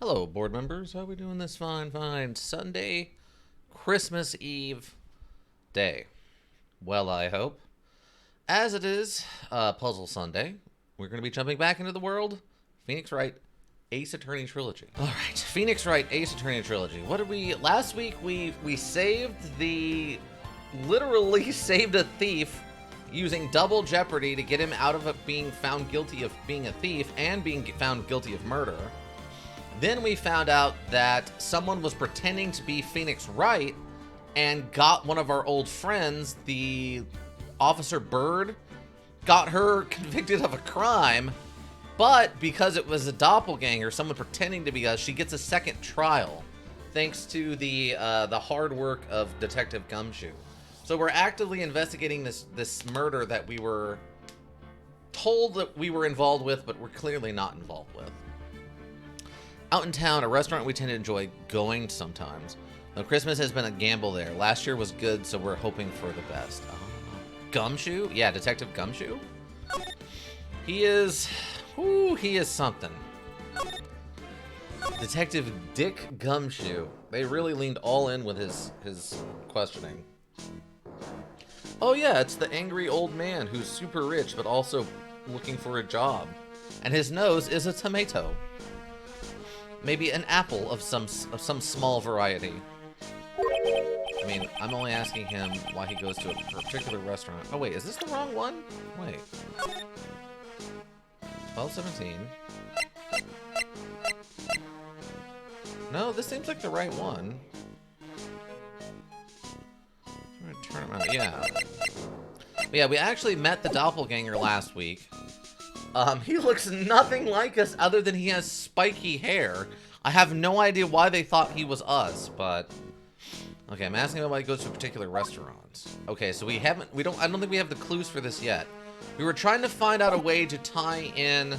Hello, board members. How are we doing this fine Sunday, Christmas Eve day? Well, I hope. As it is Puzzle Sunday, we're going to be jumping back into the world. Phoenix Wright, Ace Attorney Trilogy. All right, Phoenix Wright, Ace Attorney Trilogy. What did we... Last week, we saved the... Literally saved a thief using double jeopardy to get him out of being found guilty of being a thief and being found guilty of murder. Then we found out that someone was pretending to be Phoenix Wright and got one of our old friends, the Officer Bird, got her convicted of a crime, but because it was a doppelganger, someone pretending to be us, she gets a second trial, thanks to the hard work of Detective Gumshoe. So we're actively investigating this murder that we were told that we were involved with, but we're clearly not involved with. Out in town, a restaurant we tend to enjoy going sometimes. Though Christmas has been a gamble there. Last year was good, so we're hoping for the best. Oh. Gumshoe? Yeah, Detective Gumshoe? He is something. Detective Dick Gumshoe. They really leaned all in with his questioning. Oh yeah, it's the angry old man who's super rich, but also looking for a job. And his nose is a tomato. Maybe an apple of some small variety. I mean, I'm only asking him why he goes to a particular restaurant. Oh wait, is this the wrong one? Wait. 1217. No, this seems like the right one. I'm gonna turn around. Yeah. But yeah, we actually met the doppelganger last week. He looks nothing like us other than he has spiky hair. I have no idea why they thought he was us, but... Okay, I'm asking him why he goes to a particular restaurant. Okay, so I don't think we have the clues for this yet. We were trying to find out a way to tie in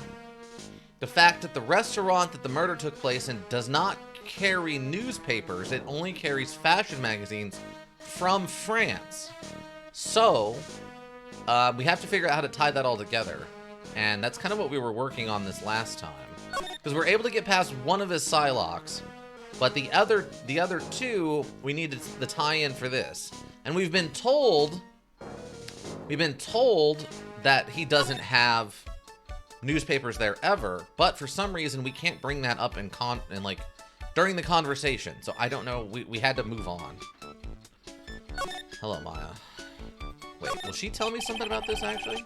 the fact that the restaurant that the murder took place in does not carry newspapers. It only carries fashion magazines from France. So, we have to figure out how to tie that all together. And that's kind of what we were working on this last time. Because we're able to get past one of his Psylocks, but the other two, we needed the tie-in for this. And we've been told that he doesn't have newspapers there ever, but for some reason we can't bring that up in like during the conversation. So I don't know, we had to move on. Hello, Maya. Wait, will she tell me something about this actually?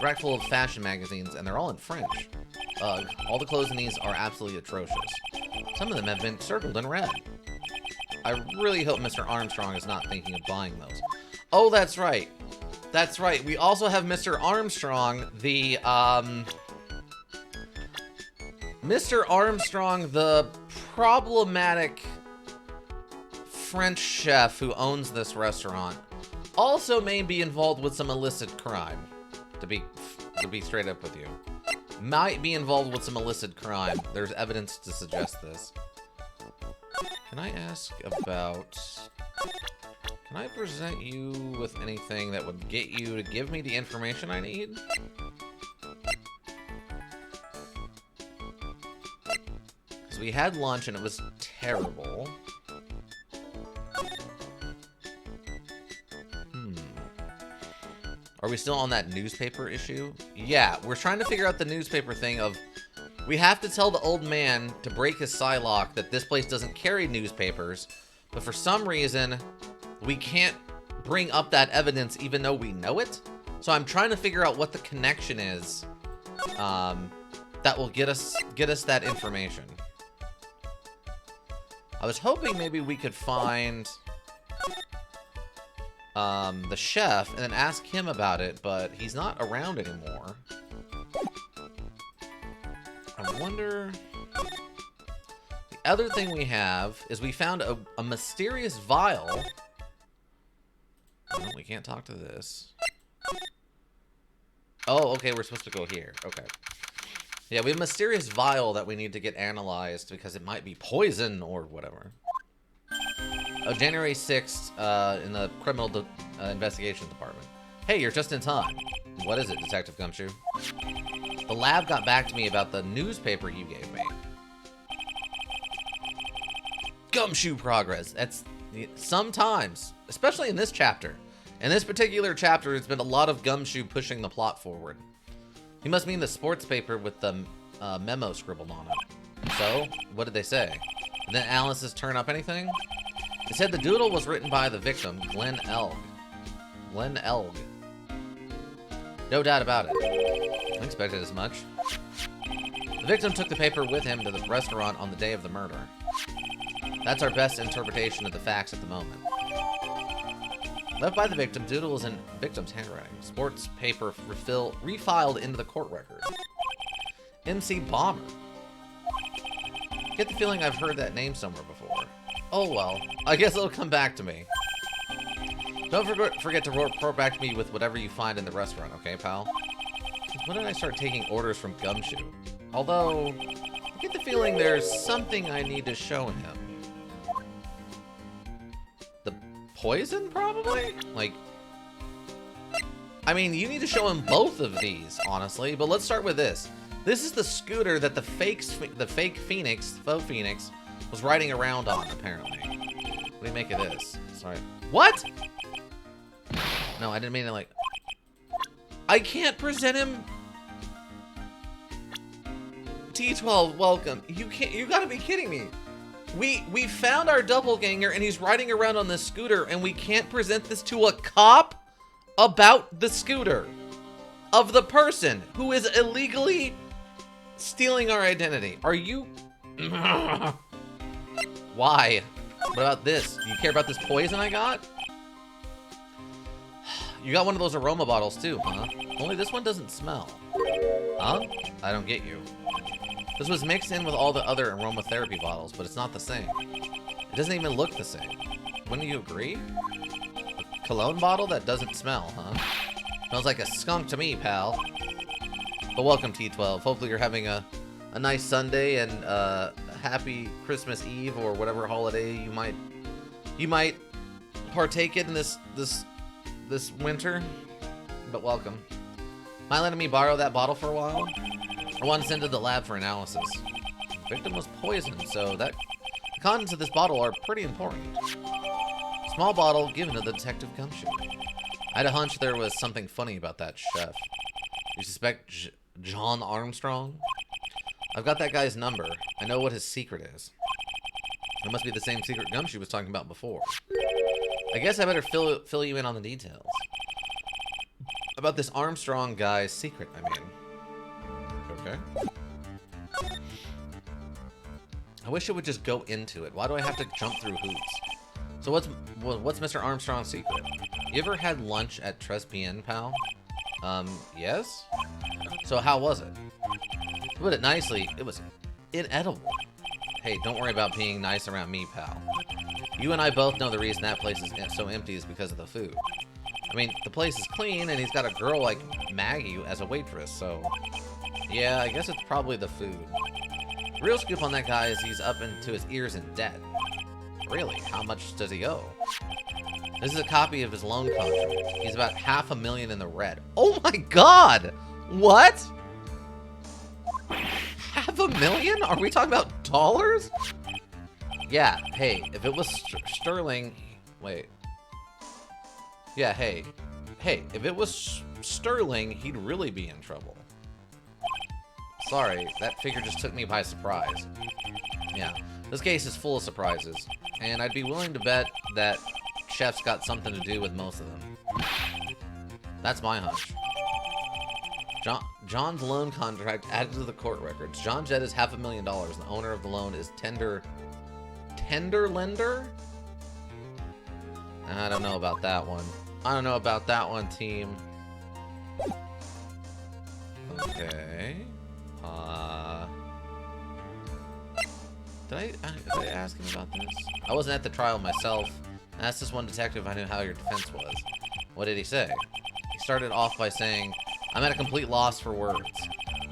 Rack full of fashion magazines, and they're all in French. Ugh, all the clothes in these are absolutely atrocious. Some of them have been circled in red. I really hope Mr. Armstrong is not thinking of buying those. Oh, that's right. That's right. We also have Mr. Armstrong, the, Mr. Armstrong, the problematic French chef who owns this restaurant, also may be involved with some illicit crime. To be straight up with you. Might be involved with some illicit crime. There's evidence to suggest this. Can I ask about... Can I present you with anything that would get you to give me the information I need? Because we had lunch and it was terrible. Are we still on that newspaper issue? Yeah, we're trying to figure out the newspaper thing of... We have to tell the old man to break his Psylock that this place doesn't carry newspapers, but for some reason, we can't bring up that evidence even though we know it. So I'm trying to figure out what the connection is that will get us that information. I was hoping maybe we could find... the chef, and then ask him about it, but he's not around anymore. I wonder... The other thing we have is we found a mysterious vial. Oh, we can't talk to this. Oh, okay, we're supposed to go here. Okay. Yeah, we have a mysterious vial that we need to get analyzed because it might be poison or whatever. Oh, January 6th, in the Criminal Investigations Department. Hey, you're just in time. What is it, Detective Gumshoe? The lab got back to me about the newspaper you gave me. gumshoe progress. That's sometimes, especially in this chapter. In this particular chapter, it's been a lot of gumshoe pushing the plot forward. He must mean the sports paper with the memo scribbled on it. So, what did they say? Did then Alice's turn up anything? They said the doodle was written by the victim, Glenn Elg. Glenn Elg. No doubt about it. I expected as much. The victim took the paper with him to the restaurant on the day of the murder. That's our best interpretation of the facts at the moment. Left by the victim, doodle is in victim's handwriting. Sports paper refiled into the court record. MC Bomber. Get the feeling I've heard that name somewhere before. Oh well, I guess it'll come back to me. Don't forget to report back to me with whatever you find in the restaurant, okay, pal? When did I start taking orders from Gumshoe? Although, I get the feeling there's something I need to show him. The poison, probably? Like, I mean, you need to show him both of these, honestly, but let's start with this. This is the scooter that the fake Phoenix, faux Phoenix, was riding around on, apparently. What do you make of this? Sorry. What? No, I didn't mean to, like... I can't present him... T12, welcome. You gotta be kidding me. We found our doppelganger and he's riding around on this scooter and we can't present this to a cop about the scooter of the person who is illegally stealing our identity. Are you... Why? What about this? Do you care about this poison I got? You got one of those aroma bottles too, huh? Only this one doesn't smell. Huh? I don't get you. This was mixed in with all the other aromatherapy bottles, but it's not the same. It doesn't even look the same. Wouldn't you agree? A cologne bottle that doesn't smell, huh? Smells like a skunk to me, pal. But welcome, T12. Hopefully you're having a nice Sunday and happy Christmas Eve or whatever holiday you might partake in this winter. But welcome. Mind letting me borrow that bottle for a while? I want to send it to the lab for analysis. The victim was poisoned, so the contents of this bottle are pretty important. Small bottle given to the detective Gumshoe. I had a hunch there was something funny about that chef. You suspect John Armstrong? I've got that guy's number. I know what his secret is. It must be the same secret Gumshoe was talking about before. I guess I better fill you in on the details. About this Armstrong guy's secret, I mean. Okay. I wish it would just go into it. Why do I have to jump through hoops? So what's Mr. Armstrong's secret? You ever had lunch at Trespien, pal? Yes? So how was it? To put it nicely, it was inedible. Hey, don't worry about being nice around me, pal. You and I both know the reason that place is so empty is because of the food. I mean, the place is clean, and he's got a girl like Maggie as a waitress, so... Yeah, I guess it's probably the food. The real scoop on that guy is he's up into his ears in debt. Really? How much does he owe? This is a copy of his loan contract. He's about $500,000 in the red. Oh my god! What? $500,000? Are we talking about dollars? Yeah, hey, if it was sterling... Wait. Yeah, hey. Hey, if it was sterling, he'd really be in trouble. Sorry, that figure just took me by surprise. Yeah, this case is full of surprises, and I'd be willing to bet that Chef's got something to do with most of them. That's my hunch. John's loan contract added to the court records. John Jett is $500,000. The owner of the loan is Tender Lender? I don't know about that one. I don't know about that one, team. Okay. Did I ask him about this? I wasn't at the trial myself. I asked this one detective if I knew how your defense was. What did he say? He started off by saying, I'm at a complete loss for words.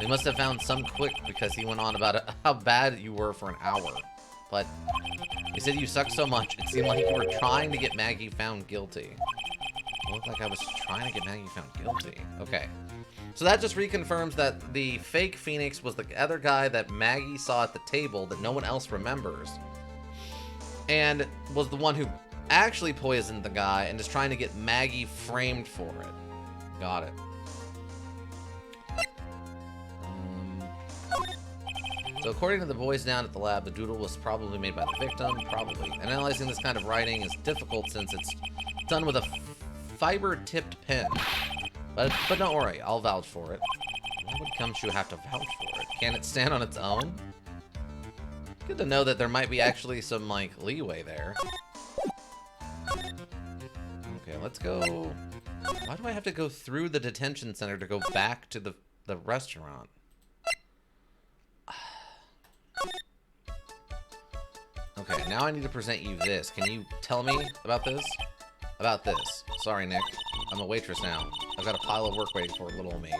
They must have found some quick because he went on about how bad you were for an hour. But he said you sucked so much, it seemed like you were trying to get Maggie found guilty. It looked like I was trying to get Maggie found guilty. Okay. So that just reconfirms that the fake Phoenix was the other guy that Maggie saw at the table that no one else remembers. and was the one who actually poisoned the guy and is trying to get Maggie framed for it. Got it. So according to the boys down at the lab, the doodle was probably made by the victim, probably. And analyzing this kind of writing is difficult since it's done with a fiber-tipped pen. But don't worry, I'll vouch for it. Why would Gumshoe have to vouch for it? Can it stand on its own? Good to know that there might be actually some, like, leeway there. Okay, let's go... Why do I have to go through the detention center to go back to the restaurant? Okay, now I need to present you this. Can you tell me about this? About this. Sorry, Nick. I'm a waitress now. I've got a pile of work waiting for little old me.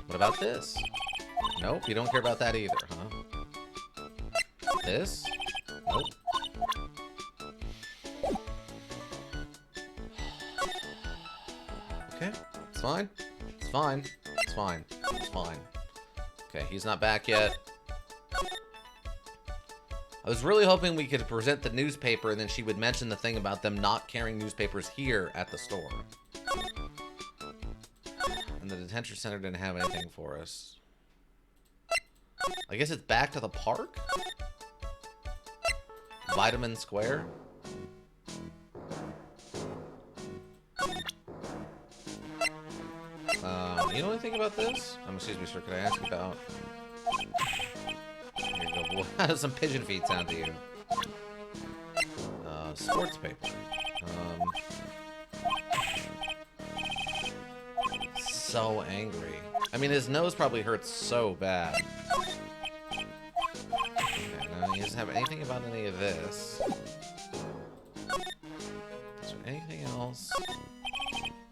What about this? Nope, you don't care about that either, huh? This? Nope. Okay, it's fine. It's fine. It's fine. It's fine. Okay, he's not back yet. I was really hoping we could present the newspaper and then she would mention the thing about them not carrying newspapers here at the store. And the detention center didn't have anything for us. I guess it's back to the park? Vitamin Square? You know anything about this? Excuse me, sir, could I ask you about... Here you go, boy. How does some pigeon feet sound to you? Sports paper. So angry. I mean, his nose probably hurts so bad. Okay, no, he doesn't have anything about any of this. Is there anything else?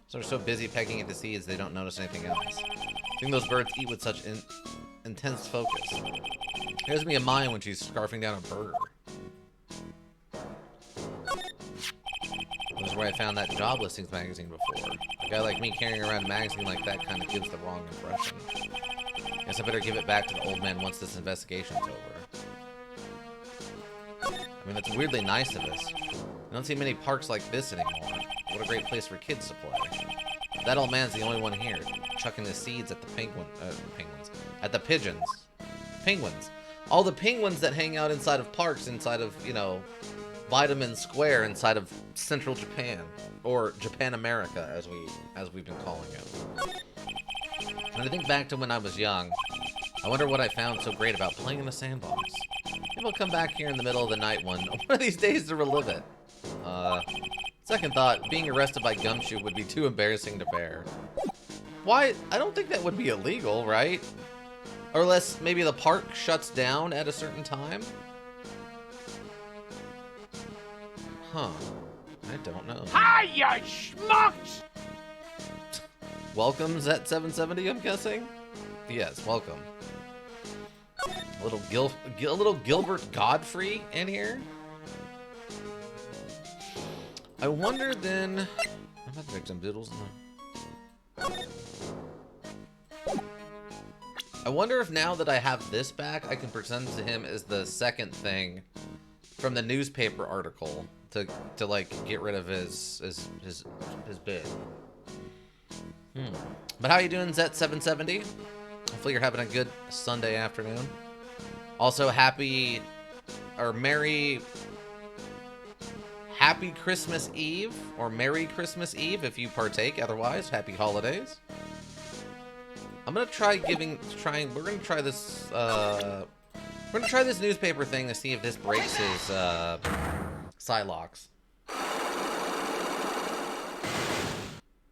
So they're so busy pecking at the seeds, they don't notice anything else. I think those birds eat with such intense focus. It gives me a mind when she's scarfing down a burger. This is where I found that job listings magazine before. A guy like me carrying around a magazine like that kind of gives the wrong impression. Guess I better give it back to the old man once this investigation's over. I mean, that's weirdly nice of us. I don't see many parks like this anymore. What a great place for kids to play. That old man's the only one here, chucking the seeds at the penguins. At the pigeons. Penguins. All the penguins that hang out inside of parks, inside of, you know, Vitamin Square, inside of Central Japan. Or Japan America, as we've been calling it. When I think back to when I was young, I wonder what I found so great about playing in the sandbox. Maybe I'll come back here in the middle of the night one of these days to relive it. Second thought, being arrested by Gumshoe would be too embarrassing to bear. Why? I don't think that would be illegal, right? Or unless maybe the park shuts down at a certain time? Huh. I don't know. Hi, you schmucks! Welcome, Z770, I'm guessing? Yes, welcome. A little Gilbert Godfrey in here? I wonder then... I'm about to make some doodles. I wonder if now that I have this back, I can present to him as the second thing from the newspaper article to like get rid of his bid. But how you doing, Z770? Hopefully you're having a good Sunday afternoon. Also, happy Christmas Eve, or Merry Christmas Eve if you partake. Otherwise, happy holidays. I'm gonna we're gonna try this, we're gonna try this newspaper thing to see if this breaks his, Psylocks.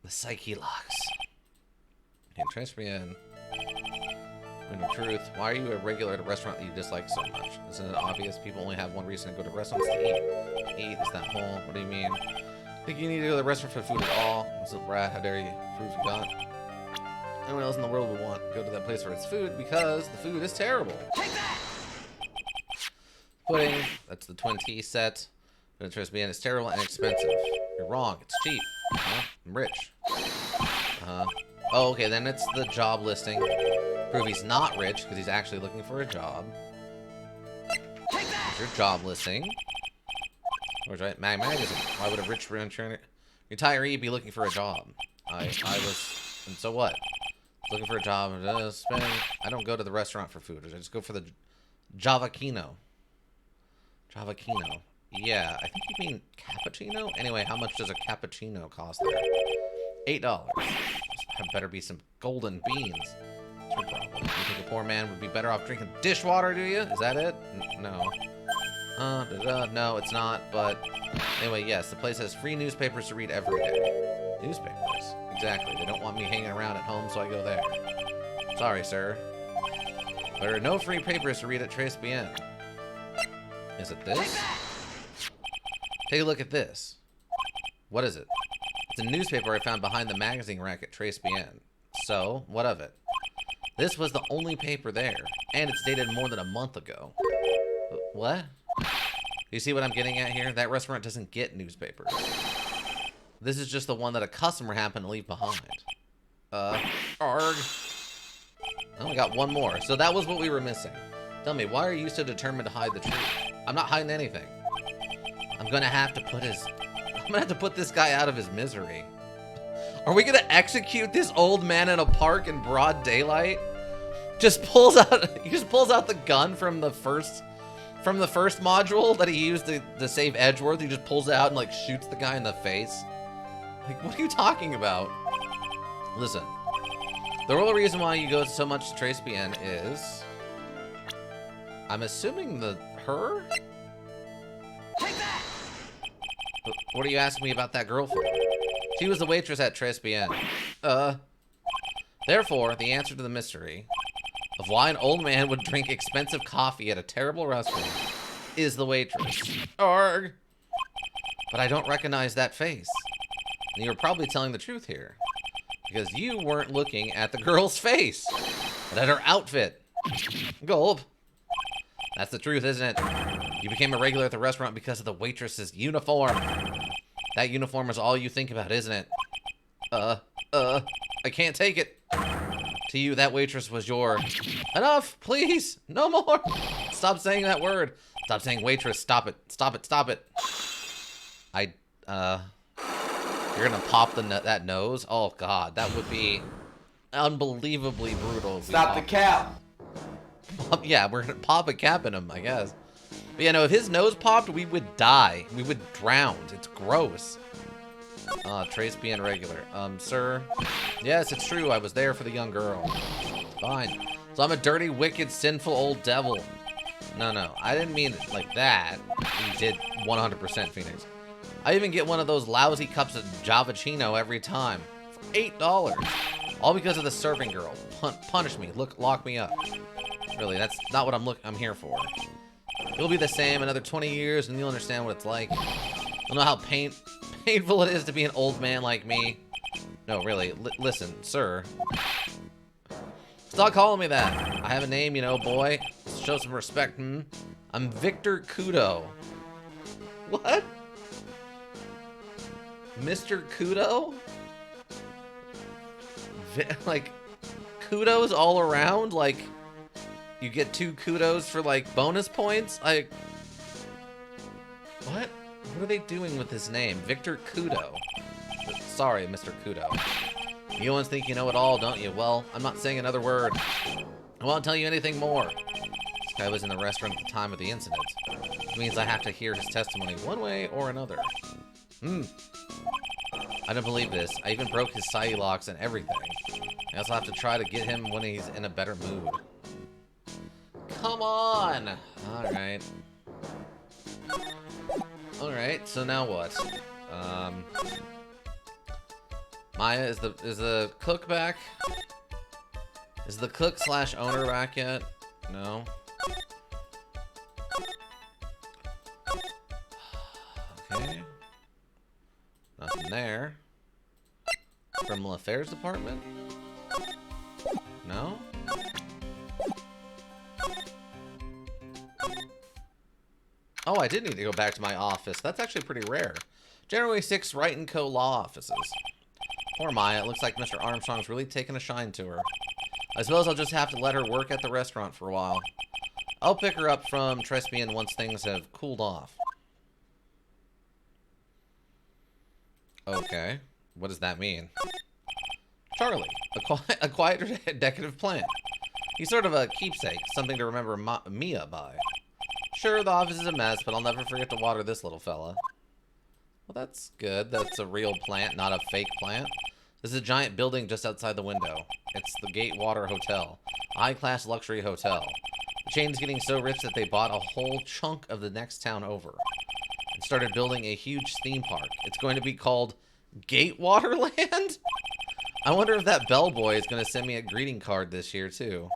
The Psyche locks. Okay, transfer me in. In truth, why are you a regular at a restaurant that you dislike so much? Isn't it obvious people only have one reason to go to restaurants to eat? Eat, is that whole? What do you mean? Think you need to go to the restaurant for food at all? Listen, Brad, how dare you? Prove you got? Anyone else in the world would want to go to that place for its food because the food is terrible. Take that! Pudding, that's the Twin Tea set. But interest me in, it's terrible and expensive. You're wrong, it's cheap. I'm rich. Oh, okay, then it's the job listing. Prove he's not rich because he's actually looking for a job. Take that! your job listing. Where's right? Magazine. Why would a rich retiree be looking for a job? I was, and so what? Looking for a job. I don't go to the restaurant for food. I just go for the Javakino. Javakino. Yeah, I think you mean cappuccino? Anyway, how much does a cappuccino cost there? $8. Better be some golden beans. That's your problem. You think a poor man would be better off drinking dishwater, do you? Is that it? No. No, it's not, but... Anyway, yes, the place has free newspapers to read every day. Newspapers? Exactly. They don't want me hanging around at home, so I go there. Sorry, sir. There are no free papers to read at Tres Bien. Is it this? Take a look at this. What is it? It's a newspaper I found behind the magazine rack at Tres Bien. So, what of it? This was the only paper there, and it's dated more than a month ago. What? You see what I'm getting at here? That restaurant doesn't get newspapers. This is just the one that a customer happened to leave behind. Arg. Oh, we got one more. So that was what we were missing. Tell me, why are you so determined to hide the truth? I'm not hiding anything. I'm gonna have to put this guy out of his misery. Are we gonna execute this old man in a park in broad daylight? He just pulls out the gun from the first module that he used to save Edgeworth. He just pulls it out and like shoots the guy in the face. Like, what are you talking about? Listen, the real reason why you go so much to Tres Bien is, I'm assuming her? Take that! What are you asking me about that girl for? She was the waitress at Tres Bien. Therefore, the answer to the mystery of why an old man would drink expensive coffee at a terrible restaurant is the waitress. Arg! But I don't recognize that face. And you're probably telling the truth here, because you weren't looking at the girl's face, but at her outfit. Gulp. That's the truth, isn't it? You became a regular at the restaurant because of the waitress's uniform. That uniform is all you think about, isn't it? I can't take it. To you, that waitress was your... Enough, please. No more. Stop saying that word. Stop saying waitress. Stop it. Stop it. Stop it. You're gonna pop that nose? Oh, God. That would be unbelievably brutal. Stop the cap. Yeah, we're gonna pop a cap in him, I guess. But yeah, no, if his nose popped, we would die. We would drown. It's gross. Tres Bien regular. Sir? Yes, it's true. I was there for the young girl. Fine. So I'm a dirty, wicked, sinful old devil. No. I didn't mean it like that. You did 100%, Phoenix. I even get one of those lousy cups of Javachino every time. For $8. All because of the serving girl. Punish me. Lock me up. Really, that's not what I'm here for. It'll be the same another 20 years and you'll understand what it's like. You'll know how painful it is to be an old man like me. No, really. Listen, sir. Stop calling me that. I have a name, you know, boy. Show some respect, I'm Victor Kudo. What? Mr. Kudo? Like, kudos all around? Like, you get 2 kudos for, like, bonus points? What? What are they doing with his name? Victor Kudo. Sorry, Mr. Kudo. You always think you know it all, don't you? Well, I'm not saying another word. I won't tell you anything more. This guy was in the restaurant at the time of the incident. Which means I have to hear his testimony one way or another. I don't believe this. I even broke his side locks and everything. I also have to try to get him when he's in a better mood. Come on! Alright. Alright, so now what? Maya, is the cook back? Is the cook / owner back yet? No. Okay. Nothing there. Criminal Affairs Department? No? Oh, I did need to go back to my office. That's actually pretty rare. Generally 6 Wright & Co. law offices. Poor Maya. It looks like Mr. Armstrong's really taken a shine to her. I suppose I'll just have to let her work at the restaurant for a while. I'll pick her up from Trespian once things have cooled off. Okay. What does that mean? Charlie, a quiet decorative plant. He's sort of a keepsake, something to remember Mia by. Sure, the office is a mess, but I'll never forget to water this little fella. Well, that's good. That's a real plant, not a fake plant. This is a giant building just outside the window. It's the Gatewater Hotel. High-class luxury hotel. The chain's getting so rich that they bought a whole chunk of the next town over. And started building a huge theme park. It's going to be called Gatewaterland? I wonder if that bellboy is going to send me a greeting card this year, too.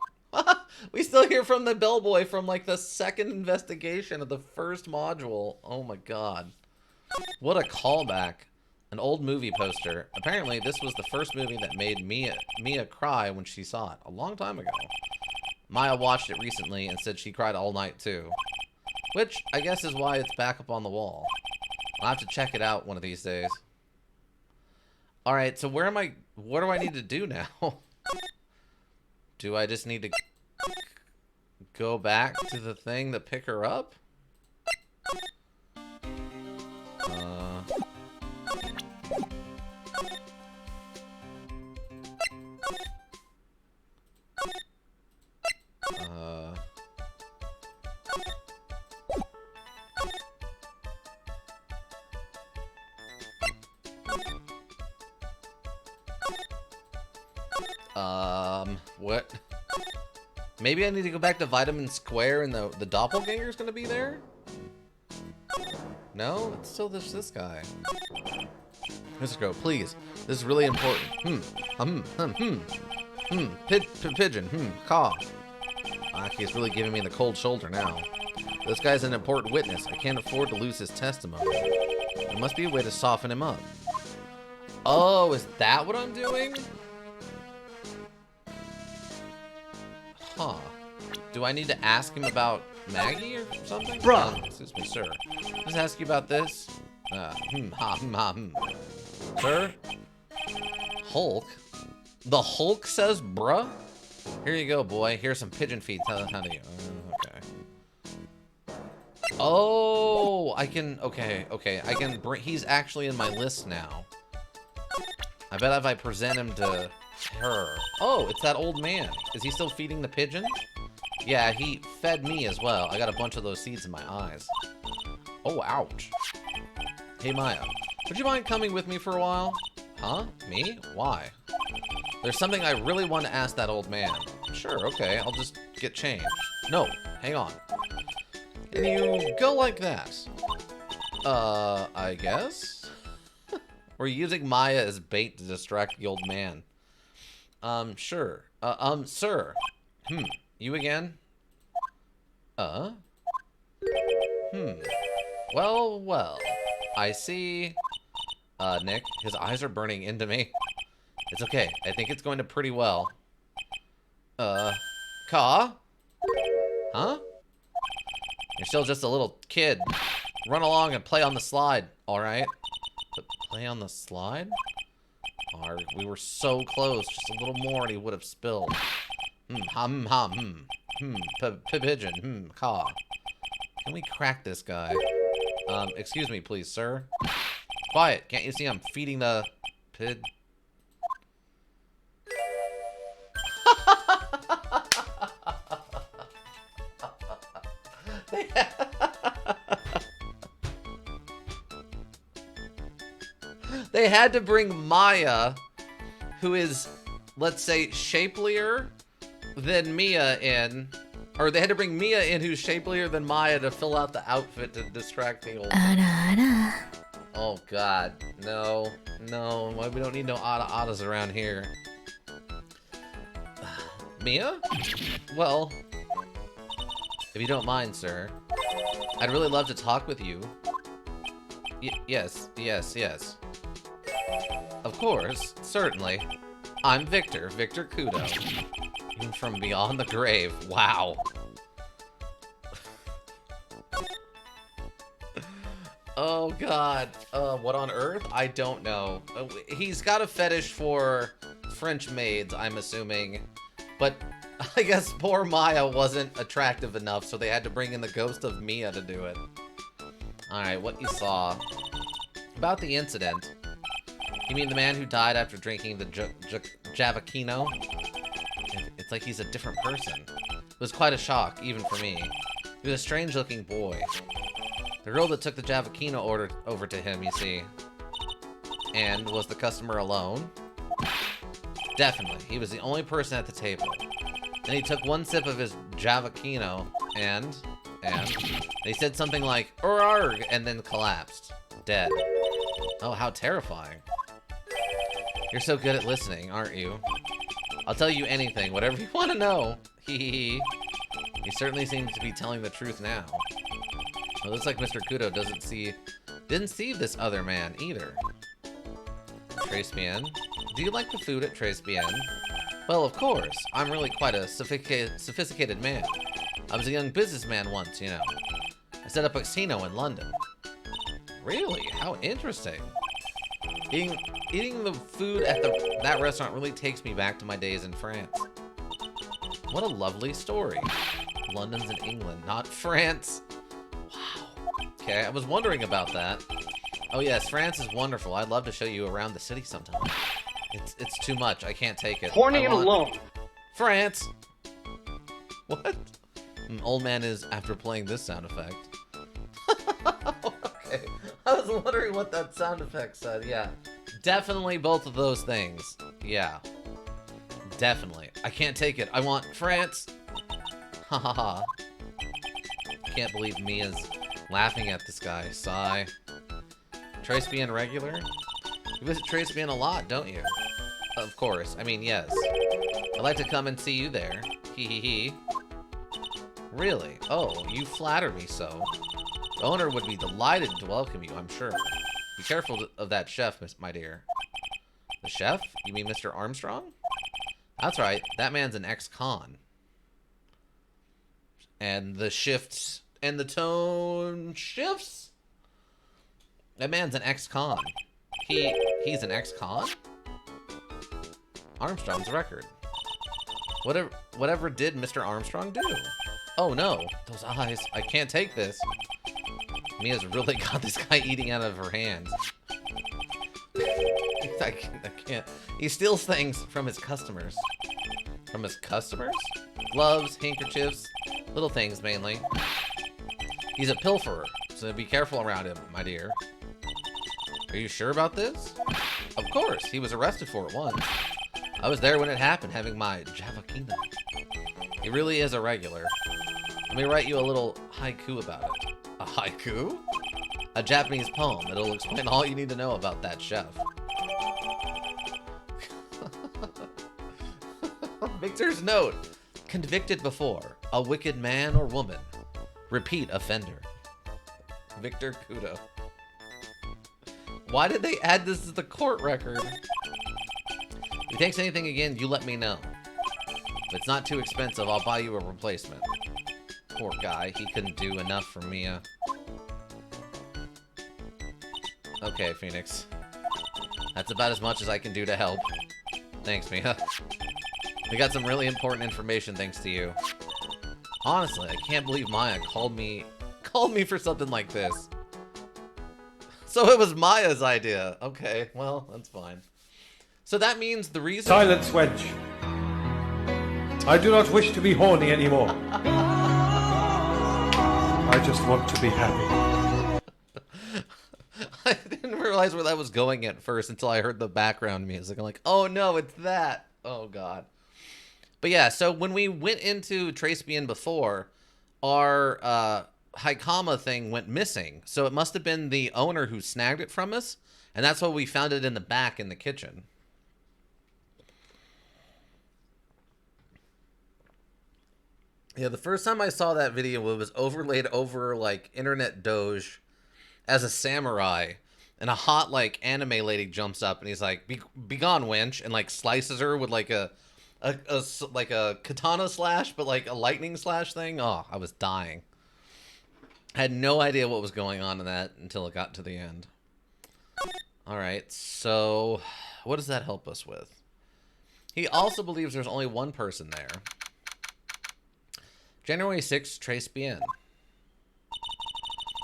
We still hear from the bellboy from, like, the second investigation of the first module. Oh, my God. What a callback. An old movie poster. Apparently, this was the first movie that made Mia cry when she saw it. A long time ago. Maya watched it recently and said she cried all night, too. Which, I guess, is why it's back up on the wall. I'll have to check it out one of these days. Alright, so where am I... What do I need to do now? Do I just need to go back to the thing to pick her up? What? Maybe I need to go back to Vitamin Square and the doppelganger's gonna be there? No? It's still this guy. Mr. Crow, please. This is really important. Pigeon. Caw. Aki's really giving me the cold shoulder now. This guy's an important witness. I can't afford to lose his testimony. There must be a way to soften him up. Oh, is that what I'm doing? Huh. Do I need to ask him about Maggie or something? Bruh. Excuse me, sir. Just ask you about this. Sir? Hulk? The Hulk says bruh? Here you go, boy. Here's some pigeon feed. Tell us how to... okay. Oh, I can... Okay. I can bring... He's actually in my list now. I bet if I present him to... her. Oh, it's that old man. Is he still feeding the pigeon? Yeah, he fed me as well. I got a bunch of those seeds in my eyes. Oh, ouch. Hey, Maya. Would you mind coming with me for a while? Huh? Me? Why? There's something I really want to ask that old man. Sure, okay. I'll just get changed. No, hang on. Can you go like that? I guess? We're using Maya as bait to distract the old man. Sure. Sir. You again? Well. I see. Nick, his eyes are burning into me. It's okay. I think it's going to pretty well. Caw? Huh? You're still just a little kid. Run along and play on the slide, alright? But play on the slide? We were so close. Just a little more and he would have spilled. Pigeon. Caw. Can we crack this guy? Excuse me, please, sir. Quiet. Can't you see I'm feeding the pig? They had to bring Maya, who is, let's say, shapelier than Mia in. Or they had to bring Mia in, who's shapelier than Maya, to fill out the outfit to distract the old man. Oh, God. No. We don't need no Ada-Adas around here. Mia? Well, if you don't mind, sir, I'd really love to talk with you. Yes. Of course, certainly. I'm Victor Kudo. From beyond the grave. Wow. Oh, God. What on earth? I don't know. He's got a fetish for French maids, I'm assuming. But I guess poor Maya wasn't attractive enough, so they had to bring in the ghost of Mia to do it. Alright, what you saw. About the incident. You mean the man who died after drinking the Javakino? It's like he's a different person. It was quite a shock, even for me. He was a strange-looking boy. The girl that took the Javakino order over to him, you see. And was the customer alone? Definitely. He was the only person at the table. Then he took one sip of his Javakino, and they said something like, "Urarg," and then collapsed. Dead. Oh, how terrifying. You're so good at listening, aren't you? I'll tell you anything, whatever you want to know. He certainly seems to be telling the truth now. It looks like Mr. Kudo didn't see this other man either. Tres Bien. Do you like the food at Tres Bien? Well, of course. I'm really quite a sophisticated man. I was a young businessman once, you know. I set up a casino in London. Really? How interesting. Eating the food at that restaurant really takes me back to my days in France. What a lovely story. London's in England, not France. Wow. Okay, I was wondering about that. Oh yes, France is wonderful. I'd love to show you around the city sometime. It's too much. I can't take it. Horny and alone. France. What? Old man is after playing this sound effect. Okay. I was wondering what that sound effect said. Yeah. Definitely both of those things. Yeah. Definitely. I can't take it. I want France. Ha ha ha. Can't believe Mia's laughing at this guy. Sigh. Tres Bien regular? You visit Tres Bien a lot, don't you? Of course. I mean, yes. I'd like to come and see you there. Hee hee hee. Really? Oh, you flatter me so. The owner would be delighted to welcome you, I'm sure. Be careful of that chef, my dear. The chef? You mean Mr. Armstrong? That's right. That man's an ex-con. And the shifts and the tone shifts? That man's an ex-con. He's an ex-con? Armstrong's record. Whatever did Mr. Armstrong do? Oh no, those eyes. I can't take this. Mia's really got this guy eating out of her hands. I can't. He steals things from his customers. From his customers? Gloves, handkerchiefs, little things mainly. He's a pilferer, so be careful around him, my dear. Are you sure about this? Of course, he was arrested for it once. I was there when it happened, having my Javakino. He really is a regular. Let me write you a little haiku about it. A haiku? A Japanese poem that'll explain all you need to know about that chef. Victor's note. Convicted before. A wicked man or woman. Repeat offender. Victor Kudo. Why did they add this as the court record? If he takes anything again, you let me know. If it's not too expensive, I'll buy you a replacement. Poor guy, he couldn't do enough for Mia. Okay, Phoenix. That's about as much as I can do to help. Thanks, Mia. We got some really important information thanks to you. Honestly, I can't believe Maya called me for something like this. So it was Maya's idea. Okay, well, that's fine. So that means the reason... Silence, wench. I do not wish to be horny anymore. I just want to be happy. I didn't realize where that was going at first until I heard the background music. I'm like, oh no, it's that. Oh god. But yeah, so when we went into Tres Bien before, our Haikama thing went missing. So it must have been the owner who snagged it from us. And that's why we found it in the back in the kitchen. Yeah, the first time I saw that video, it was overlaid over, like, Internet Doge as a samurai. And a hot, like, anime lady jumps up and he's like, be gone, wench. And, like, slices her with, like, a katana slash, but, like, a lightning slash thing. Oh, I was dying. I had no idea what was going on in that until it got to the end. Alright, so what does that help us with? He also believes there's only one person there. January 6th, Trace Bien.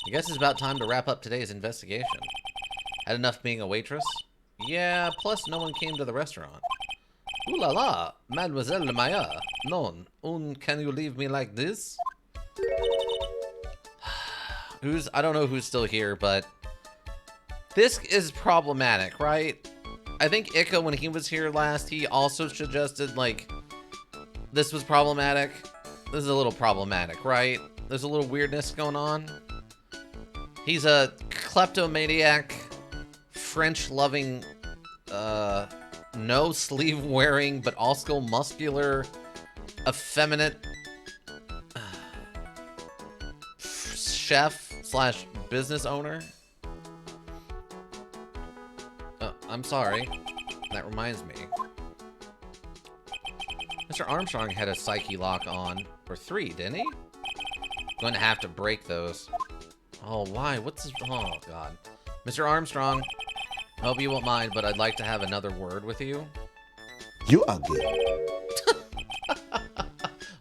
I guess it's about time to wrap up today's investigation. Had enough being a waitress? Yeah, plus no one came to the restaurant. Ooh la la, Mademoiselle Maya. Non, can you leave me like this? I don't know who's still here, but this is problematic, right? I think Ika, when he was here last, he also suggested, like, this was problematic. This is a little problematic, right? There's a little weirdness going on. He's a kleptomaniac, French-loving, no sleeve-wearing, but also muscular, effeminate chef slash business owner. I'm sorry. That reminds me. Mr. Armstrong had a psyche lock on. Or 3, didn't he? Going to have to break those. Oh, why? What's this? Oh, God. Mr. Armstrong, I hope you won't mind, but I'd like to have another word with you. You ugly.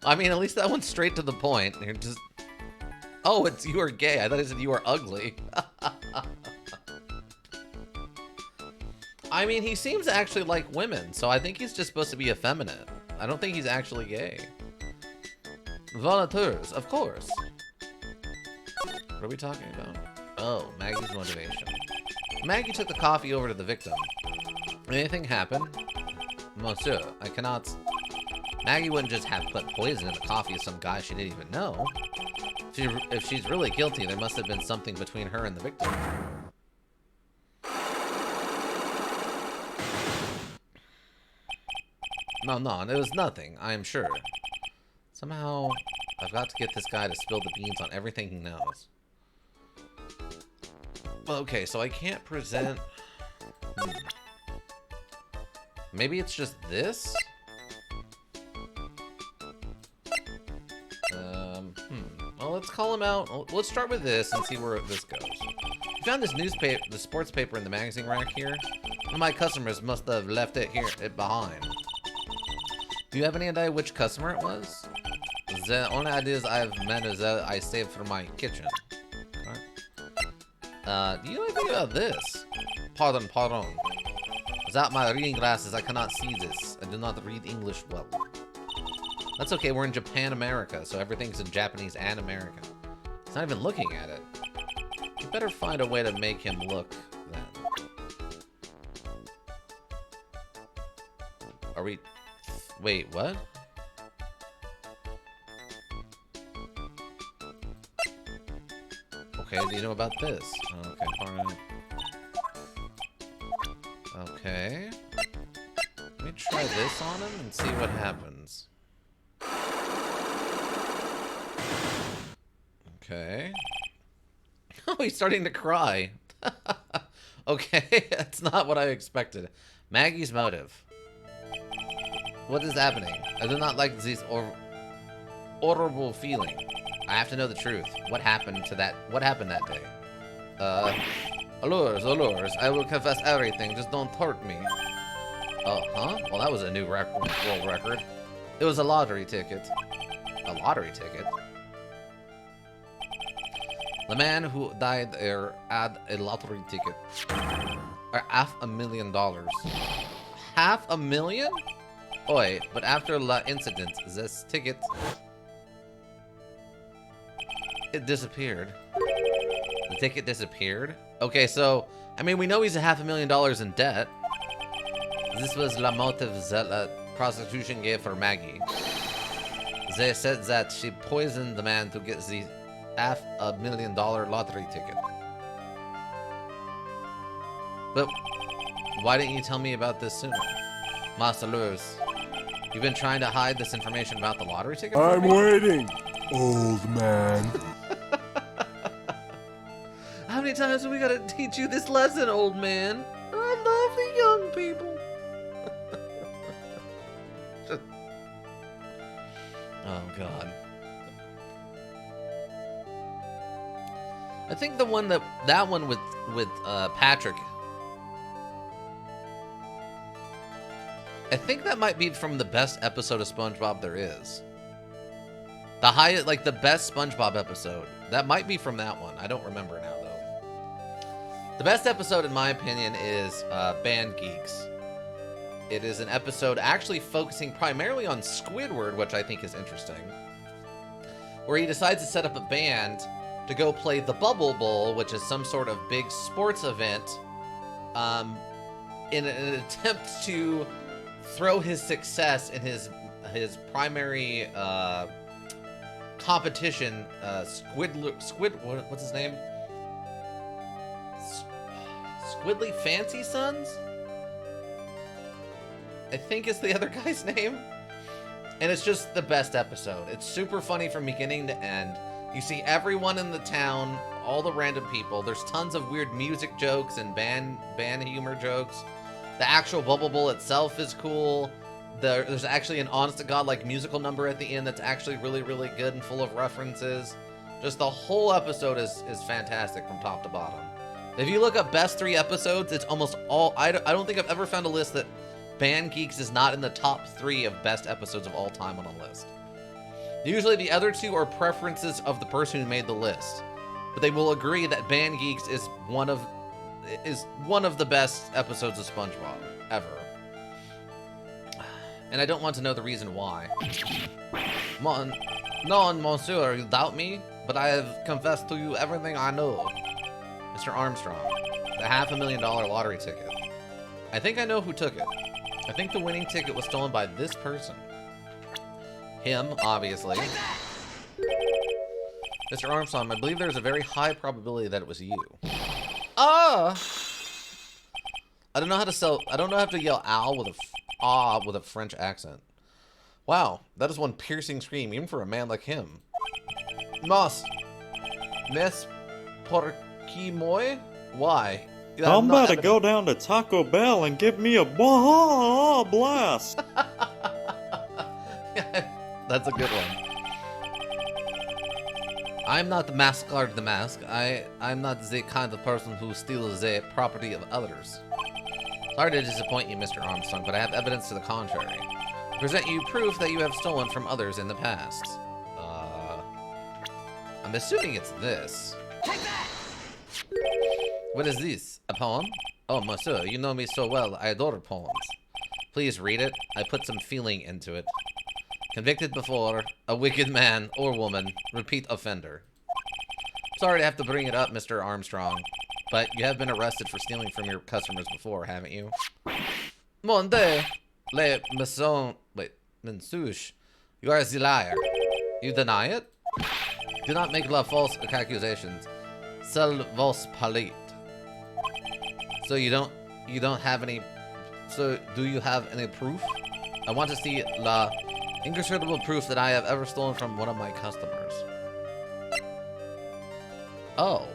I mean, at least that one's straight to the point. You're just... Oh, it's you are gay. I thought it said you are ugly. I mean, he seems to actually like women, so I think he's just supposed to be effeminate. I don't think he's actually gay. Volunteers, of course. What are we talking about? Oh, Maggie's motivation. Maggie took the coffee over to the victim. Anything happen? Monsieur, I cannot... Maggie wouldn't just have put poison in the coffee of some guy she didn't even know. If she's really guilty, there must have been something between her and the victim. No, it was nothing, I am sure. Somehow, I've got to get this guy to spill the beans on everything he knows. Okay, so I can't present... Maybe it's just this? Well, let's call him out. Let's start with this and see where this goes. I found this newspaper, the sports paper in the magazine rack here. One of my customers must have left it behind. Do you have any idea which customer it was? The only ideas I've met is that I saved for my kitchen. Right. Do you know anything about this? Pardon. Without my reading glasses, I cannot see this. I do not read English well. That's okay, we're in Japan, America, so everything's in Japanese and American. He's not even looking at it. We better find a way to make him look, then. Are we... Wait, what? Okay, do you know about this? Okay, fine. Okay. Let me try this on him and see what happens. Okay. Oh, he's starting to cry. Okay, that's not what I expected. Maggie's motive. What is happening? I do not like this horrible feeling. I have to know the truth. What happened that day? Allures. I will confess everything. Just don't hurt me. Oh, huh? Well, that was a new world record. It was a lottery ticket. A lottery ticket? The man who died there had a lottery ticket. Or $500,000. $500,000? Oi, but after the incident, this ticket... It disappeared. The ticket disappeared? Okay, so, I mean, we know he's $500,000 in debt. This was the motive that the prosecution gave for Maggie. They said that she poisoned the man to get the $500,000 lottery ticket. But why didn't you tell me about this sooner? Master Lewis, you've been trying to hide this information about the lottery ticket from me? I'm waiting, old man. How many times have we gotta teach you this lesson, old man? I love the young people. Oh, God. I think the one that one with Patrick. I think that might be from the best episode of SpongeBob there is. The highest, like the best SpongeBob episode. That might be from that one. I don't remember now though. The best episode, in my opinion, is Band Geeks. It is an episode actually focusing primarily on Squidward, which I think is interesting, where he decides to set up a band to go play the Bubble Bowl, which is some sort of big sports event, in an attempt to throw his success in his primary competition, what's his name? Squidly Fancy Sons? I think is the other guy's name. And it's just the best episode. It's super funny from beginning to end. You see everyone in the town, all the random people. There's tons of weird music jokes and band humor jokes. The actual Bubble Bowl itself is cool. There's actually an honest-to-God like musical number at the end that's actually really, really good and full of references. Just the whole episode is fantastic from top to bottom. If you look up best 3 episodes, it's almost all... I don't think I've ever found a list that Band Geeks is not in the top 3 of best episodes of all time on a list. Usually the other 2 are preferences of the person who made the list. But they will agree that Band Geeks is one of the best episodes of SpongeBob ever. And I don't want to know the reason why. No, monsieur, you doubt me? But I have confessed to you everything I know. Mr. Armstrong, the $500,000 lottery ticket. I think I know who took it. I think the winning ticket was stolen by this person. Him, obviously. Mr. Armstrong, I believe there's a very high probability that it was you. Ah! I don't know how to yell ow with a French accent. Wow, that is one piercing scream, even for a man like him. Miss Porquimoy? Why? I'm about to go down to Taco Bell and give me a blast. That's a good one. I'm not the mascot of the mask. I'm not the kind of person who steals the property of others. Sorry to disappoint you, Mr. Armstrong, but I have evidence to the contrary. I present you proof that you have stolen from others in the past. I'm assuming it's this. Take that! What is this? A poem? Oh, monsieur, you know me so well. I adore poems. Please read it. I put some feeling into it. Convicted before, a wicked man or woman, repeat offender. Sorry to have to bring it up, Mr. Armstrong, but you have been arrested for stealing from your customers before, haven't you? Monde, le maison, wait, mensouche. You are the liar. You deny it? Do not make la false accusations. Seul vos palate. So you don't have any, so do you have any proof? I want to see la incontrovertible proof that I have ever stolen from one of my customers. Oh.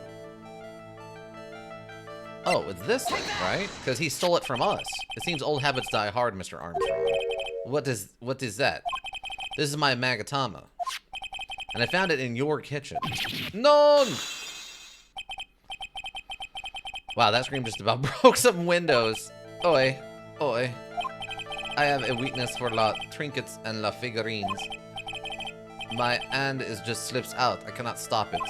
Oh, it's this thing, right? Because he stole it from us. It seems old habits die hard, Mr. Armstrong. What is that? This is my magatama. And I found it in your kitchen. No! Wow, that scream just about broke some windows. Oi. Oi. I have a weakness for la trinkets and la figurines. My hand just slips out. I cannot stop it.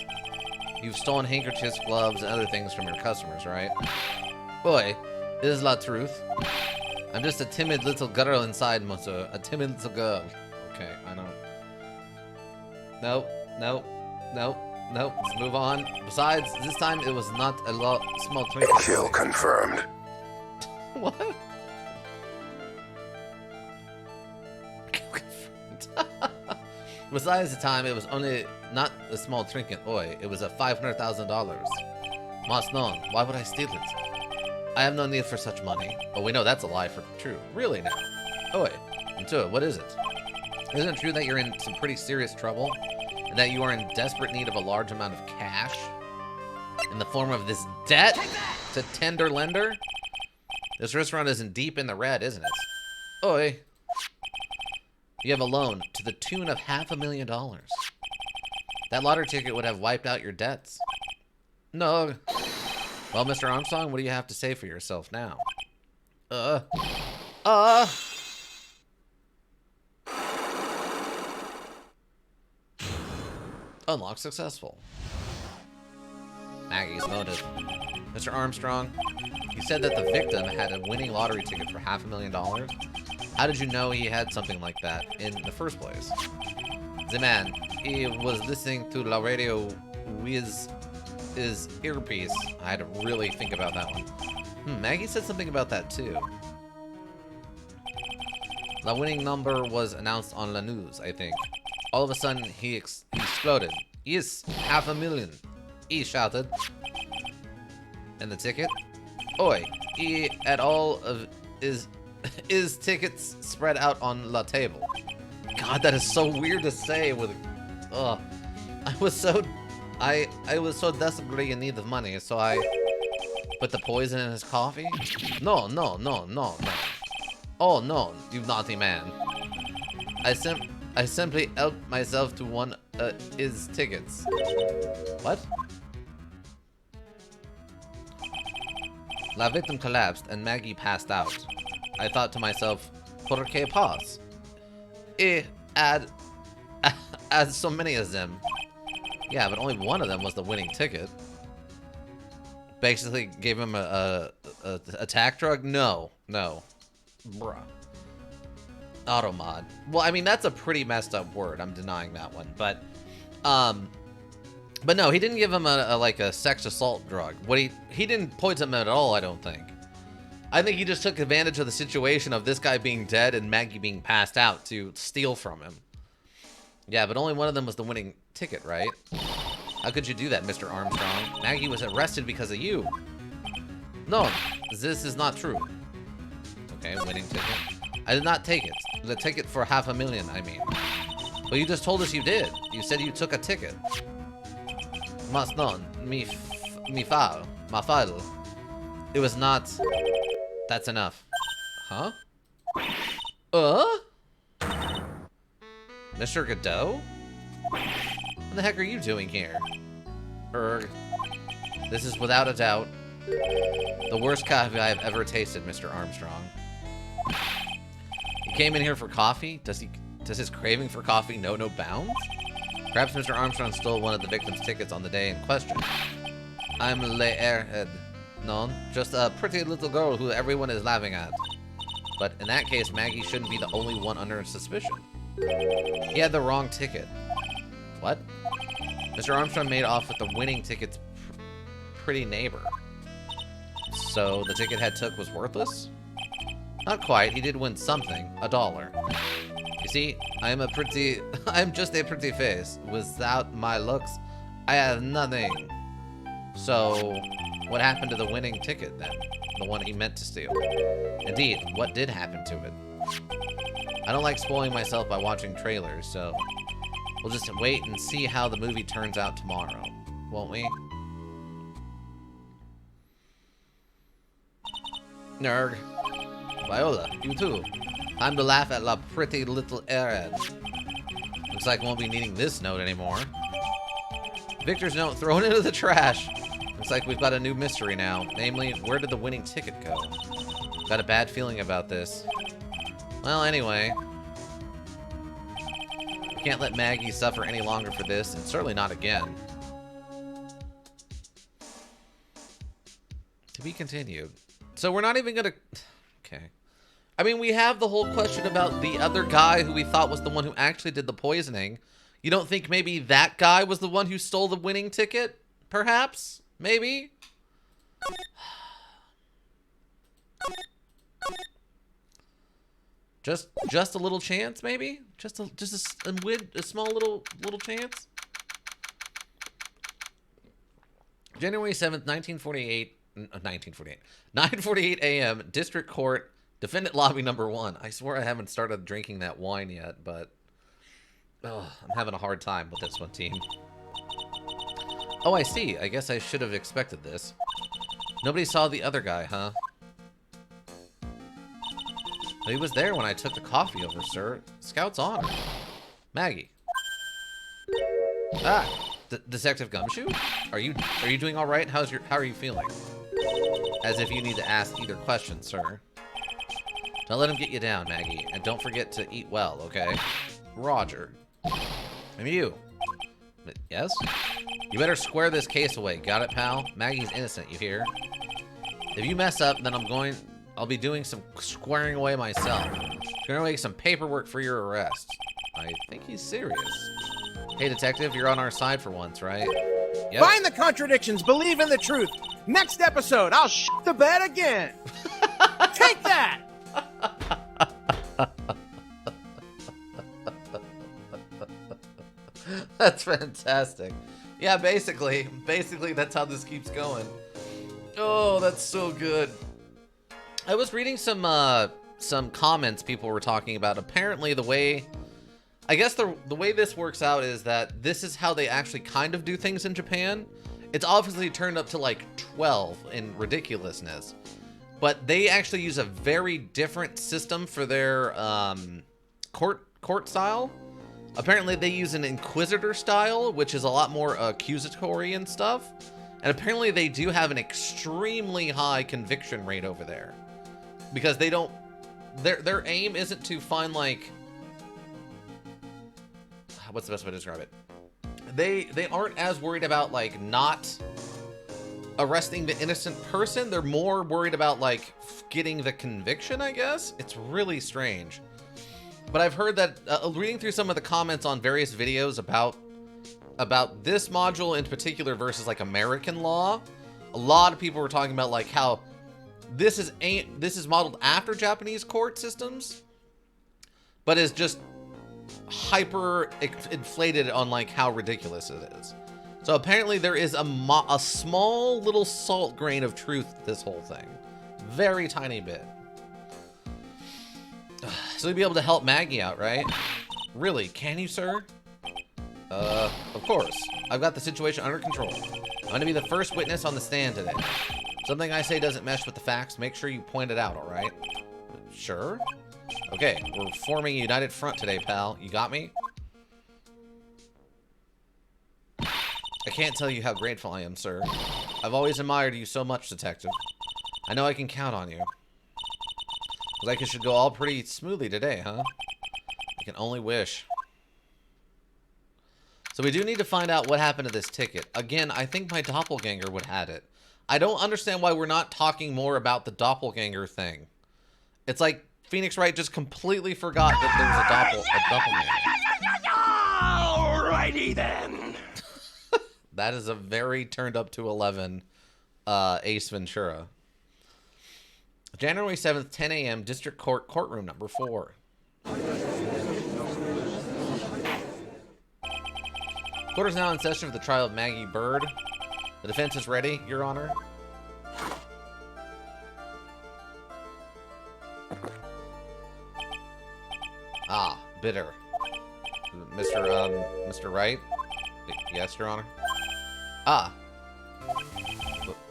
You've stolen handkerchiefs, gloves, and other things from your customers, right? Boy, this is la truth. I'm just a timid little girl inside, monsieur. A timid little girl. Okay, I don't... Nope, nope, nope, nope. Let's move on. Besides, this time it was not a small trinket. Kill confirmed. What? Besides the time, it was only not a small trinket, oi. It was a $500,000. Mas non, why would I steal it? I have no need for such money. Oh, we know that's a lie for true. Really now? Oi, Mtua, what is it? Isn't it true that you're in some pretty serious trouble? And that you are in desperate need of a large amount of cash? In the form of this debt to tender lender? This restaurant isn't deep in the red, isn't it? Oi. You have a loan to the tune of $500,000. That lottery ticket would have wiped out your debts. No. Well, Mr. Armstrong, what do you have to say for yourself now? Unlock successful. Maggie's motive. Mr. Armstrong, you said that the victim had a winning lottery ticket for $500,000. How did you know he had something like that in the first place? The man, he was listening to la radio with his earpiece. I had to really think about that one. Maggie said something about that too. The winning number was announced on the news, I think. All of a sudden, he exploded. Yes, $500,000. He shouted. And the ticket? Oi, he had all of his tickets spread out on la table. God, that is so weird to say with... Ugh. I was so desperately in need of money, so I put the poison in his coffee? No. Oh, no, you naughty man. I simply helped myself to one his tickets. What? La victim collapsed and Maggie passed out. I thought to myself, ¿por qué paz? Add so many of them. Yeah, but only one of them was the winning ticket. Basically gave him a attack drug? No. Bruh. Automod. Well, I mean, that's a pretty messed up word. I'm denying that one. But no, he didn't give him like a sex assault drug. He didn't poison him at all, I don't think. I think he just took advantage of the situation of this guy being dead and Maggie being passed out to steal from him. Yeah, but only one of them was the winning ticket, right? How could you do that, Mr. Armstrong? Maggie was arrested because of you. No, this is not true. Okay, winning ticket. I did not take it. The ticket for $500,000, I mean. But you just told us you did. You said you took a ticket. Must known. Me file. It was not... That's enough. Huh? Mr. Godot? What the heck are you doing here? This is without a doubt the worst coffee I have ever tasted, Mr. Armstrong. You came in here for coffee? Does his craving for coffee know no bounds? Perhaps Mr. Armstrong stole one of the victim's tickets on the day in question. I'm Le Airhead. No, just a pretty little girl who everyone is laughing at. But in that case, Maggie shouldn't be the only one under suspicion. He had the wrong ticket. What? Mr. Armstrong made off with the winning ticket's pretty neighbor. So the ticket head took was worthless? Not quite. He did win something. $1. You see, I'm just a pretty face. Without my looks, I have nothing. So, what happened to the winning ticket then? The one he meant to steal? Indeed, what did happen to it? I don't like spoiling myself by watching trailers, so we'll just wait and see how the movie turns out tomorrow, won't we? Nerg. Viola, you too. Time to laugh at la pretty little airhead. Looks like we won't be needing this note anymore. Victor's note thrown into the trash. Looks like we've got a new mystery now. Namely, where did the winning ticket go? Got a bad feeling about this. Well, anyway. We can't let Maggie suffer any longer for this, and certainly not again. To be continued. So we're not even gonna... Okay. I mean, we have the whole question about the other guy who we thought was the one who actually did the poisoning. You don't think maybe that guy was the one who stole the winning ticket? Perhaps? Maybe? Just a little chance, maybe? Just a small little chance? January 7th, 1948. 9:48 a.m. District Court, Defendant Lobby number 1. I swear I haven't started drinking that wine yet, but I'm having a hard time with this one, team. Oh, I see. I guess I should have expected this. Nobody saw the other guy, huh? He was there when I took the coffee over, sir. Scout's honor. Maggie. Ah, Detective Gumshoe? Are you doing all right? How are you feeling? As if you need to ask either question, sir. Don't let him get you down, Maggie, and don't forget to eat well, okay? Roger. And you. Yes? You better square this case away. Got it, pal? Maggie's innocent, you hear? If you mess up, then I'll be doing some squaring away myself. Squaring away some paperwork for your arrest. I think he's serious. Hey, detective, you're on our side for once, right? Yep. Find the contradictions, believe in the truth. Next episode, I'll the bed again. Take that! That's fantastic. Yeah, basically that's how this keeps going. Oh, that's so good. I was reading some comments people were talking about. Apparently the way, I guess the way this works out is that this is how they actually kind of do things in Japan. It's obviously turned up to like 12 in ridiculousness. But they actually use a very different system for their court style. Apparently they use an inquisitor style, which is a lot more accusatory and stuff. And apparently they do have an extremely high conviction rate over there. Because they don't, their aim isn't to find like, what's the best way to describe it? They aren't as worried about like not arresting the innocent person. They're more worried about like getting the conviction, I guess. It's really strange. But I've heard that reading through some of the comments on various videos about this module in particular versus like American law, a lot of people were talking about like how this is modeled after Japanese court systems, but is just hyper inflated on like how ridiculous it is. So apparently there is a small little salt grain of truth to this whole thing. Very tiny bit. So you'll be able to help Maggie out, right? Really, can you, sir? Of course. I've got the situation under control. I'm gonna be the first witness on the stand today. Something I say doesn't mesh with the facts, make sure you point it out, alright? Sure? Okay, we're forming a united front today, pal. You got me? I can't tell you how grateful I am, sir. I've always admired you so much, detective. I know I can count on you. Looks like it should go all pretty smoothly today, huh? I can only wish. So we do need to find out what happened to this ticket. Again, I think my doppelganger would have it. I don't understand why we're not talking more about the doppelganger thing. It's like Phoenix Wright just completely forgot that there was a doppelganger. Alrighty then. That is a very turned up to 11 Ace Ventura. January 7th, 10 a.m., District Court, courtroom number 4. Court is now in session for the trial of Maggie Bird. The defense is ready, Your Honor. Ah, bitter. Mr. Wright? Yes, Your Honor? Ah.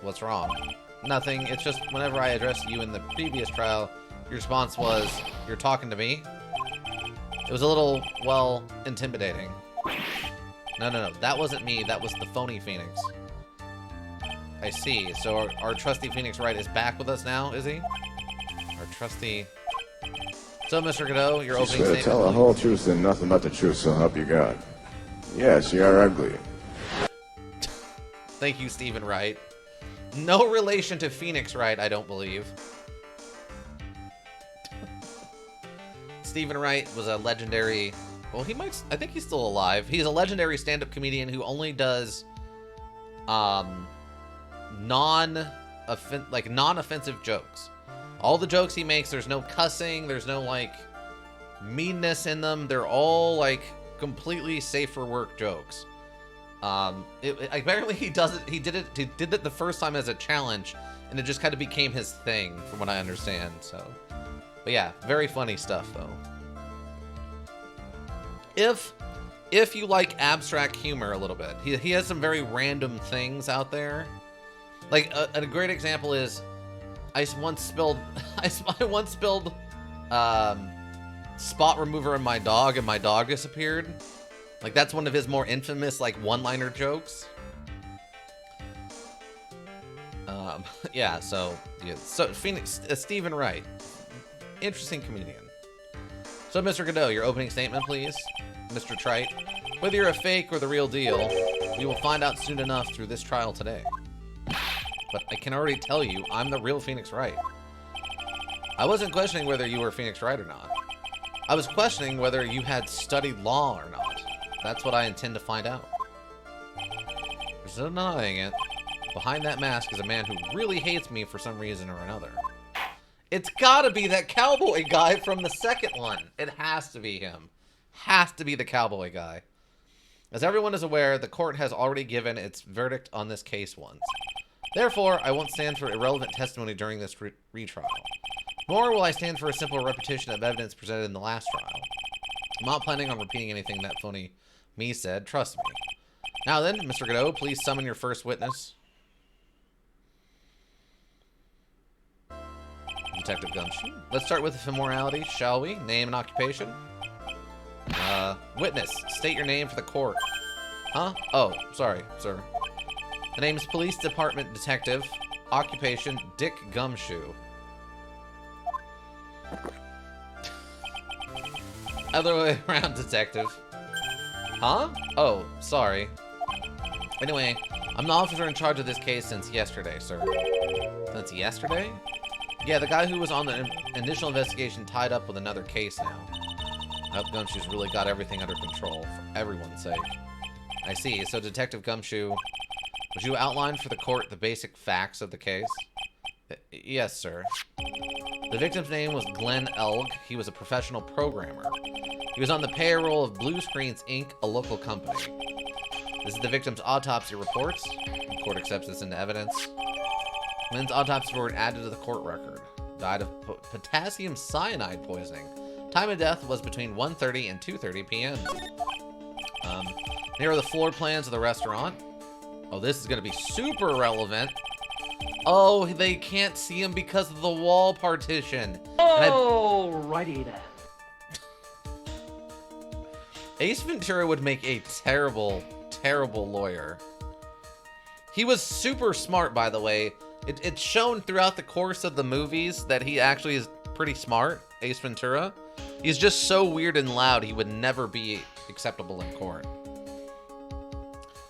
What's wrong? Nothing. It's just whenever I addressed you in the previous trial, your response was, "You're talking to me?" It was a little, well, intimidating. No. That wasn't me. That was the phony Phoenix. I see. So our trusty Phoenix Wright is back with us now, is he? Our trusty... So, Mr. Godot, your opening statement... Tell the whole truth and nothing but the truth, so help you God. Yes, you are ugly. Thank you, Stephen Wright. No relation to Phoenix Wright, I don't believe. Stephen Wright was a legendary... Well, he might... I think he's still alive. He's a legendary stand-up comedian who only does... non-offensive jokes. All the jokes he makes, there's no cussing, there's no, like, meanness in them. They're all, like, completely safe for work jokes. Apparently he did it the first time as a challenge, and it just kind of became his thing, from what I understand, so. But yeah, very funny stuff, though. If you like abstract humor a little bit, he has some very random things out there. Like, a great example is, I once spilled spot remover in my dog, and my dog disappeared. Like, that's one of his more infamous, like, one-liner jokes. Yeah, so Phoenix, Stephen Wright, interesting comedian. So, Mr. Godot, your opening statement, please. Mr. Trite. Whether you're a fake or the real deal, we will find out soon enough through this trial today. But I can already tell you, I'm the real Phoenix Wright. I wasn't questioning whether you were Phoenix Wright or not. I was questioning whether you had studied law or not. That's what I intend to find out. There's no denying it. Behind that mask is a man who really hates me for some reason or another. It's gotta be that cowboy guy from the second one. It has to be him. Has to be the cowboy guy. As everyone is aware, the court has already given its verdict on this case once. Therefore, I won't stand for irrelevant testimony during this retrial. Nor will I stand for a simple repetition of evidence presented in the last trial. I'm not planning on repeating anything that phony me said, trust me. Now then, Mr. Godot, please summon your first witness. Detective Gumshoe. Let's start with immorality, shall we? Name and occupation. Witness, state your name for the court. Huh? Oh, sorry, sir. The name is Police Department Detective. Occupation, Dick Gumshoe. Other way around, detective. Huh? Oh, sorry. Anyway, I'm the officer in charge of this case since yesterday, sir. Since yesterday? Yeah, the guy who was on the initial investigation tied up with another case now. I hope Gumshoe's really got everything under control, for everyone's sake. I see. So, Detective Gumshoe, would you outline for the court the basic facts of the case? Yes, sir. The victim's name was Glenn Elg. He was a professional programmer. He was on the payroll of Blue Screens, Inc., a local company. This is the victim's autopsy reports. The court accepts this into evidence. Glenn's autopsy report added to the court record. Died of potassium cyanide poisoning. Time of death was between 1:30 and 2:30 p.m. Here are the floor plans of the restaurant. Oh, this is going to be super relevant. Oh, they can't see him because of the wall partition. Oh, righty then. Ace Ventura would make a terrible, terrible lawyer. He was super smart, by the way. It's shown throughout the course of the movies that he actually is pretty smart, Ace Ventura. He's just so weird and loud, he would never be acceptable in court.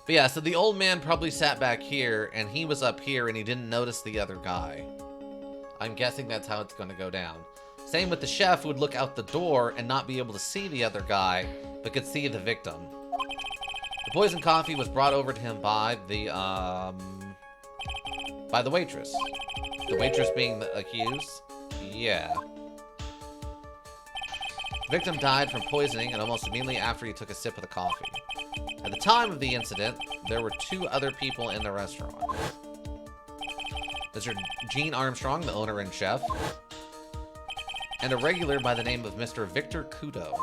But yeah, so the old man probably sat back here, and he was up here, and he didn't notice the other guy. I'm guessing that's how it's going to go down. Same with the chef, who would look out the door and not be able to see the other guy, but could see the victim. The poisoned coffee was brought over to him by the waitress. The waitress being the accused? Yeah. The victim died from poisoning and almost immediately after he took a sip of the coffee. At the time of the incident, there were 2 other people in the restaurant. Mr. Gene Armstrong, the owner and chef, and a regular by the name of Mr. Victor Kudo.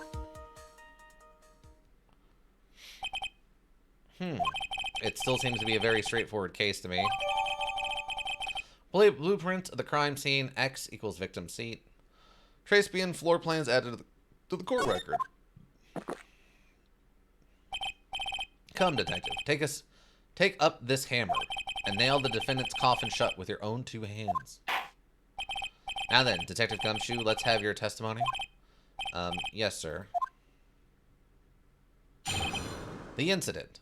It still seems to be a very straightforward case to me. Blueprint of the crime scene, X equals victim seat. Trace bin floor plans added to the court record. Come, detective, take up this hammer and nail the defendant's coffin shut with your own 2 hands. Now then, Detective Gumshoe, let's have your testimony. Yes, sir. The incident.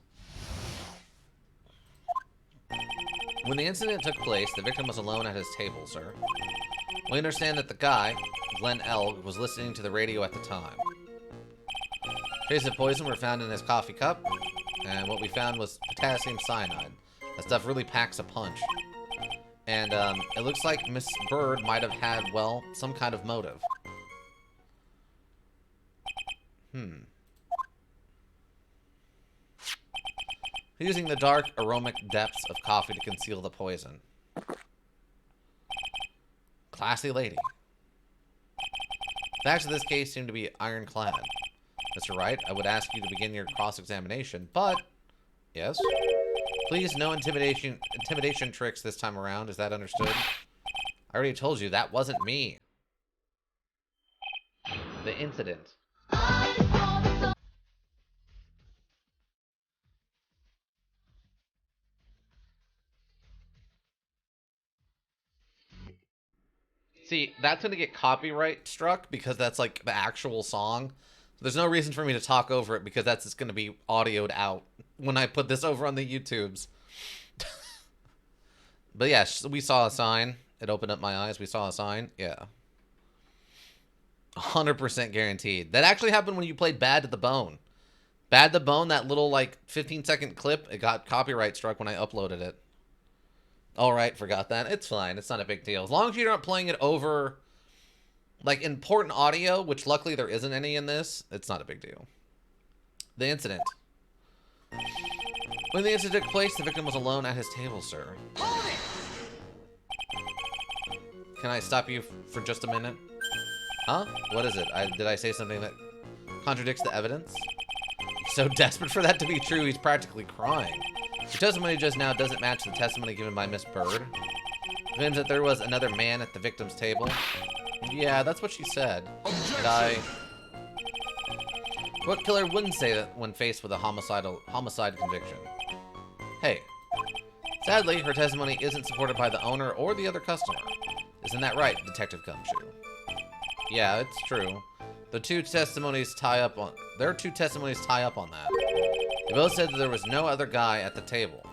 When the incident took place, the victim was alone at his table, sir. We understand that the guy, Glenn Elg, was listening to the radio at the time. Traces of poison were found in his coffee cup, and what we found was potassium cyanide. That stuff really packs a punch. And it looks like Miss Bird might have had, well, some kind of motive. Using the dark, aromatic depths of coffee to conceal the poison. Classy lady. Facts of this case seem to be ironclad. Mr. Wright, I would ask you to begin your cross-examination, but... Yes? Please, no intimidation tricks this time around. Is that understood? I already told you, that wasn't me. The incident. See, that's going to get copyright struck because that's like the actual song. There's no reason for me to talk over it because that's just going to be audioed out when I put this over on the YouTubes. But yeah, we saw a sign. It opened up my eyes. We saw a sign. Yeah. 100% guaranteed. That actually happened when you played Bad to the Bone. Bad to the Bone, that little like 15-second clip, it got copyright struck when I uploaded it. All right, forgot that. It's fine. It's not a big deal. As long as you're not playing it over like important audio, which luckily there isn't any in this, it's not a big deal. The incident. When the incident took place, the victim was alone at his table, sir. Can I stop you for just a minute? Huh? What is it? Did I say something that contradicts the evidence? He's so desperate for that to be true, he's practically crying. The testimony just now doesn't match the testimony given by Miss Bird. It claims that there was another man at the victim's table. Yeah, that's what she said. And what killer wouldn't say that when faced with a homicide conviction? Hey. Sadly, her testimony isn't supported by the owner or the other customer. Isn't that right, Detective Gumshoe? Yeah, it's true. Their two testimonies tie up on that. They both said that there was no other guy at the table.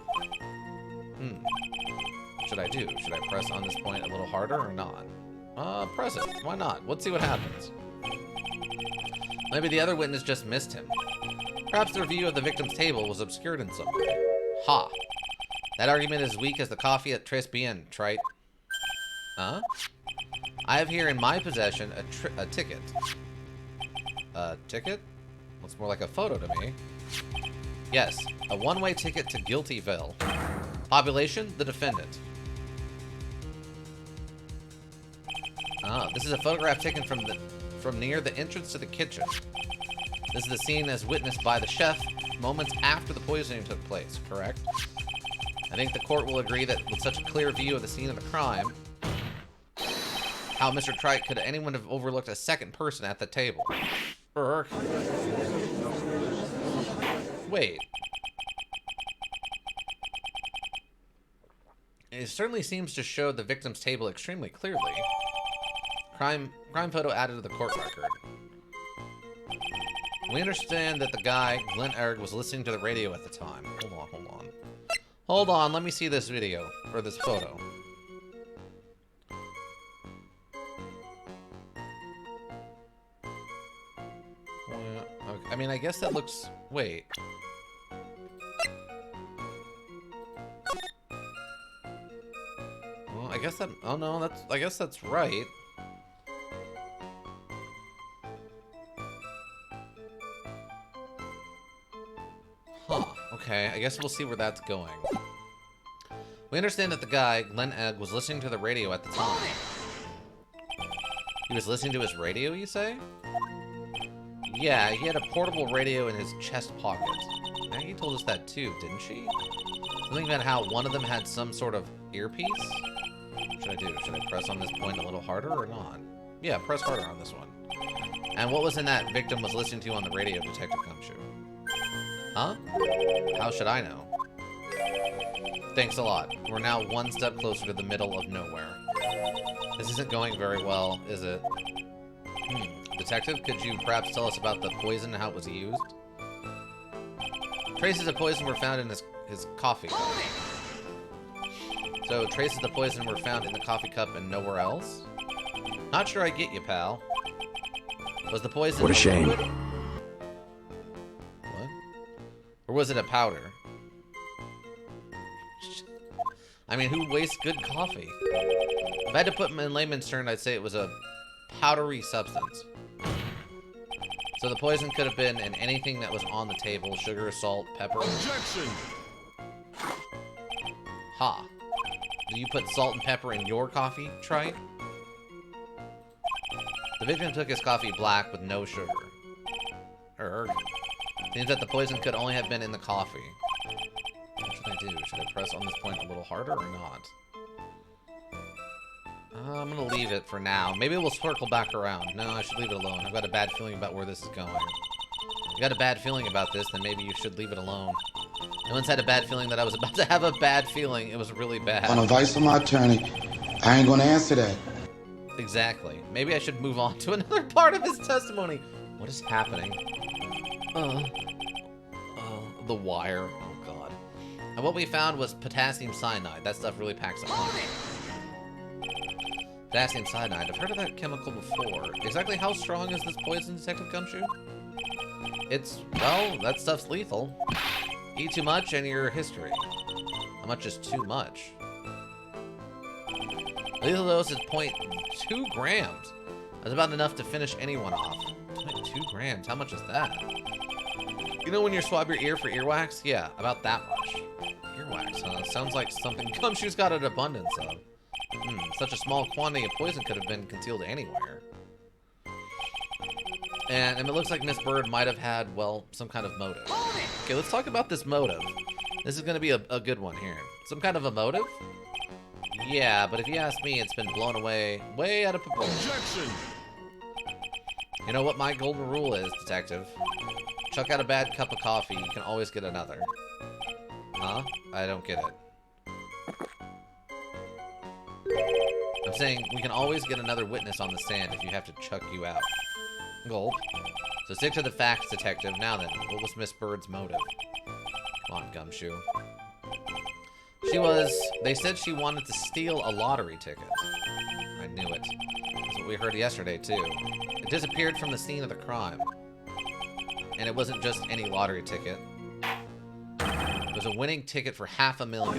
What should I do? Should I press on this point a little harder or not? Press it. Why not? Let's see what happens. Maybe the other witness just missed him. Perhaps the review of the victim's table was obscured in some way. Ha! That argument is weak as the coffee at Tres Bien, trite. Huh? I have here in my possession a ticket. A ticket? Looks more like a photo to me. Yes, a one-way ticket to Guiltyville. Population, the defendant. This is a photograph taken from near the entrance to the kitchen. This is the scene as witnessed by the chef moments after the poisoning took place, correct? I think the court will agree that with such a clear view of the scene of the crime, how Mr. Trite could anyone have overlooked a second person at the table? Wait. It certainly seems to show the victim's table extremely clearly. Crime photo added to the court record. We understand that the guy, Glenn Eric, was listening to the radio at the time. Hold on, let me see this video, or this photo. Okay, I mean, I guess that looks... Wait. Well, I guess that... Oh no, I guess that's right. Huh. Okay, I guess we'll see where that's going. We understand that the guy, Glenn Egg, was listening to the radio at the time. He was listening to his radio, you say? Yeah, he had a portable radio in his chest pocket. Maggie told us that too, didn't she? Something about how one of them had some sort of earpiece? What should I do? Should I press on this point a little harder or not? Yeah, press harder on this one. And what was in that victim was listening to on the radio, Detective Gumshoe? Huh? How should I know? Thanks a lot. We're now one step closer to the middle of nowhere. This isn't going very well, is it? Detective, could you perhaps tell us about the poison and how it was used? Traces of poison were found in his coffee cup. So, traces of poison were found in the coffee cup and nowhere else? Not sure I get you, pal. Was the poison... What a shame. What? Or was it a powder? I mean, who wastes good coffee? If I had to put them in layman's terms, I'd say it was a powdery substance. So the poison could have been in anything that was on the table. Sugar, salt, pepper. Objection! Ha. Do you put salt and pepper in your coffee, Trite? The victim took his coffee black with no sugar. Seems that the poison could only have been in the coffee. What should I do? Should I press on this point a little harder or not? I'm gonna leave it for now. Maybe we'll circle back around. No, I should leave it alone. I've got a bad feeling about where this is going. If you got a bad feeling about this, then maybe you should leave it alone. No one's had a bad feeling that I was about to have a bad feeling. It was really bad. On advice from my attorney, I ain't gonna answer that. Exactly. Maybe I should move on to another part of his testimony. What is happening? The wire. Oh, God. And what we found was potassium cyanide. That stuff really packs a punch. Potassium cyanide. I've heard of that chemical before. Exactly how strong is this poison, Detective Gumshoe? It's, well, that stuff's lethal. Eat too much and your history. How much is too much? Lethal dose is 0.2 grams. That's about enough to finish anyone off. 0.2 grams. How much is that? You know when you swab your ear for earwax? Yeah, about that much. Earwax, huh? Sounds like something Gumshoe's got an abundance of. Such a small quantity of poison could have been concealed anywhere. And it looks like Miss Bird might have had, well, some kind of motive. Okay, let's talk about this motive. This is going to be a good one here. Some kind of a motive? Yeah, but if you ask me, it's been blown away way out of proportion. Objection! You know what my golden rule is, Detective? Chuck out a bad cup of coffee, you can always get another. Huh? I don't get it. I'm saying we can always get another witness on the stand if you have to chuck you out. Gulp. So stick to the facts, Detective. Now then, what was Miss Bird's motive? Come on, Gumshoe. They said she wanted to steal a lottery ticket. I knew it. That's what we heard yesterday, too. It disappeared from the scene of the crime. And it wasn't just any lottery ticket. It was a winning ticket for $500,000.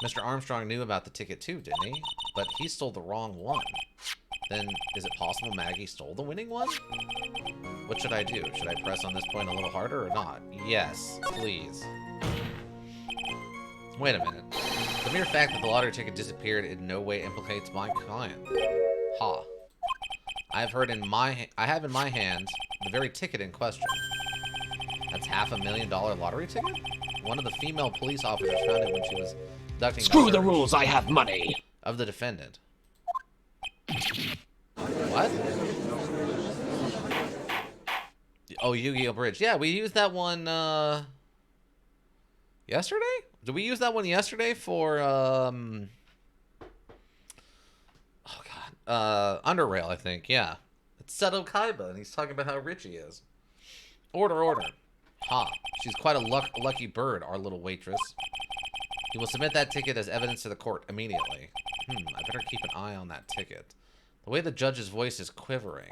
Mr. Armstrong knew about the ticket too, didn't he? But he stole the wrong one. Then, is it possible Maggie stole the winning one? What should I do? Should I press on this point a little harder or not? Yes, please. Wait a minute. The mere fact that the lottery ticket disappeared in no way implicates my client. Ha. I have in my hand the very ticket in question. That's $500,000 lottery ticket? One of the female police officers found it when she was conducting Screw the rules, I have money! Of the defendant. What? Oh, Yu-Gi-Oh! Bridge. Yeah, we used that one, yesterday? Did we use that one yesterday for, oh, God. Underrail, I think, yeah. It's Seto Kaiba, and he's talking about how rich he is. Order. Ha. She's quite a lucky bird, our little waitress. He will submit that ticket as evidence to the court immediately. I better keep an eye on that ticket. The way the judge's voice is quivering.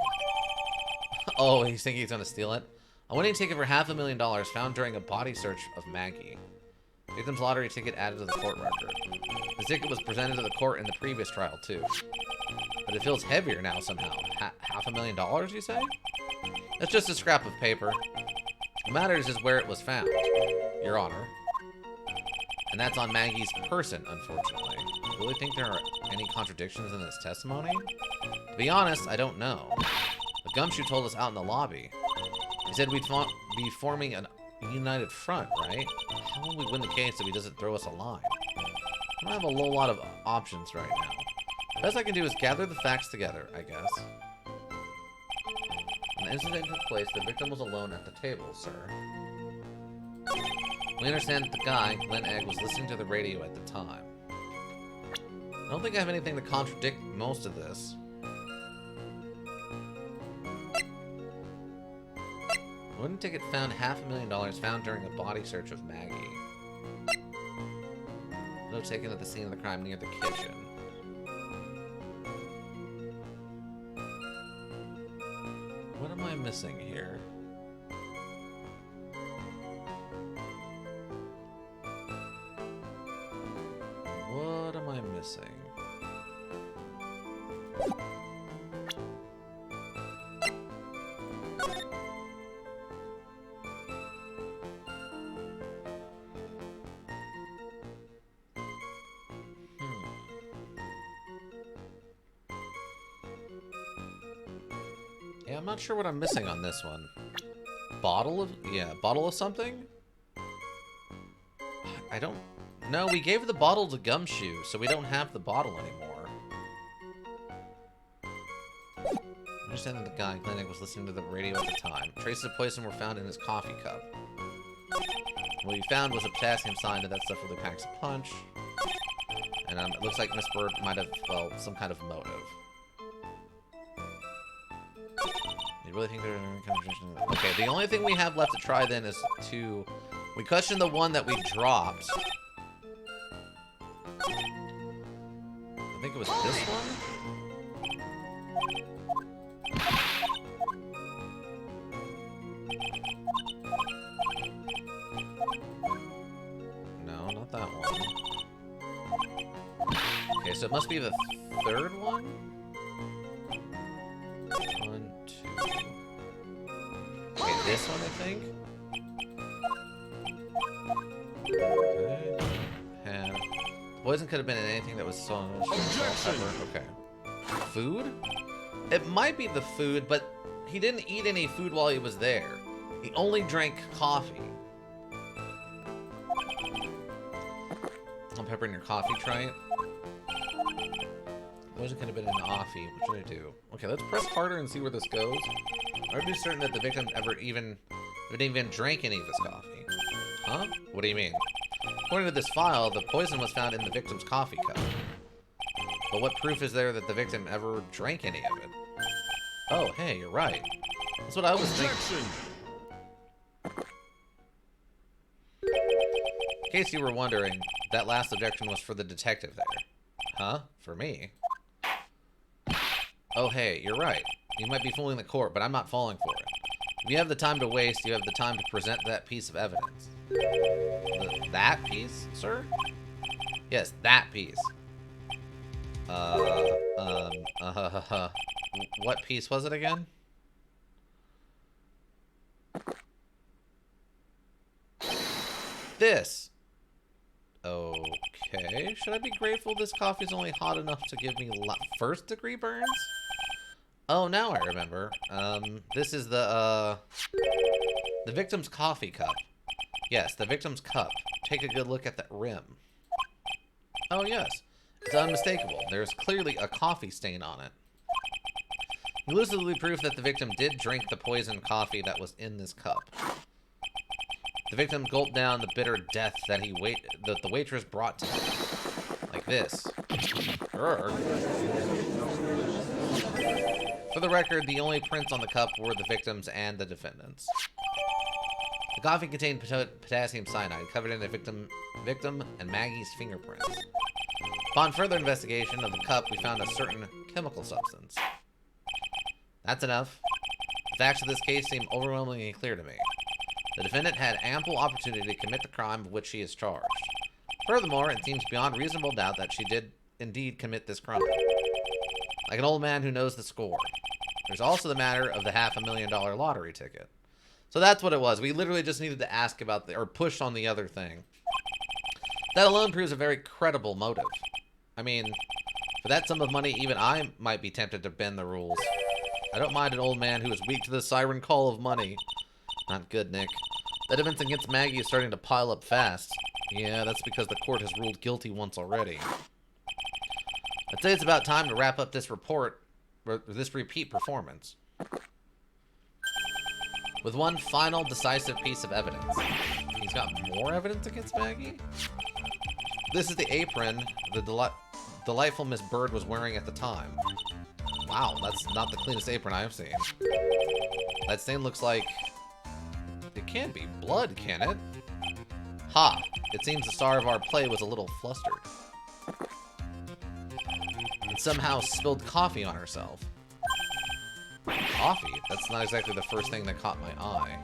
Oh, he's thinking he's gonna steal it? A winning ticket for $500,000 found during a body search of Maggie. Victim's lottery ticket added to the court record. The ticket was presented to the court in the previous trial, too. But it feels heavier now somehow. $500,000, you say? That's just a scrap of paper. What matters is where it was found, Your Honor. And that's on Maggie's person, unfortunately. Do you really think there are any contradictions in this testimony? To be honest, I don't know. But Gumshoe told us out in the lobby. He said we'd be forming a united front, right? How will we win the case if he doesn't throw us a line? I don't have a whole lot of options right now. The best I can do is gather the facts together, I guess. When the incident took place, the victim was alone at the table, sir. We understand that the guy, Glenn Egg, was listening to the radio at the time. I don't think I have anything to contradict most of this. Wooden ticket found $500,000 found during a body search of Maggie. Note taken at the scene of the crime near the kitchen. What am I missing here? What am I missing? Yeah, I'm not sure what I'm missing on this one. Bottle of something? I don't... No, we gave the bottle to Gumshoe, so we don't have the bottle anymore. I understand that the guy in clinic was listening to the radio at the time. Traces of poison were found in his coffee cup. What we found was a potassium cyanide. That stuff really packs a punch. And it looks like Miss Bird might have, well, some kind of motive. You really think they're okay? The only thing we have left to try then is to we question the one that we dropped. I think it was this one. No, not that one. Okay, so it must be the third one. 1, 2. Okay, this one, I think. Okay. And poison could have been in anything that was so. Okay. Food? It might be the food, but he didn't eat any food while he was there. He only drank coffee. I'm peppering your coffee, try it. Poison could have been an offie. What should I do? Okay, let's press harder and see where this goes. Are we certain that the victim didn't even drank any of this coffee? Huh? What do you mean? According to this file, the poison was found in the victim's coffee cup. But what proof is there that the victim ever drank any of it? Oh, hey, you're right. That's what I was thinking. In case you were wondering, that last objection was for the detective there. Huh? For me? Oh, hey, you're right. You might be fooling the court, but I'm not falling for it. If you have the time to waste, you have the time to present that piece of evidence. That piece, sir? Yes, that piece. What piece was it again? This. Okay. Should I be grateful this coffee's only hot enough to give me first degree burns? Oh, now I remember. This is the victim's coffee cup. Yes, the victim's cup. Take a good look at that rim. Oh, yes. It's unmistakable. There's clearly a coffee stain on it. Conclusively proof that the victim did drink the poisoned coffee that was in this cup. The victim gulped down the bitter death that the waitress brought to him. Like this. For the record, the only prints on the cup were the victim's and the defendant's. The coffee contained potassium cyanide, covered in a victim and Maggie's fingerprints. Upon further investigation of the cup, we found a certain chemical substance. That's enough. The facts of this case seem overwhelmingly clear to me. The defendant had ample opportunity to commit the crime of which she is charged. Furthermore, it seems beyond reasonable doubt that she did indeed commit this crime. Like an old man who knows the score. There's also the matter of the $500,000 lottery ticket. So that's what it was. We literally just needed to ask about or push on the other thing. That alone proves a very credible motive. I mean, for that sum of money, even I might be tempted to bend the rules. I don't mind an old man who is weak to the siren call of money. Not good, Nick. That evidence against Maggie is starting to pile up fast. Yeah, that's because the court has ruled guilty once already. I'd say it's about time to wrap up this repeat performance. With one final decisive piece of evidence. He's got more evidence against Maggie? This is the apron the delightful Miss Bird was wearing at the time. Wow, that's not the cleanest apron I've seen. That stain looks like... It can't be blood, can it? Ha! It seems the star of our play was a little flustered. And somehow spilled coffee on herself. Coffee? That's not exactly the first thing that caught my eye.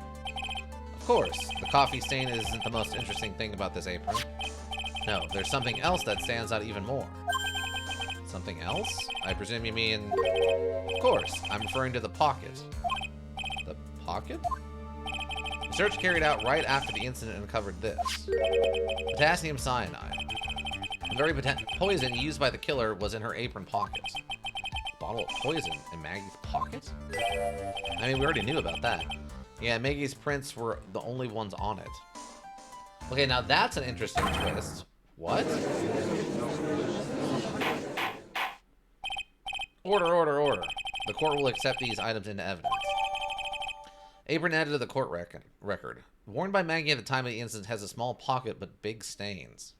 Of course, the coffee stain isn't the most interesting thing about this apron. No, there's something else that stands out even more. Something else? I presume you mean... Of course, I'm referring to the pocket. The pocket? The search carried out right after the incident uncovered this. Potassium cyanide. The very poison used by the killer was in her apron pocket. A bottle of poison in Maggie's pocket? I mean, we already knew about that. Yeah, Maggie's prints were the only ones on it. Okay, now that's an interesting twist. What? Order, order, order. The court will accept these items into evidence. Apron added to the court record. Worn by Maggie at the time of the incident has a small pocket but big stains.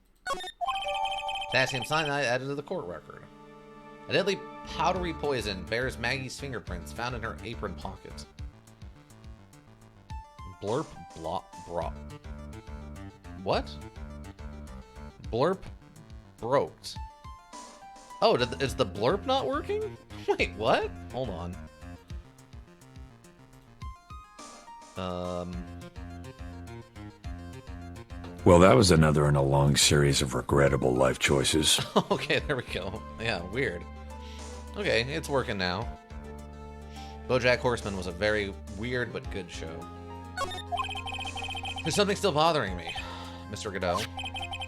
Potassium cyanide added to the court record. A deadly powdery poison bears Maggie's fingerprints found in her apron pocket. Blurp bro. What? Blurp broked. Oh, is the blurp not working? Wait, what? Hold on. Well, that was another in a long series of regrettable life choices. Okay, there we go. Yeah, weird. Okay, it's working now. BoJack Horseman was a very weird but good show. There's something still bothering me, Mr. Godot.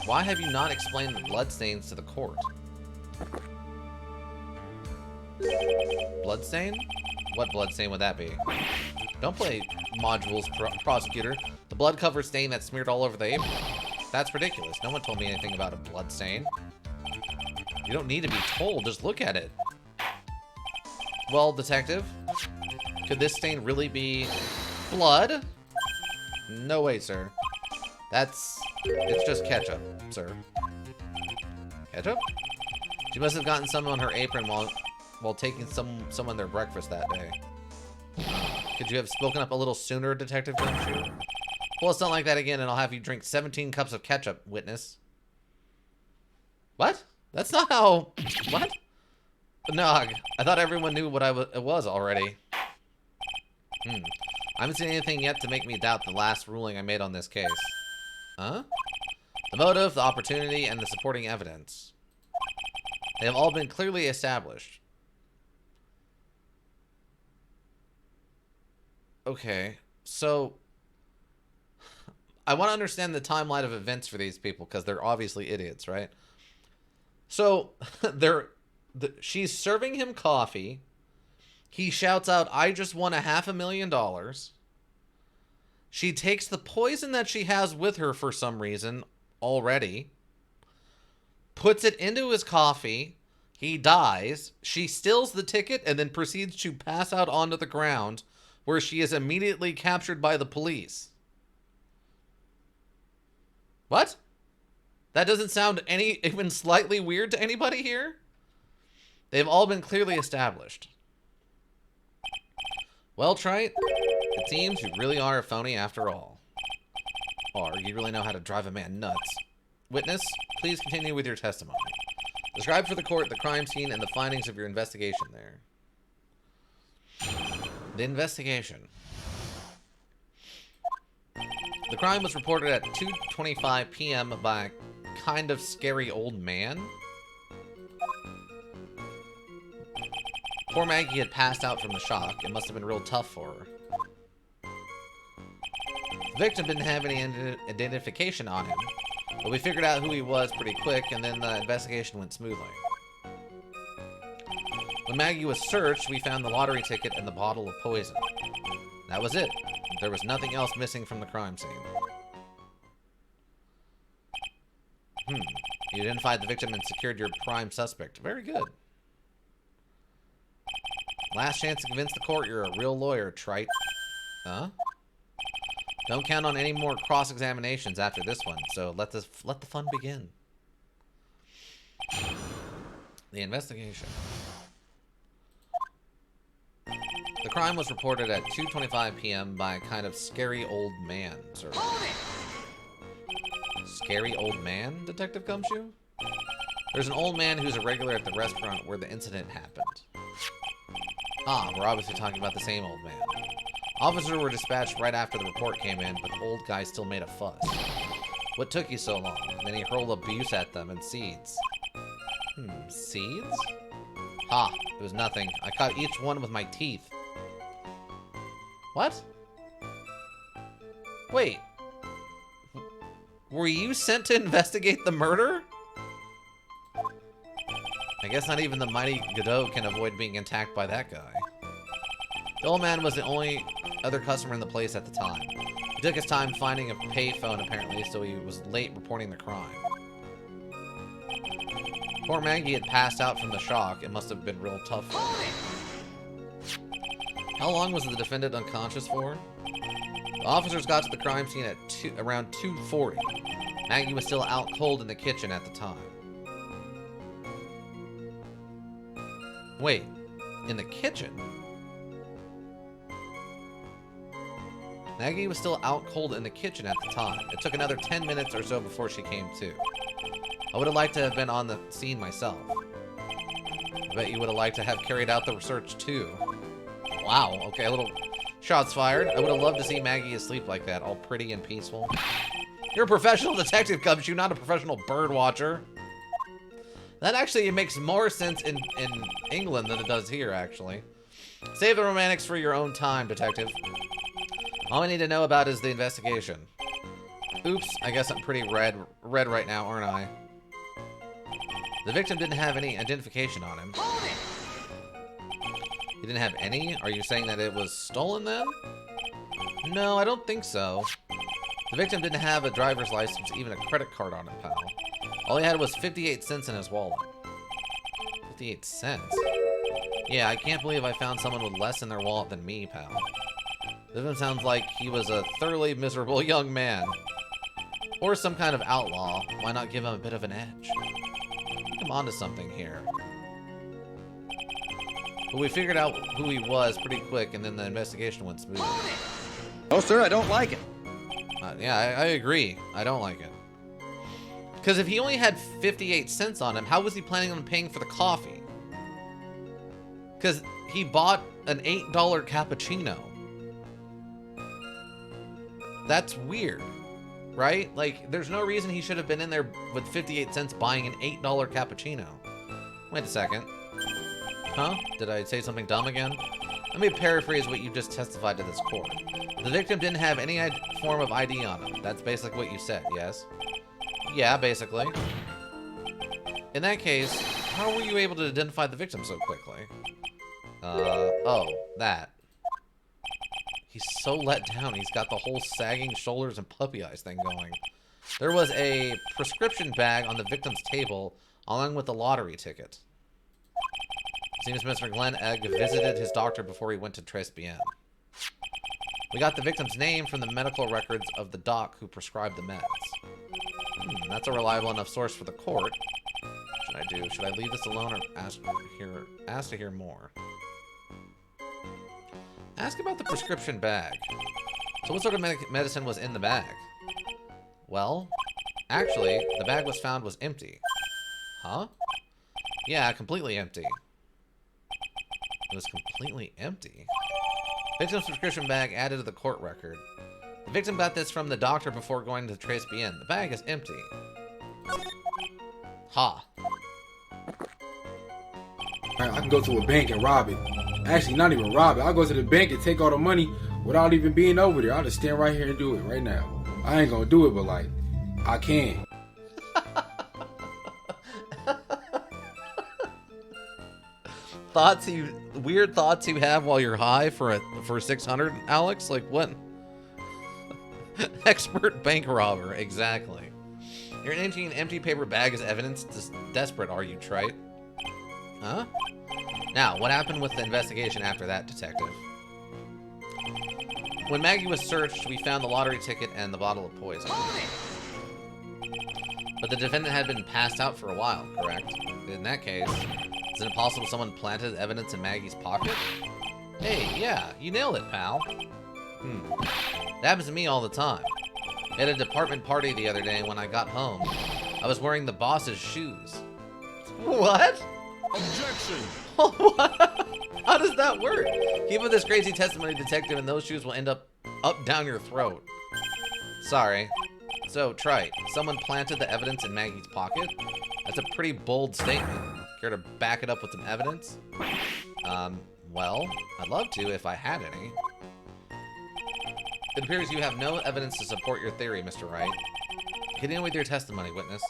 Why have you not explained the bloodstains to the court? Bloodstain? What bloodstain would that be? Don't play modules, prosecutor. The blood-covered stain that's smeared all over the apron. That's ridiculous. No one told me anything about a bloodstain. You don't need to be told. Just look at it. Well, detective, could this stain really be blood? No way, sir. It's just ketchup, sir. Ketchup? She must have gotten some on her apron while taking someone their breakfast that day. Could you have spoken up a little sooner, Detective Gumshoe? Well, it's not like that again, and I'll have you drink 17 cups of ketchup, witness. What? That's not how... What? Nog, I thought everyone knew what it was already. I haven't seen anything yet to make me doubt the last ruling I made on this case. Huh? The motive, the opportunity, and the supporting evidence. They have all been clearly established. Okay, so... I want to understand the timeline of events for these people, because they're obviously idiots, right? So, she's serving him coffee. He shouts out, "I just won $500,000. She takes the poison that she has with her for some reason already, puts it into his coffee. He dies. She steals the ticket and then proceeds to pass out onto the ground, where she is immediately captured by the police. What? That doesn't sound even slightly weird to anybody here? They've all been clearly established. Well, Wright, it seems you really are a phony after all. Or you really know how to drive a man nuts. Witness, please continue with your testimony. Describe for the court the crime scene and the findings of your investigation there. The investigation. The crime was reported at 2:25 p.m. by a kind of scary old man. Poor Maggie had passed out from the shock. It must have been real tough for her. The victim didn't have any identification on him, but we figured out who he was pretty quick, and then the investigation went smoothly. When Maggie was searched, we found the lottery ticket and the bottle of poison. That was it. There was nothing else missing from the crime scene. You identified the victim and secured your prime suspect. Very good. Last chance to convince the court you're a real lawyer, Trite. Huh? Don't count on any more cross-examinations after this one, so let the fun begin. The investigation. The crime was reported at 2:25 p.m. by a kind of scary old man, sir. Scary old man, Detective Gumshoe? There's an old man who's a regular at the restaurant where the incident happened. Ah, we're obviously talking about the same old man. Officers were dispatched right after the report came in, but the old guy still made a fuss. What took you so long? And then he hurled abuse at them and seeds. Seeds? Ha, it was nothing. I caught each one with my teeth. What? Wait. Were you sent to investigate the murder? I guess not even the mighty Godot can avoid being attacked by that guy. The old man was the only other customer in the place at the time. He took his time finding a payphone, apparently, so he was late reporting the crime. Poor Maggie had passed out from the shock. It must have been real tough for her. How long was the defendant unconscious for? The officers got to the crime scene at around 2:40. Maggie was still out cold in the kitchen at the time. Wait, in the kitchen? Maggie was still out cold in the kitchen at the time. It took another 10 minutes or so before she came to. I would have liked to have been on the scene myself. I bet you would have liked to have carried out the research too. Wow, okay, a little shots fired. I would have loved to see Maggie asleep like that, all pretty and peaceful. You're a professional detective, Gumshoe, not a professional bird watcher. That actually makes more sense in England than it does here, actually. Save the romantics for your own time, detective. All I need to know about is the investigation. Oops, I guess I'm pretty red right now, aren't I? The victim didn't have any identification on him. He didn't have any? Are you saying that it was stolen then? No, I don't think so. The victim didn't have a driver's license, even a credit card on him, pal. All he had was 58 cents in his wallet. 58 cents? Yeah, I can't believe I found someone with less in their wallet than me, pal. This one sounds like he was a thoroughly miserable young man. Or some kind of outlaw. Why not give him a bit of an edge? I'm onto something here. But we figured out who he was pretty quick, and then the investigation went smooth. Oh, sir, I don't like it. Yeah, I agree. I don't like it. Because if he only had 58 cents on him, how was he planning on paying for the coffee? Because he bought an $8 cappuccino. That's weird, right? Like, there's no reason he should have been in there with 58 cents buying an $8 cappuccino. Wait a second. Huh? Did I say something dumb again? Let me paraphrase what you just testified to this court. The victim didn't have any form of ID on him. That's basically what you said, yes? Yeah, basically. In that case, how were you able to identify the victim so quickly? Oh, that. He's so let down. He's got the whole sagging shoulders and puppy eyes thing going. There was a prescription bag on the victim's table, along with the lottery ticket. Seems Mr. Glenn Egg visited his doctor before he went to Tres Bien. We got the victim's name from the medical records of the doc who prescribed the meds. That's a reliable enough source for the court. What should I do? Should I leave this alone or ask to hear more? Ask about the prescription bag. So what sort of medicine was in the bag? Well, actually, the bag was empty. Huh? Yeah, completely empty. It was completely empty. Victim's prescription bag added to the court record. The victim got this from the doctor before going to Tres Bien. The bag is empty. Ha. I can go to a bank and rob it. Actually, not even rob it. I'll go to the bank and take all the money without even being over there. I'll just stand right here and do it right now. I ain't gonna do it, but like, I can. Weird thoughts you have while you're high for 600, Alex? Like what? Expert bank robber, exactly. You're emptying an empty paper bag as evidence? Desperate, are you, trite? Huh? Now, what happened with the investigation after that, detective? When Maggie was searched, we found the lottery ticket and the bottle of poison. But the defendant had been passed out for a while, correct? In that case, is it possible someone planted evidence in Maggie's pocket? Hey, yeah, you nailed it, pal. It happens to me all the time. At a department party the other day when I got home, I was wearing the boss's shoes. What? Objection! What? How does that work? Keep with this crazy testimony, detective, and those shoes will end up down your throat. Sorry. So, trite. Someone planted the evidence in Maggie's pocket? That's a pretty bold statement. Care to back it up with some evidence? Well, I'd love to if I had any. It appears you have no evidence to support your theory, Mr. Wright. Continue with your testimony, witness.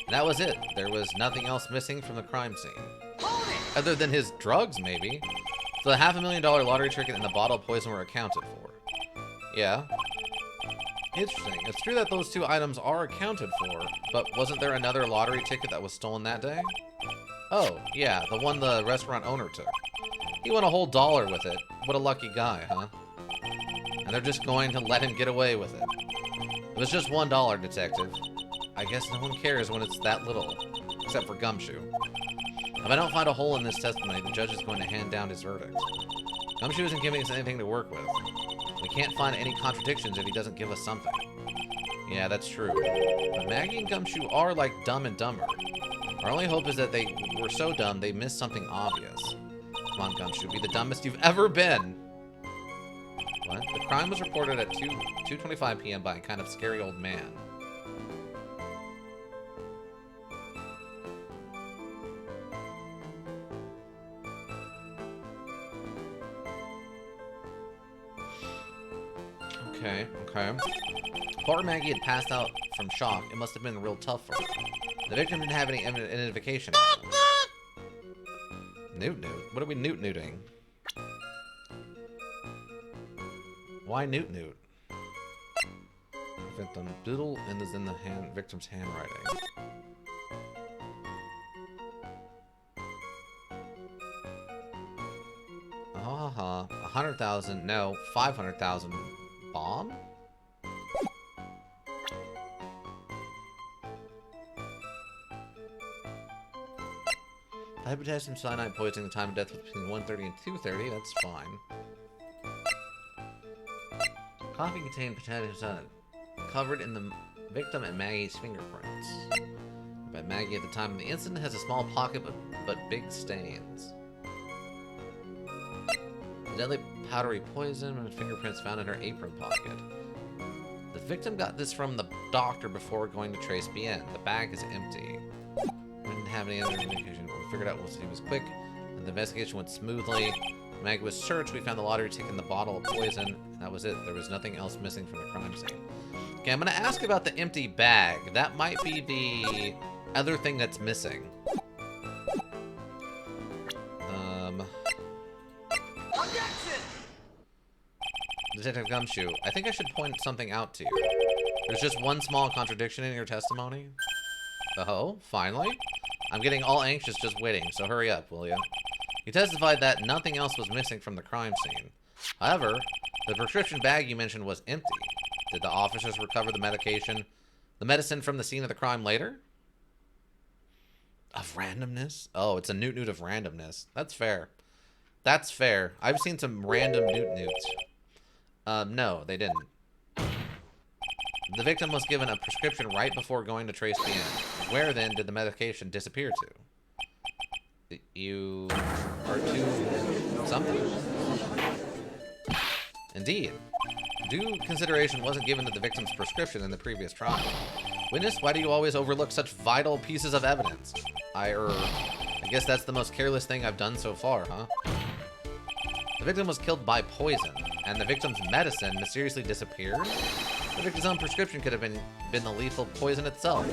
And that was it. There was nothing else missing from the crime scene. Other than his drugs, maybe. So the $500,000 lottery ticket and the bottle of poison were accounted for. Yeah. Interesting. It's true that those two items are accounted for, but wasn't there another lottery ticket that was stolen that day? Oh, yeah, the one the restaurant owner took. He won a whole $1 with it. What a lucky guy, huh? And they're just going to let him get away with it. It was just $1, detective. I guess no one cares when it's that little, except for Gumshoe. If I don't find a hole in this testimony, the judge is going to hand down his verdict. Gumshoe isn't giving us anything to work with. can't find any contradictions if he doesn't give us something. Yeah, that's true. But Maggie and Gumshoe are like Dumb and Dumber. Our only hope is that they were so dumb they missed something obvious. Come on, Gumshoe, be the dumbest you've ever been. What? The crime was reported at 2:25 p.m. by a kind of scary old man. Okay. Poor Maggie had passed out from shock. It must have been real tough for her. The victim didn't have any identification on him. Newt-Newt? What are we newt-newting? Why newt-newt? Victim doodle and is in the victim's handwriting. Uh-huh. 100,000. No, 500,000. Bomb? Potassium cyanide poisoning, the time of death was between 1:30 and 2:30. That's fine. Coffee contained potassium cyanide, covered in the victim and Maggie's fingerprints. But Maggie, at the time of the incident, has a small pocket but big stains. Deadly powdery poison and fingerprints found in her apron pocket. The victim got this from the doctor before going to Trace BN. The bag is empty. We didn't have any other indication, but we figured out once he was quick, and the investigation went smoothly. Maggie was searched. We found the lottery ticket in the bottle of poison, and that was it. There was nothing else missing from the crime scene. Okay, I'm going to ask about the empty bag. That might be the other thing that's missing. Detective Gumshoe, I think I should point something out to you. There's just one small contradiction in your testimony. Oh, finally? I'm getting all anxious just waiting, so hurry up, will you? You testified that nothing else was missing from the crime scene. However, the prescription bag you mentioned was empty. Did the officers recover the medicine from the scene of the crime later? Of randomness? Oh, it's a newt-newt of randomness. That's fair. That's fair. I've seen some random newt-newts. No, they didn't. The victim was given a prescription right before going to Trace BN. Where then did the medication disappear to? You are too something? Indeed. Due consideration wasn't given to the victim's prescription in the previous trial. Witness, why do you always overlook such vital pieces of evidence? I guess that's the most careless thing I've done so far, huh? The victim was killed by poison, and the victim's medicine mysteriously disappeared? The victim's own prescription could have been the lethal poison itself.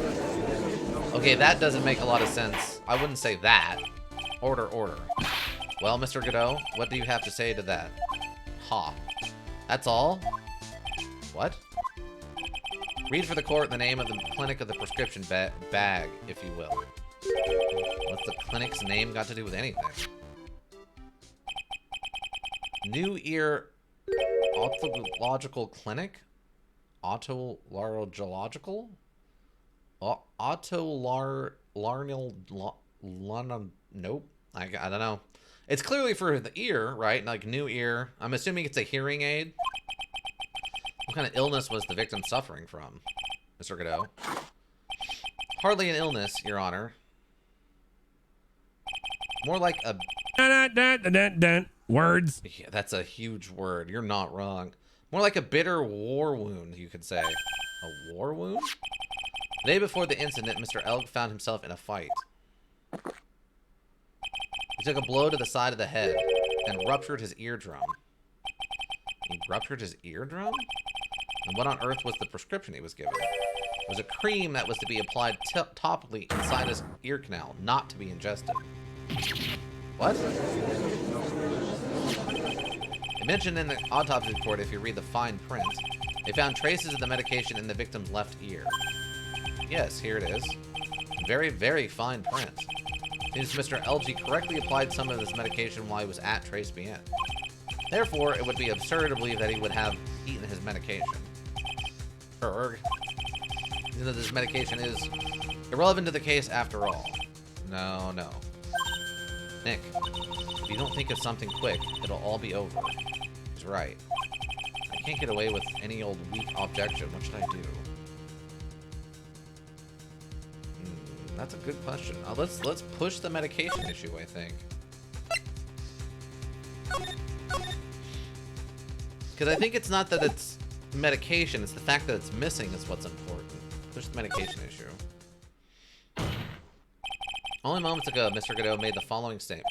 Okay, that doesn't make a lot of sense. I wouldn't say that. Order. Well, Mr. Godot, what do you have to say to that? Ha. That's all? What? Read for the court the name of the clinic of the prescription bag, if you will. What's the clinic's name got to do with anything? New Ear Otological Clinic? Otolaryngological? Nope. I don't know. It's clearly for the ear, right? Like new ear. I'm assuming it's a hearing aid. What kind of illness was the victim suffering from, Mr. Godot? Hardly an illness, Your Honor. More like a... Words. Yeah, that's a huge word. You're not wrong. More like a bitter war wound, you could say. A war wound? The day before the incident, Mr. Elk found himself in a fight. He took a blow to the side of the head and ruptured his eardrum. He ruptured his eardrum? And what on earth was the prescription he was given? It was a cream that was to be applied topically inside his ear canal, not to be ingested. What? It mentioned in the autopsy report, if you read the fine print, they found traces of the medication in the victim's left ear. Yes, here it is. Very, very fine print. Seems Mr. LG correctly applied some of this medication while he was at Trace BN. Therefore, it would be absurd to believe that he would have eaten his medication. Even though this medication is irrelevant to the case after all. No. Nick, if you don't think of something quick, it'll all be over. He's right. I I can't get away with any old weak objection. What should I do? That's a good question. Let's push the medication issue, I think. Because I think it's not that it's medication, it's the fact that it's missing is what's important. Push the medication issue. Only moments ago, Mr. Godot made the following statement.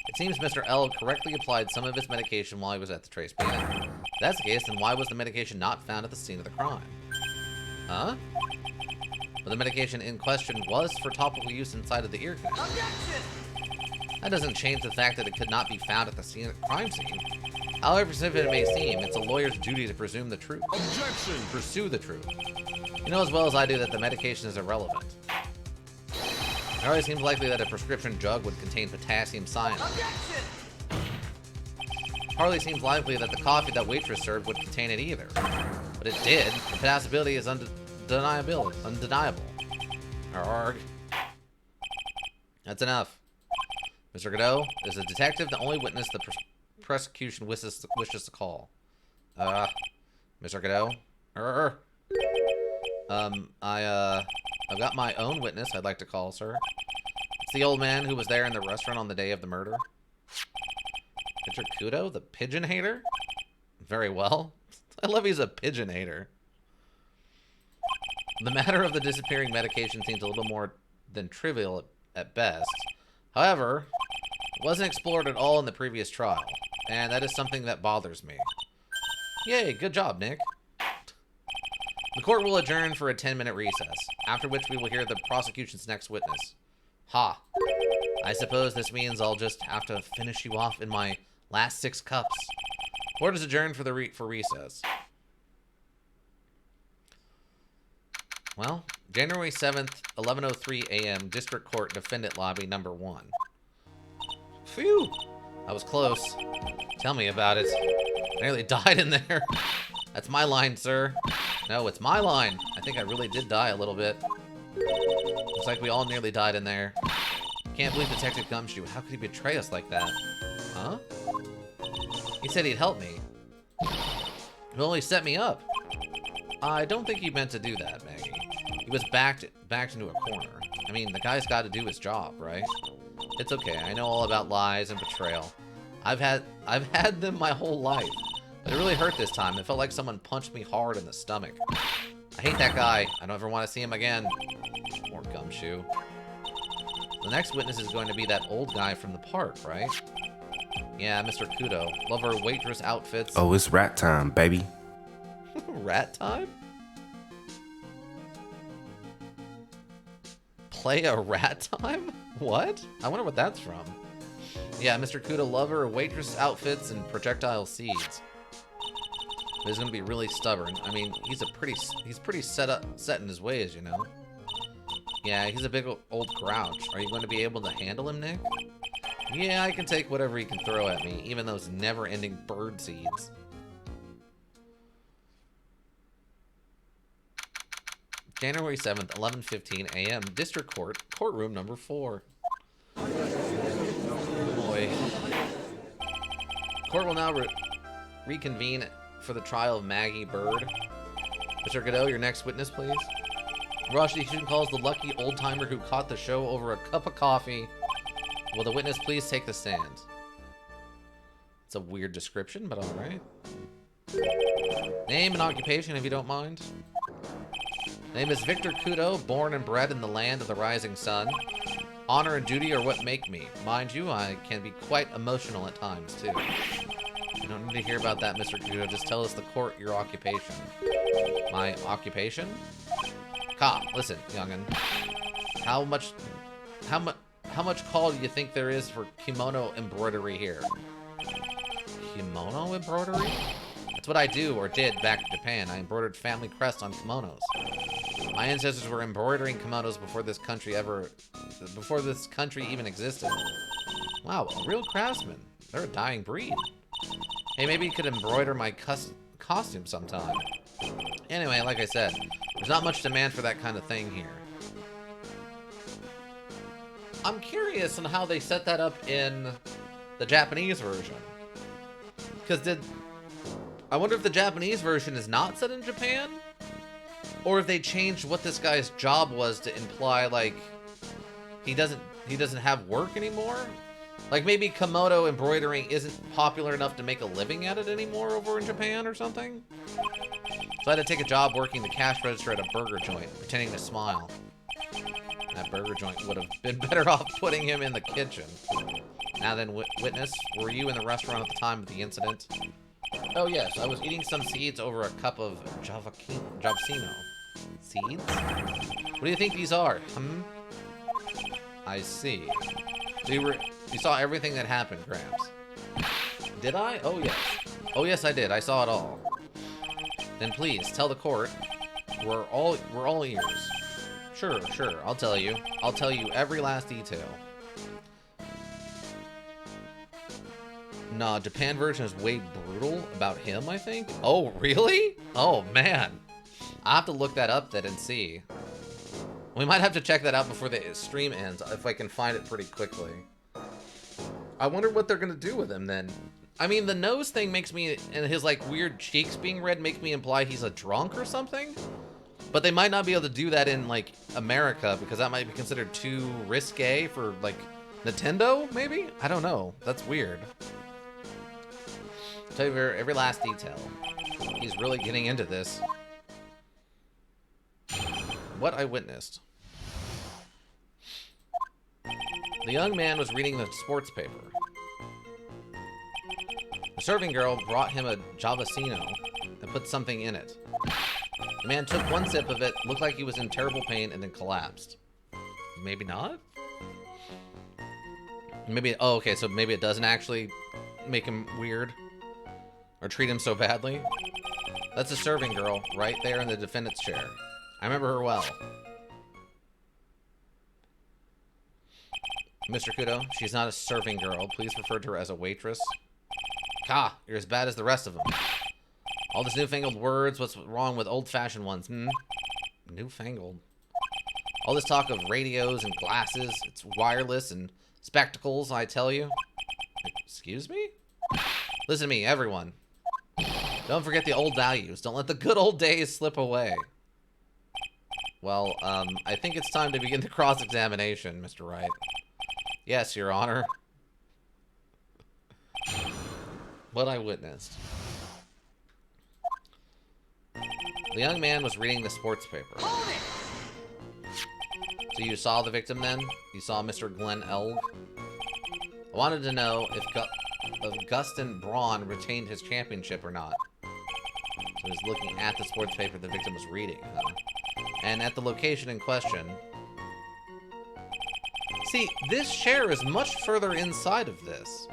It seems Mr. L correctly applied some of his medication while he was at the trace bin. If that's the case, then why was the medication not found at the scene of the crime? Huh? But the medication in question was for topical use inside of the ear canal. That doesn't change the fact that it could not be found at the crime scene. However simple it may seem, it's a lawyer's duty to presume the truth. Objection! Pursue the truth. You know as well as I do that the medication is irrelevant. It always seems likely that a prescription drug would contain potassium cyanide. Objection! Hardly seems likely that the coffee that waitress served would contain it either. But it did. The possibility is undeniable. Arrgh. That's enough. Mr. Godot is a detective, the only witness the prosecution wishes to call. Mr. Godot? I've got my own witness I'd like to call, sir. It's the old man who was there in the restaurant on the day of the murder. Mr. Kudo, the pigeon hater? Very well. I love he's a pigeon hater. The matter of the disappearing medication seems a little more than trivial at best. However, it wasn't explored at all in the previous trial, and that is something that bothers me. Yay, good job, Nick. The court will adjourn for a 10-minute recess, after which we will hear the prosecution's next witness. Ha. I suppose this means I'll just have to finish you off in my last 6 cups. Court is adjourned for recess. Well, January 7th, 11:03 a.m., District Court, Defendant Lobby, number 1. Phew! I was close. Tell me about it. I nearly died in there. That's my line, sir. No, it's my line. I think I really did die a little bit. Looks like we all nearly died in there. Can't believe Detective Gumshoe. How could he betray us like that? Huh? He said he'd help me. Well, he set me up. I don't think he meant to do that, Maggie. He was backed into a corner. I mean, the guy's got to do his job, right? It's okay. I know all about lies and betrayal. I've had them my whole life. But it really hurt this time. It felt like someone punched me hard in the stomach. I hate that guy. I don't ever want to see him again. More Gumshoe. The next witness is going to be that old guy from the park, right? Yeah, Mr. Kudo. Lover waitress outfits. Oh, it's rat time, baby. Rat time? Play a rat time? What? I wonder what that's from. Yeah, Mr. Kudo, lover waitress outfits and projectile seeds. He's gonna be really stubborn. I mean, he's pretty set in his ways, you know. Yeah, he's a big old grouch. Are you going to be able to handle him, Nick? Yeah, I can take whatever he can throw at me, even those never-ending bird seeds. January 7th, 11:15 a.m. District Court, courtroom number 4. Boy. Court will now reconvene for the trial of Maggie Bird. Mr. Godot, your next witness, please. Prosecution calls the lucky old-timer who caught the show over a cup of coffee. Will the witness please take the stand? It's a weird description, but alright. Name and occupation, if you don't mind. Name is Victor Kudo, born and bred in the land of the rising sun. Honor and duty are what make me. Mind you, I can be quite emotional at times, too. You don't need to hear about that, Mr. Kudo. Just tell us the court your occupation. My occupation? Cop, listen, youngin. How much call do you think there is for kimono embroidery here? Kimono embroidery? That's what I do, or did, back in Japan. I embroidered family crests on kimonos. My ancestors were embroidering kimonos before this country even existed. Wow, a real craftsman. They're a dying breed. Hey, maybe you could embroider my costume sometime. Anyway, like I said, there's not much demand for that kind of thing here. I'm curious on how they set that up in the Japanese version. Because I wonder if the Japanese version is not set in Japan, or if they changed what this guy's job was to imply like he doesn't have work anymore. Like maybe Komodo embroidering isn't popular enough to make a living at it anymore over in Japan or something. So I had to take a job working the cash register at a burger joint, pretending to smile. That burger joint would have been better off putting him in the kitchen. Now then, witness, were you in the restaurant at the time of the incident? Oh yes, I was eating some seeds over a cup of Javasino. Seeds? What do you think these are? I see. So you saw everything that happened, Gramps. Did I? Oh yes. Oh yes, I did. I saw it all. Then please tell the court. We're all ears. Sure. I'll tell you. I'll tell you every last detail. Nah, Japan version is way brutal about him, I think. Oh, really? Oh, man. I'll have to look that up then and see. We might have to check that out before the stream ends, if I can find it pretty quickly. I wonder what they're gonna do with him then. I mean, the nose thing makes me, and his like weird cheeks being red make me imply he's a drunk or something. But they might not be able to do that in like America because that might be considered too risque for like Nintendo, maybe? I don't know. That's weird. Tell you every last detail. He's really getting into this. What I witnessed. The young man was reading the sports paper. The serving girl brought him a Javasino and put something in it. The man took one sip of it, looked like he was in terrible pain, and then collapsed. Maybe not? Maybe, oh, okay, so maybe it doesn't actually make him weird? Or treat him so badly? That's a serving girl, right there in the defendant's chair. I remember her well. Mr. Kudo, she's not a serving girl. Please refer to her as a waitress. Ka, you're as bad as the rest of them. All these newfangled words, what's wrong with old-fashioned ones, Newfangled. All this talk of radios and glasses, it's wireless and spectacles, I tell you. Excuse me? Listen to me, everyone. Don't forget the old values. Don't let the good old days slip away. Well, I think it's time to begin the cross-examination, Mr. Wright. Yes, Your Honor. What I witnessed. The young man was reading the sports paper. So you saw the victim then? You saw Mr. Glenn Elg? I wanted to know if Gustin Braun retained his championship or not. So he was looking at the sports paper the victim was reading, huh? And at the location in question. See, this chair is much further inside of this.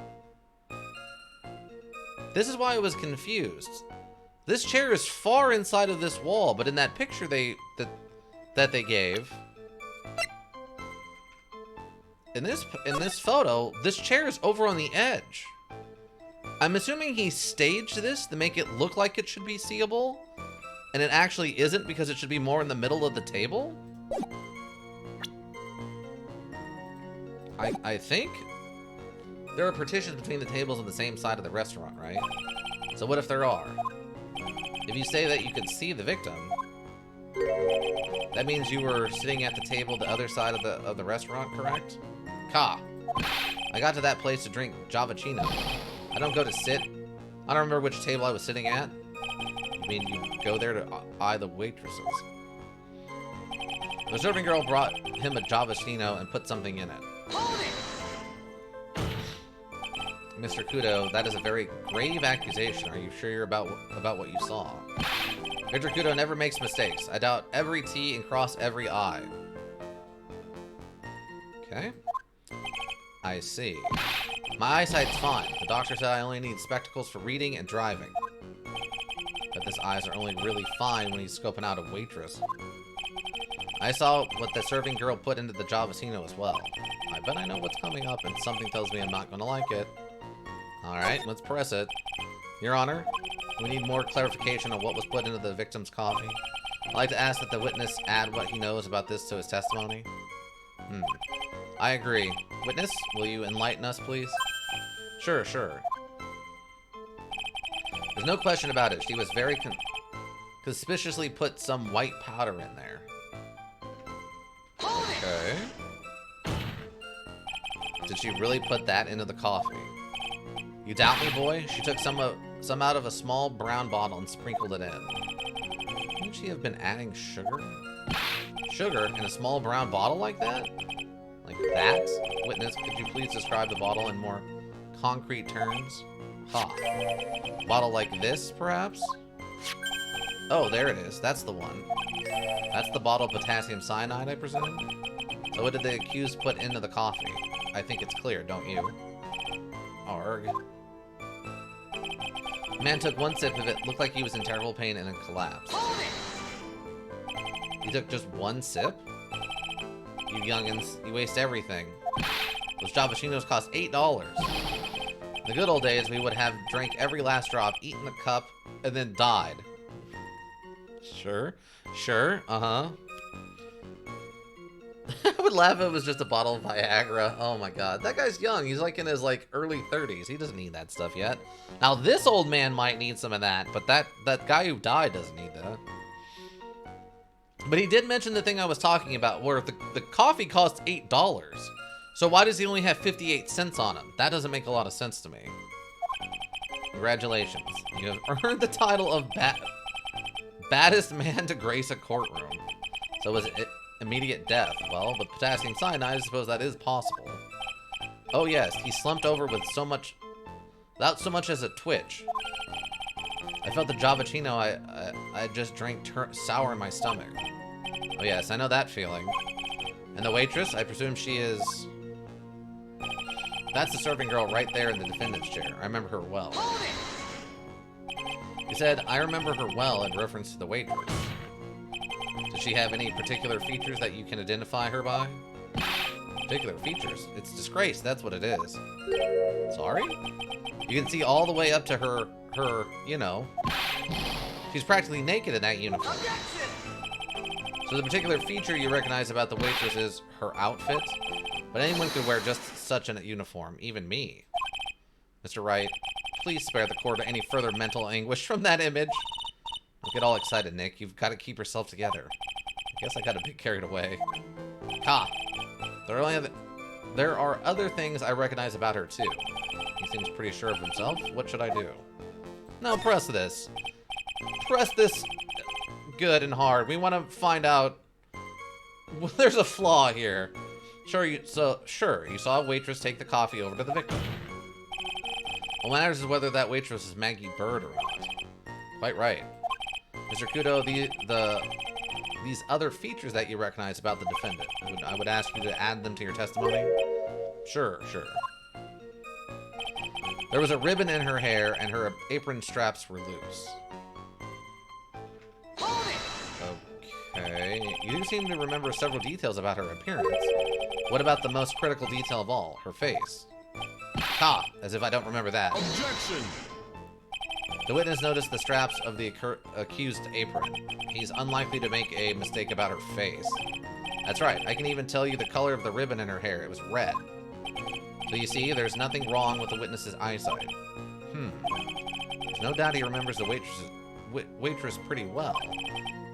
This is why I was confused. This chair is far inside of this wall, but in that picture that they gave, in this photo, this chair is over on the edge. I'm assuming he staged this to make it look like it should be seeable, and it actually isn't because it should be more in the middle of the table? I think there are partitions between the tables on the same side of the restaurant, right? So what if there are? If you say that you could see the victim, that means you were sitting at the table the other side of the restaurant, correct? Ka. I got to that place to drink Javachino. I don't go to sit. I don't remember which table I was sitting at. I mean, you go there to eye the waitresses. The serving girl brought him a Javachino and put something in it. Mr. Kudo, that is a very grave accusation. Are you sure about what you saw? Mr. Kudo never makes mistakes. I doubt every T and cross every I. Okay. I see. My eyesight's fine. The doctor said I only need spectacles for reading and driving. But his eyes are only really fine when he's scoping out a waitress. I saw what the serving girl put into the Javasino as well. I bet I know what's coming up, and something tells me I'm not going to like it. Alright, let's press it. Your Honor, we need more clarification on what was put into the victim's coffee. I'd like to ask that the witness add what he knows about this to his testimony. I agree. Witness, will you enlighten us, please? Sure. There's no question about it. She was very conspicuously put some white powder in there. Okay. Did she really put that into the coffee? You doubt me, boy? She took some out of a small brown bottle and sprinkled it in. Wouldn't she have been adding sugar? Sugar in a small brown bottle like that? Like that? Witness, could you please describe the bottle in more concrete terms? Ha. Bottle like this, perhaps? Oh, there it is. That's the one. That's the bottle of potassium cyanide, I presume? So what did the accused put into the coffee? I think it's clear, don't you? Arg. Man took one sip of it, looked like he was in terrible pain, and then collapsed. He took just one sip? You youngins, you waste everything. Those Javachinos cost $8. In the good old days, we would have drank every last drop, eaten the cup, and then died. Sure. Sure. Uh-huh. I would laugh if it was just a bottle of Viagra. Oh my god. That guy's young. He's like in his early 30s. He doesn't need that stuff yet. Now this old man might need some of that, but that guy who died doesn't need that. But he did mention the thing I was talking about where the coffee costs $8. So why does he only have 58 cents on him? That doesn't make a lot of sense to me. Congratulations. You have earned the title of baddest man to grace a courtroom. So was it immediate death? Well, with potassium cyanide, I suppose that is possible. Oh yes, he slumped over with without so much as a twitch. I felt the Javachino I just drank sour in my stomach. Oh yes, I know that feeling. And the waitress, I presume she is... That's the serving girl right there in the defendant's chair. I remember her well. He said, I remember her well in reference to the waitress. Does she have any particular features that you can identify her by? Particular features? It's disgrace, that's what it is. Sorry? You can see all the way up to her, you know. She's practically naked in that uniform. So the particular feature you recognize about the waitress is her outfit. But anyone could wear just such a uniform, even me. Mr. Wright, please spare the court any further mental anguish from that image. Don't get all excited, Nick. You've got to keep yourself together. I guess I got a bit carried away. Ha! There are other things I recognize about her, too. He seems pretty sure of himself. What should I do? No, press this. Press this good and hard. We want to find out... Well, there's a flaw here. Sure, you saw a waitress take the coffee over to the victim. What matters is whether that waitress is Maggie Bird or not. Quite right. Mr. Kudo, these other features that you recognize about the defendant, I would ask you to add them to your testimony. Sure. There was a ribbon in her hair, and her apron straps were loose. Okay. You do seem to remember several details about her appearance. What about the most critical detail of all, her face? Ha! As if I don't remember that. Objection! The witness noticed the straps of the accused apron. He's unlikely to make a mistake about her face. That's right. I can even tell you the color of the ribbon in her hair. It was red. So you see, there's nothing wrong with the witness's eyesight. There's no doubt he remembers the waitress pretty well.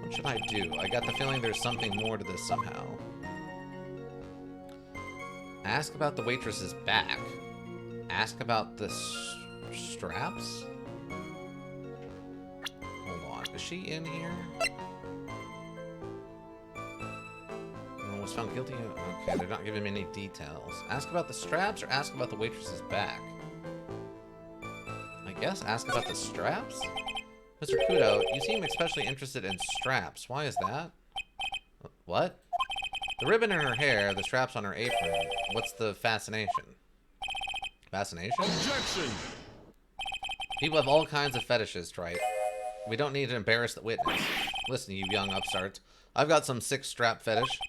What should I do? I got the feeling there's something more to this somehow. Ask about the waitress's back. Ask about the straps? Hold on. Is she in here? Was found guilty. Okay, they're not giving me any details. Ask about the straps or ask about the waitress's back? I guess ask about the straps? Mr. Kudo, you seem especially interested in straps. Why is that? What? The ribbon in her hair, the straps on her apron. What's the fascination? Fascination? Objection! People have all kinds of fetishes, right? We don't need to embarrass the witness. Listen, you young upstarts. I've got some sick strap fetish.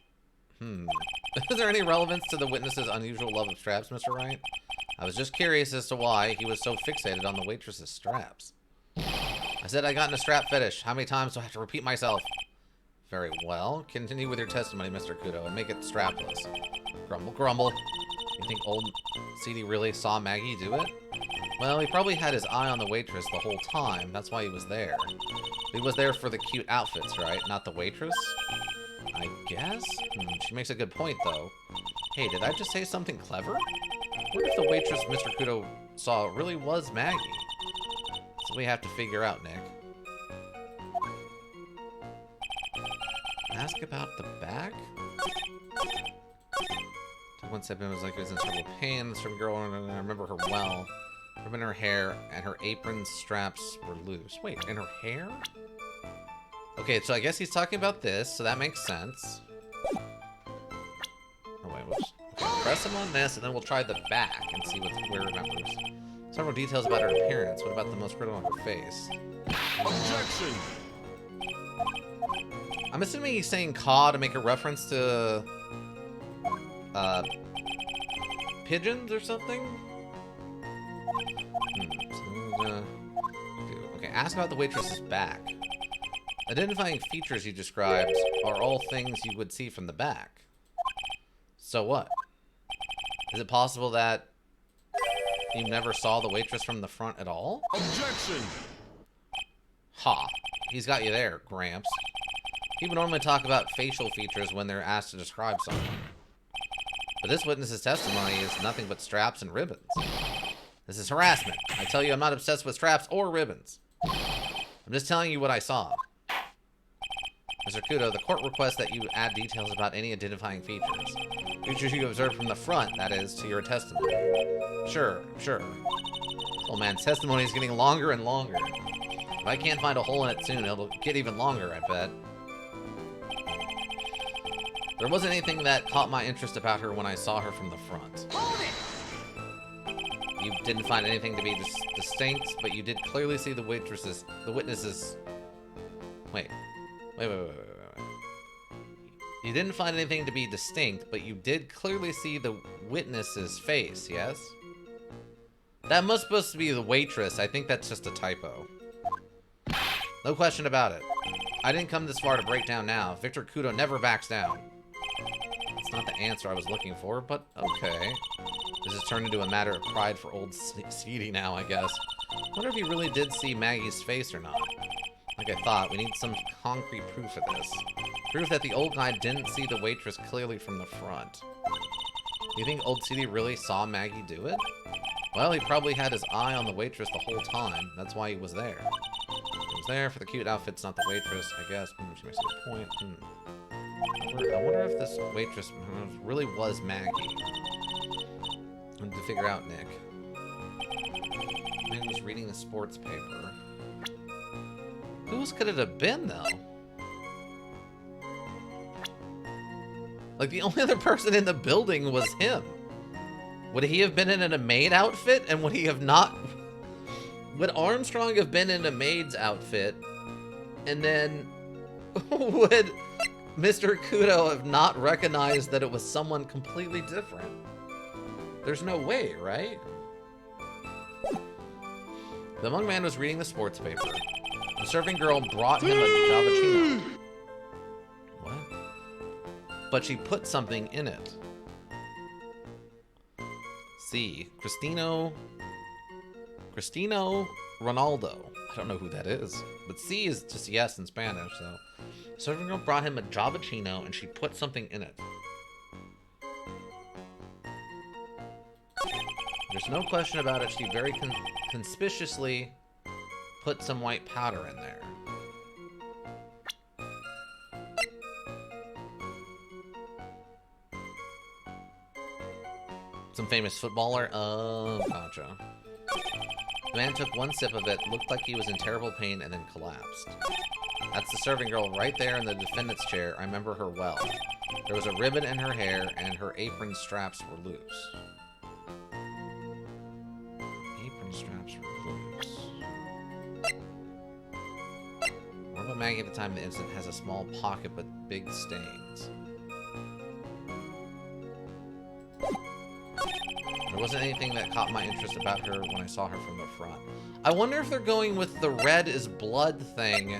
Is there any relevance to the witness's unusual love of straps, Mr. Wright? I was just curious as to why he was so fixated on the waitress's straps. I said I got in a strap fetish. How many times do I have to repeat myself? Very well. Continue with your testimony, Mr. Kudo, and make it strapless. Grumble, grumble. You think old CD really saw Maggie do it? Well, he probably had his eye on the waitress the whole time. That's why he was there. He was there for the cute outfits, right? Not the waitress? I guess? She makes a good point, though. Hey, did I just say something clever? What if the waitress Mr. Kudo saw really was Maggie? So we have to figure out, Nick. Ask about the back? Took one step in, was like, it was in terrible pain. This girl, and I remember her well. Ribbon in her hair, and her apron straps were loose. Wait, in her hair? Okay, so I guess he's talking about this, so that makes sense. Oh, wait, whoops. Okay, press him on this, and then we'll try the back and see where he remembers. Several details about her appearance. What about the most critical on her face? Objection! I'm assuming he's saying caw to make a reference to pigeons or something? Okay, ask about the waitress's back. Identifying features he describes are all things you would see from the back. So what? Is it possible that you never saw the waitress from the front at all? Objection! Ha. He's got you there, Gramps. People normally talk about facial features when they're asked to describe someone. But this witness's testimony is nothing but straps and ribbons. This is harassment. I tell you, I'm not obsessed with straps or ribbons. I'm just telling you what I saw. Mr. Kudo, the court requests that you add details about any identifying features. Features you observed from the front, that is, to your testimony. Sure. Old man's testimony is getting longer and longer. If I can't find a hole in it soon, it'll get even longer, I bet. There wasn't anything that caught my interest about her when I saw her from the front. You didn't find anything to be distinct, but you did clearly see the witnesses. Wait. You didn't find anything to be distinct, but you did clearly see the witness's face, yes? That must supposed to be the waitress. I think that's just a typo. No question about it. I didn't come this far to break down now. Victor Kudo never backs down. It's not the answer I was looking for, but okay. This has turned into a matter of pride for old Seedy now, I guess. I wonder if he really did see Maggie's face or not. Like I thought, we need some concrete proof of this. Proof that the old guy didn't see the waitress clearly from the front. You think old Seedy really saw Maggie do it? Well, he probably had his eye on the waitress the whole time. That's why he was there. He was there for the cute outfits, not the waitress, I guess. She makes a good point. I wonder if this waitress really was Maggie. I need to figure out, Nick. Man was reading the sports paper. Who else could it have been, though? Like, the only other person in the building was him. Would he have been in a maid outfit? And would he have not... Would Armstrong have been in a maid's outfit? And then... would Mr. Kudo have not recognized that it was someone completely different? There's no way, right? The young man was reading the sports paper. The serving girl brought him a Javachino. What? But she put something in it. C. Cristino Ronaldo. I don't know who that is. But C is just yes in Spanish, so. The serving girl brought him a Javachino and she put something in it. There's no question about it. She very conspicuously put some white powder in there. Some famous footballer? Oh, gotcha. The man took one sip of it, looked like he was in terrible pain, and then collapsed. That's the serving girl right there in the defendant's chair. I remember her well. There was a ribbon in her hair, and her apron straps were loose. Apron straps were loose. What about Maggie at the time of the incident has a small pocket with big stains? There wasn't anything that caught my interest about her when I saw her from the front. I wonder if they're going with the red is blood thing.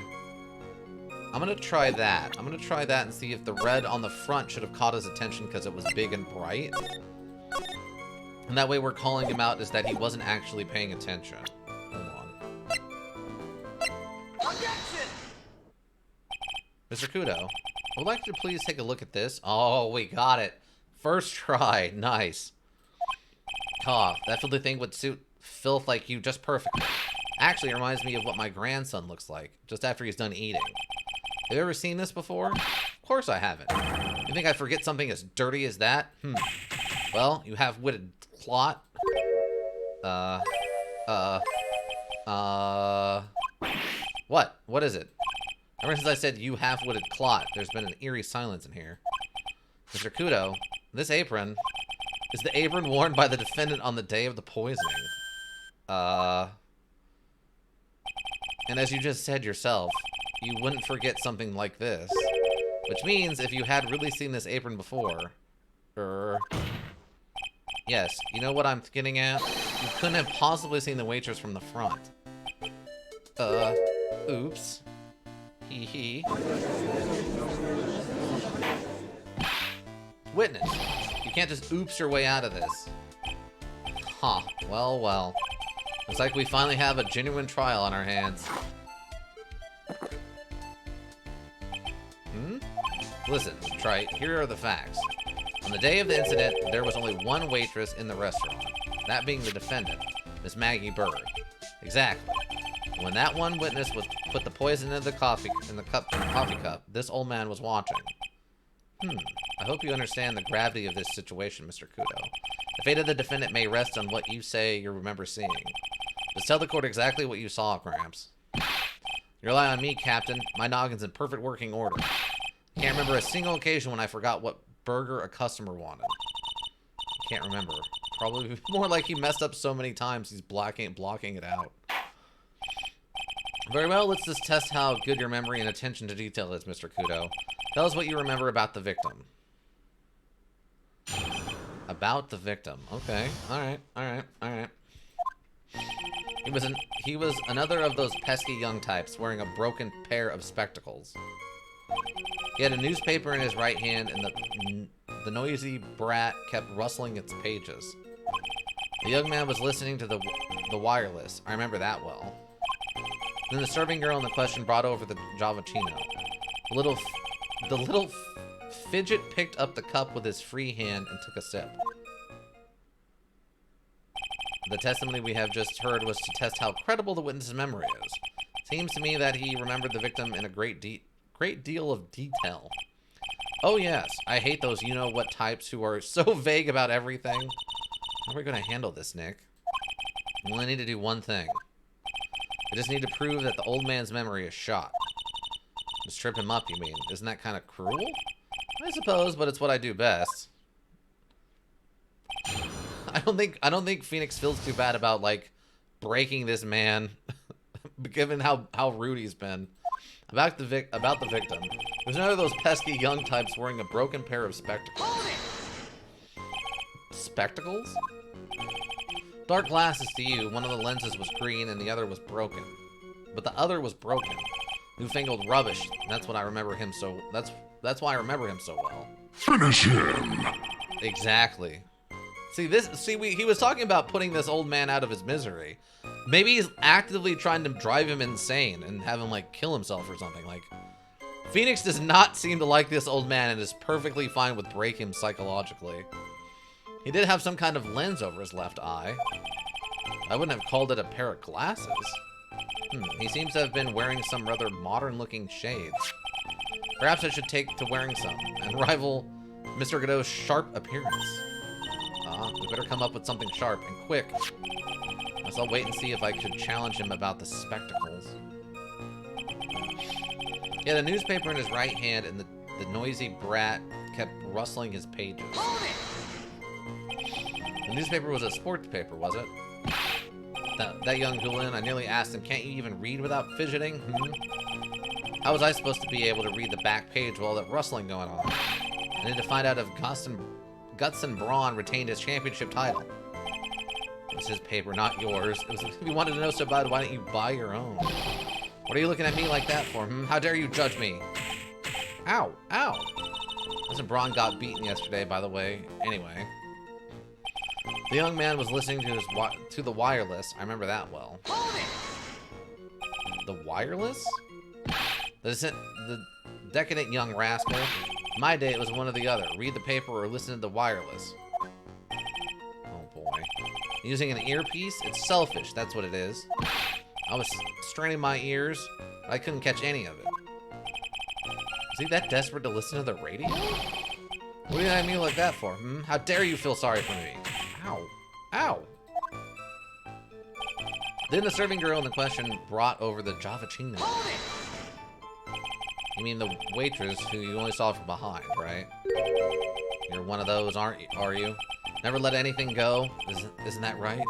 I'm gonna try that. I'm gonna try that and see if the red on the front should have caught his attention because it was big and bright. And that way we're calling him out is that he wasn't actually paying attention. Hold on. Mr. Kudo, would like you to please take a look at this? Oh, we got it. First try. Nice. Cough. That filthy thing would suit filth like you just perfectly. Actually, it reminds me of what my grandson looks like, just after he's done eating. Have you ever seen this before? Of course I haven't. You think I'd forget something as dirty as that? Well, you have-witted clot. What? What is it? Ever since I said you half-witted clot, there's been an eerie silence in here. Mr. Kudo, this apron is the apron worn by the defendant on the day of the poisoning. And as you just said yourself, you wouldn't forget something like this. Which means if you had really seen this apron before... Yes, you know what I'm getting at? You couldn't have possibly seen the waitress from the front. Oops. Hee hee. Witness, you can't just oops your way out of this. Huh, well, well. Looks like we finally have a genuine trial on our hands. Listen, Trite, here are the facts. On the day of the incident, there was only one waitress in the restaurant. That being the defendant, Miss Maggie Bird. Exactly. When that one witness was put the poison in the coffee cup, this old man was watching. I hope you understand the gravity of this situation, Mr. Kudo. The fate of the defendant may rest on what you say you remember seeing. Just tell the court exactly what you saw, Gramps. You rely on me, Captain. My noggin's in perfect working order. Can't remember a single occasion when I forgot what burger a customer wanted. Can't remember. Probably more like he messed up so many times he's blocking it out. Very well, let's just test how good your memory and attention to detail is, Mr. Kudo. Tell us what you remember about the victim. About the victim. Okay. Alright. He was another of those pesky young types wearing a broken pair of spectacles. He had a newspaper in his right hand, and the noisy brat kept rustling its pages. The young man was listening to the wireless. I remember that well. Then the serving girl in the question brought over the Javachino. The little fidget picked up the cup with his free hand and took a sip. The testimony we have just heard was to test how credible the witness's memory is. Seems to me that he remembered the victim in a great deal of detail. Oh yes, I hate those you-know-what types who are so vague about everything. How are we going to handle this, Nick? We only need to do one thing. We just need to prove that the old man's memory is shot. Just trip him up, you mean? Isn't that kind of cruel? I suppose, but it's what I do best. I don't think Phoenix feels too bad about, like, breaking this man, given how rude he's been. About the victim. There's none of those pesky young types wearing a broken pair of spectacles. Spectacles? Dark glasses to you. One of the lenses was green and the other was broken. But the other was broken. Newfangled rubbish. That's what I remember him so. That's why I remember him so well. Finish him. Exactly. He was talking about putting this old man out of his misery. Maybe he's actively trying to drive him insane and have him, like, kill himself or something. Like, Phoenix does not seem to like this old man and is perfectly fine with breaking him psychologically. He did have some kind of lens over his left eye. I wouldn't have called it a pair of glasses. He seems to have been wearing some rather modern-looking shades. Perhaps I should take to wearing some and rival Mr. Godot's sharp appearance. We better come up with something sharp and quick. I'll wait and see if I could challenge him about the spectacles. He had a newspaper in his right hand, and the noisy brat kept rustling his pages. The newspaper was a sports paper, was it? That young hooligan, I nearly asked him, can't you even read without fidgeting? How was I supposed to be able to read the back page with all that rustling going on? I need to find out if Guts and Braun retained his championship title. It was his paper, not yours. If you wanted to know so bad, why don't you buy your own? What are you looking at me like that for, How dare you judge me? Ow, ow. Guts and Braun got beaten yesterday, by the way. Anyway. The young man was listening to the wireless. I remember that well. The wireless? The decadent young rascal. In my day, it was one or the other. Read the paper or listen to the wireless. Oh boy. Using an earpiece? It's selfish, that's what it is. I was straining my ears, but I couldn't catch any of it. Is he that desperate to listen to the radio? What do you have me like that for, hmm? How dare you feel sorry for me? Ow. Ow. Then the serving girl in the question brought over the Javachino. You mean the waitress who you only saw from behind, right? You're one of those, are you? Never let anything go? Isn't that right?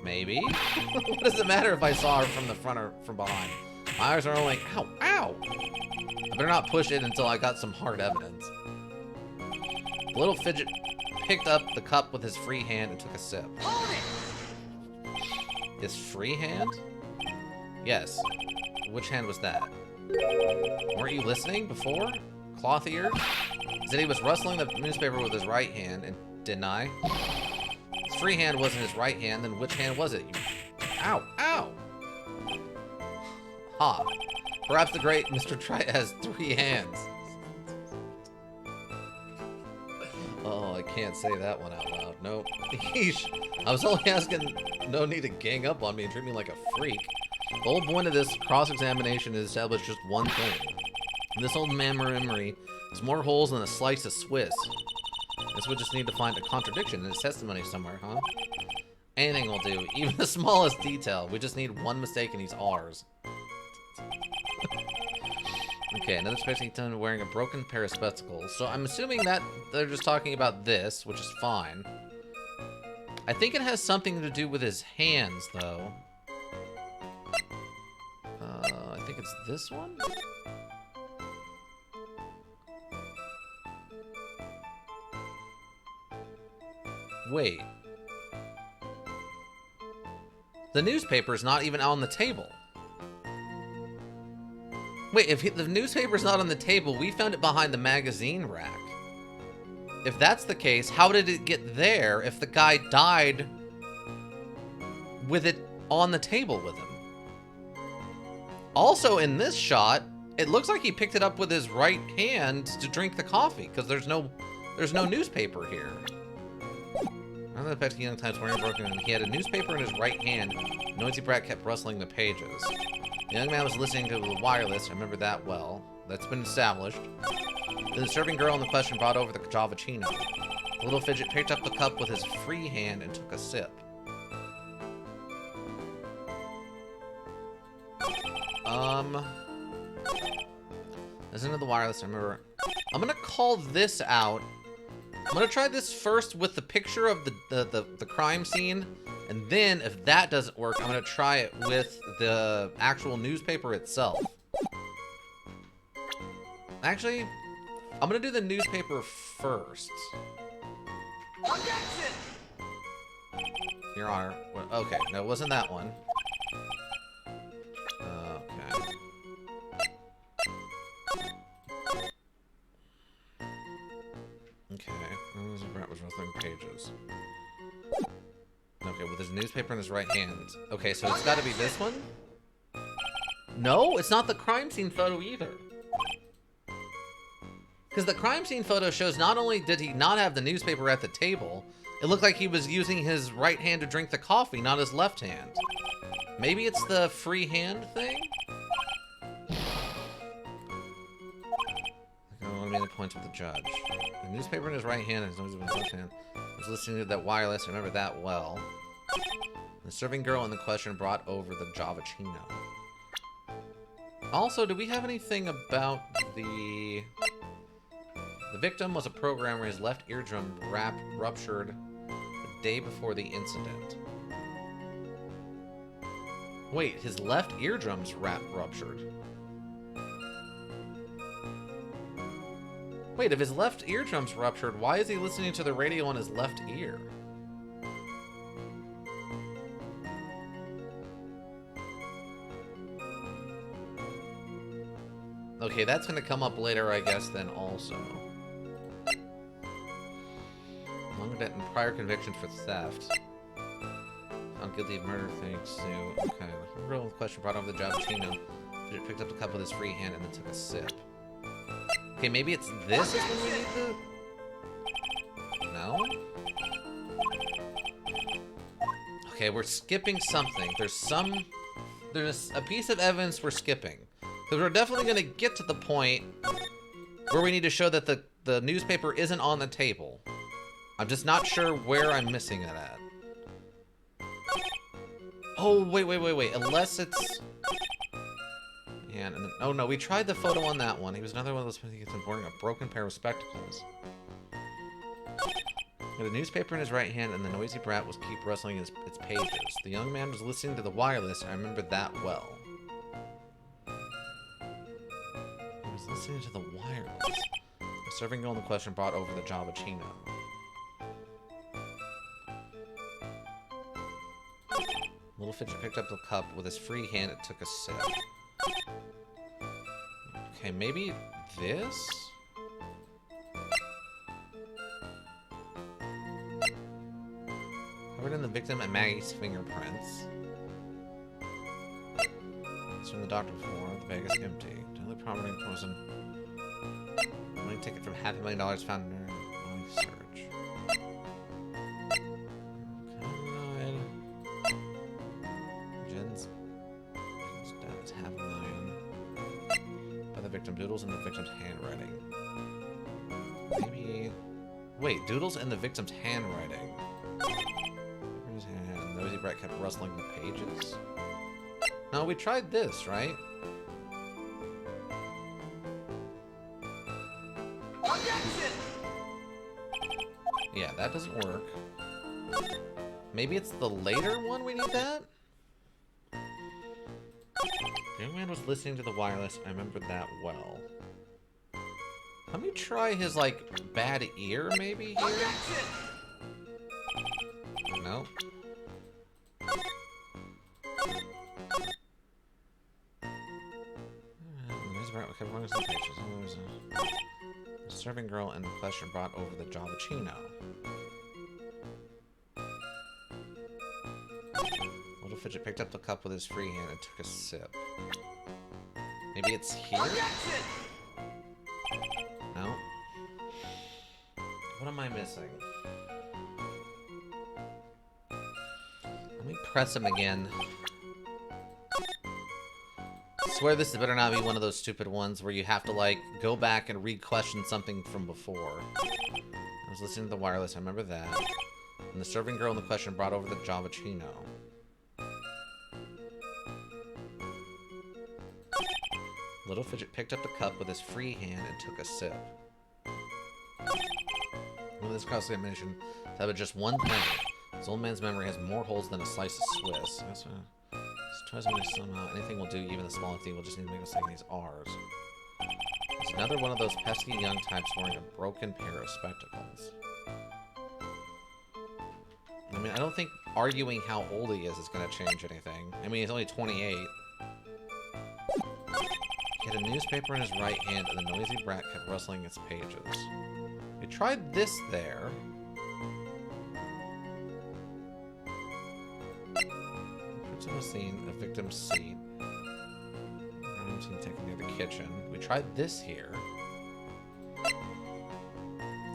Maybe? What does it matter if I saw her from the front or from behind? My eyes are only... Ow! Ow! I better not push it until I got some hard evidence. The little fidget picked up the cup with his free hand and took a sip. His free hand? Yes. Which hand was that? Weren't you listening before? Cloth ears? Said he was rustling the newspaper with his right hand, and didn't I? His free hand wasn't his right hand, then which hand was it? Ow! Ow! Ha! Perhaps the great Mr. Wright has 3 hands. Oh, I can't say that one out loud. Nope. Yeesh. I was only asking, no need to gang up on me and treat me like a freak. The whole point of this cross-examination is to establish just one thing. This old man memory has more holes than a slice of Swiss. Guess we just need to find a contradiction in his testimony somewhere, huh? Anything will do, even the smallest detail. We just need one mistake and he's ours. Okay, another spectator done wearing a broken pair of spectacles. So I'm assuming that they're just talking about this, which is fine. I think it has something to do with his hands, though. I think it's this one? Wait. The newspaper's not even on the table. Wait, if the newspaper's not on the table, we found it behind the magazine rack. If that's the case, how did it get there if the guy died with it on the table with him? Also, in this shot, it looks like he picked it up with his right hand to drink the coffee, because there's no newspaper here. I don't know if young times wearing broken, and he had a newspaper in his right hand. Noisy brat kept rustling the pages. The young man was listening to the wireless. I remember that well. That's been established. Then the serving girl in the question brought over the Javachino. The little fidget picked up the cup with his free hand and took a sip. Listen to the wireless. I remember. I'm gonna call this out. I'm gonna try this first with the picture of the crime scene, and then if that doesn't work, I'm gonna try it with the actual newspaper itself. Actually, I'm gonna do the newspaper first. Objection! Your Honor. Okay, no, it wasn't that one. Okay. Okay. Brat was rustling pages. Okay, with his newspaper in his right hand. Okay, so it's gotta be this one? No, it's not the crime scene photo either. Because the crime scene photo shows not only did he not have the newspaper at the table, it looked like he was using his right hand to drink the coffee, not his left hand. Maybe it's the free hand thing? I want to make the points with the judge. The newspaper in his right hand and his nose in his left hand. I was listening to that wireless, I remember that well. The serving girl in the question brought over the Javachino. Also, do we have anything about the... The victim was a programmer. His left eardrum ruptured the day before the incident. Wait, his left eardrum's ruptured. Wait, if his left eardrum's ruptured, why is he listening to the radio on his left ear? Okay, that's gonna come up later, I guess, then also. Young and prior conviction for theft. Found guilty of murder, thanks to... Okay, the real question brought over the Javachino. Fidget picked up the cup with his free hand and then took a sip. Okay, maybe it's this is when we need the... No? Okay, we're skipping something. There's a piece of evidence we're skipping. Because we're definitely going to get to the point where we need to show that the newspaper isn't on the table. I'm just not sure where I'm missing it at. Oh, wait. Unless it's... Yeah, and then, oh no, we tried the photo on that one. He was another one of those people wearing a broken pair of spectacles. He had a newspaper in his right hand, and the noisy brat was keep rustling its pages. The young man was listening to the wireless. I remember that well. He was listening to the wireless. The serving girl in the question brought over the Javachino. Little Fidget picked up the cup with his free hand and took a sip. Okay, maybe this? Covered in the victim and Maggie's fingerprints. It's from the doctor before. The bag is empty. Totally prominent person. Money ticket from $500,000 found in her money search. Jen's debt is $500,000. By the victim, doodles in the victim's handwriting. Maybe... Wait, doodles in the victim's handwriting. The noisy brat kept rustling the pages. No, we tried this, right? Objection! Yeah, that doesn't work. Maybe it's the later one we need that? The young man was listening to the wireless. I remember that well. Let me try his, like, bad ear, maybe, here? Nope. A serving girl in the question brought over the Javachino. Little Fidget picked up the cup with his free hand and took a sip. Maybe it's here? No? What am I missing? Let me press him again. I swear this better not be one of those stupid ones where you have to, like, go back and re-question something from before. I was listening to the wireless, I remember that. And the serving girl in the question brought over the Javachino. Little Fidget picked up the cup with his free hand and took a sip. With this costly admission, that was just one penny. This old man's memory has more holes than a slice of Swiss. That's tries to make somehow anything will do, even the smallest thing. We'll just need to make us say these R's. There's another one of those pesky young types wearing a broken pair of spectacles. I mean, I don't think arguing how old he is going to change anything. I mean, he's only 28. He had a newspaper in his right hand, and the noisy brat kept rustling its pages. We tried this there. Scene, a victim's seat. I'm taken near the kitchen. We tried this here.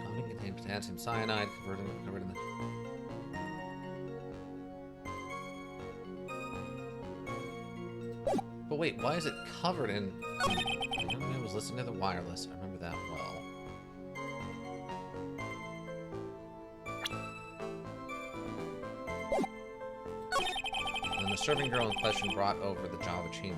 Common contained potassium cyanide covered in the... But wait, why is it covered in... The young man was listening to the wireless. I remember that well. The serving girl in question brought over the Javachino.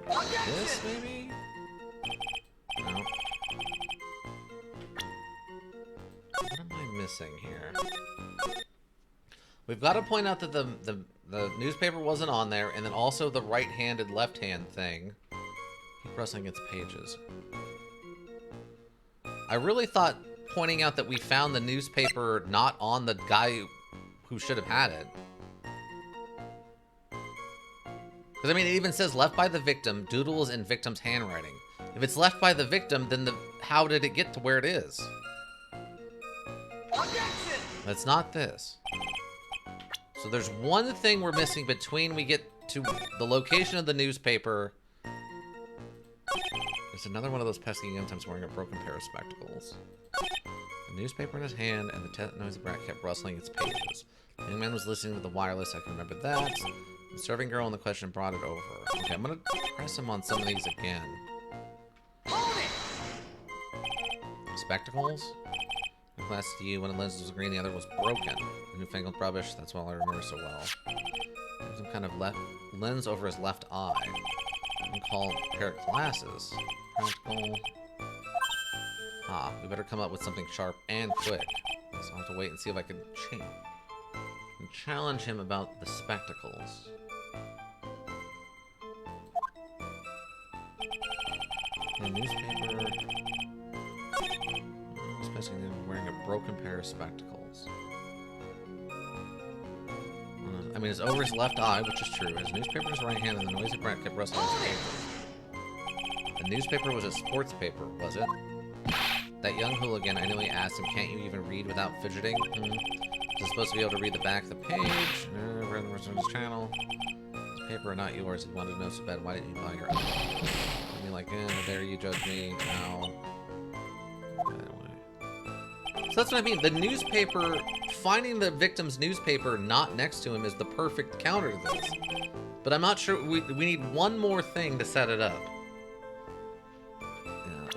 Like this, maybe? No. What am I missing here? We've got to point out that the newspaper wasn't on there, and then also the right-handed, left-hand thing. Keep rustling its pages. I really thought pointing out that we found the newspaper not on the guy who should have had it. Because, I mean, it even says left by the victim, doodles in victim's handwriting. If it's left by the victim, then how did it get to where it is? That's not this. So there's one thing we're missing between we get to the location of the newspaper. There's another one of those pesky young times wearing a broken pair of spectacles. A newspaper in his hand, and the noisy brat kept rustling its pages. The young man was listening to the wireless. I can remember that. The serving girl in the question brought it over. Okay, I'm gonna press him on some of these again. Spectacles? My glass to you. One of the lenses was green, the other was broken. The newfangled rubbish. That's all I remember so well. There's some kind of lens over his left eye. You can call a pair of glasses. Practical. We better come up with something sharp and quick. So I'll have to wait and see if I can challenge him about the spectacles. The newspaper. Especially wearing a broken pair of spectacles. I mean, it's over his left eye, which is true. His newspaper in his right hand, and the noisy brat kept rustling his paper. The newspaper was a sports paper, was it? That young hooligan, I nearly asked him, can't you even read without fidgeting? You're supposed to be able to read the back of the page. Read the his channel. This paper are not yours. He wanted to know so bad. Why didn't you buy your own? I mean, like, there you judge me. Now. Anyway. So that's what I mean. The newspaper, finding the victim's newspaper not next to him is the perfect counter to this. But I'm not sure. We need one more thing to set it up. Yeah.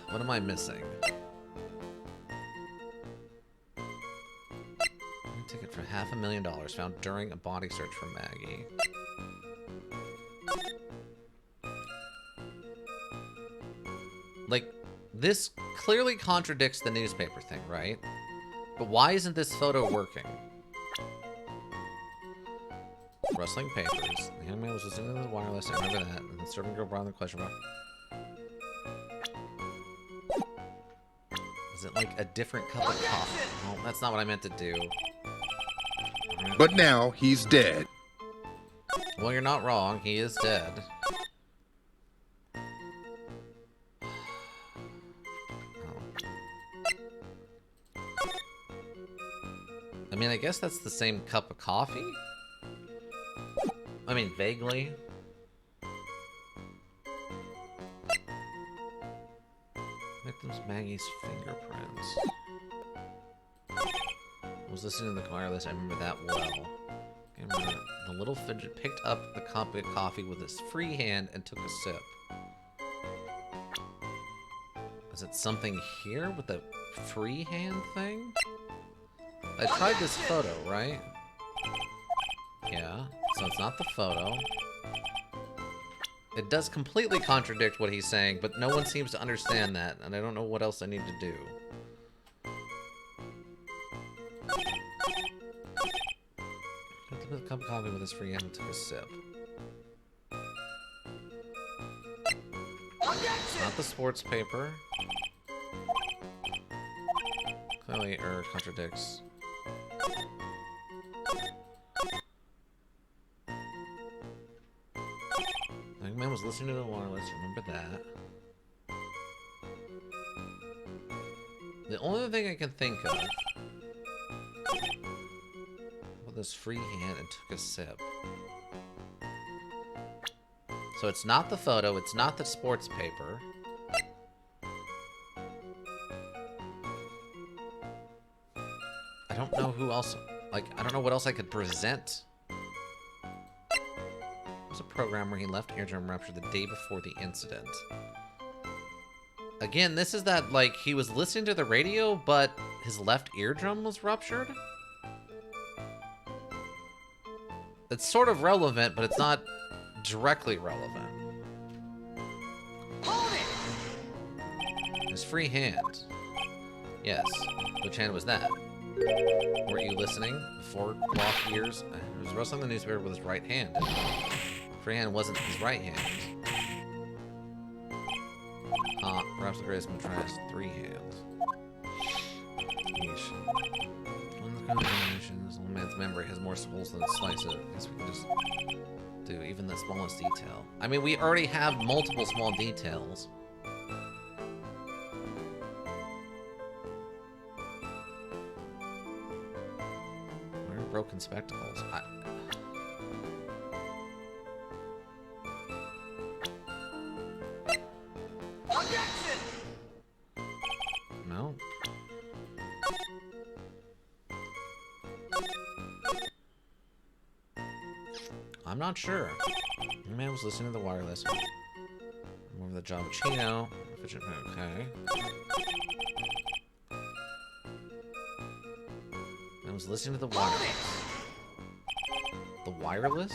What am I missing? Ticket for $500,000 found during a body search for Maggie. Like, this clearly contradicts the newspaper thing, right? But why isn't this photo working? Rustling papers. The young man was listening to the wireless. I remember that. And the serving girl brought in the question mark. Is it like a different cup of coffee? Well, that's not what I meant to do. But now he's dead. Well, you're not wrong. He is dead. I mean, I guess that's the same cup of coffee? I mean, vaguely. Victim's Maggie's fingerprints. I was listening to the wireless. I remember that well. I remember the little fidget picked up the cup of coffee with his free hand and took a sip. Is it something here with the free hand thing? I tried this photo, right? Yeah, so it's not the photo. It does completely contradict what he's saying, but no one seems to understand that, and I don't know what else I need to do. Took a cup of coffee with his free hand and took a sip. It's not the sports paper. Clearly, contradicts. The man was listening to the wireless. Remember that. The only thing I can think of with this free hand and took a sip. So it's not the photo. It's not the sports paper. I don't know who else. Like, I don't know what else I could present. There's a program where he left eardrum rupture the day before the incident. Again, this is that, like, he was listening to the radio, but his left eardrum was ruptured? It's sort of relevant, but it's not directly relevant. His free hand. Yes. Which hand was that? Weren't you listening? 4 clock years? He was rustling the newspaper with his right hand. Free hand wasn't his right hand. Perhaps the greatest man tries 3 hands. Yeesh. One of the combinations, this little man's memory has more souls than a slice of. I guess we can just do, even the smallest detail. I mean, we already have multiple small details. Where are broken spectacles? No. I'm not sure. Maybe I was listening to the wireless. More of the Javachino. Okay. I was listening to the wireless. The wireless?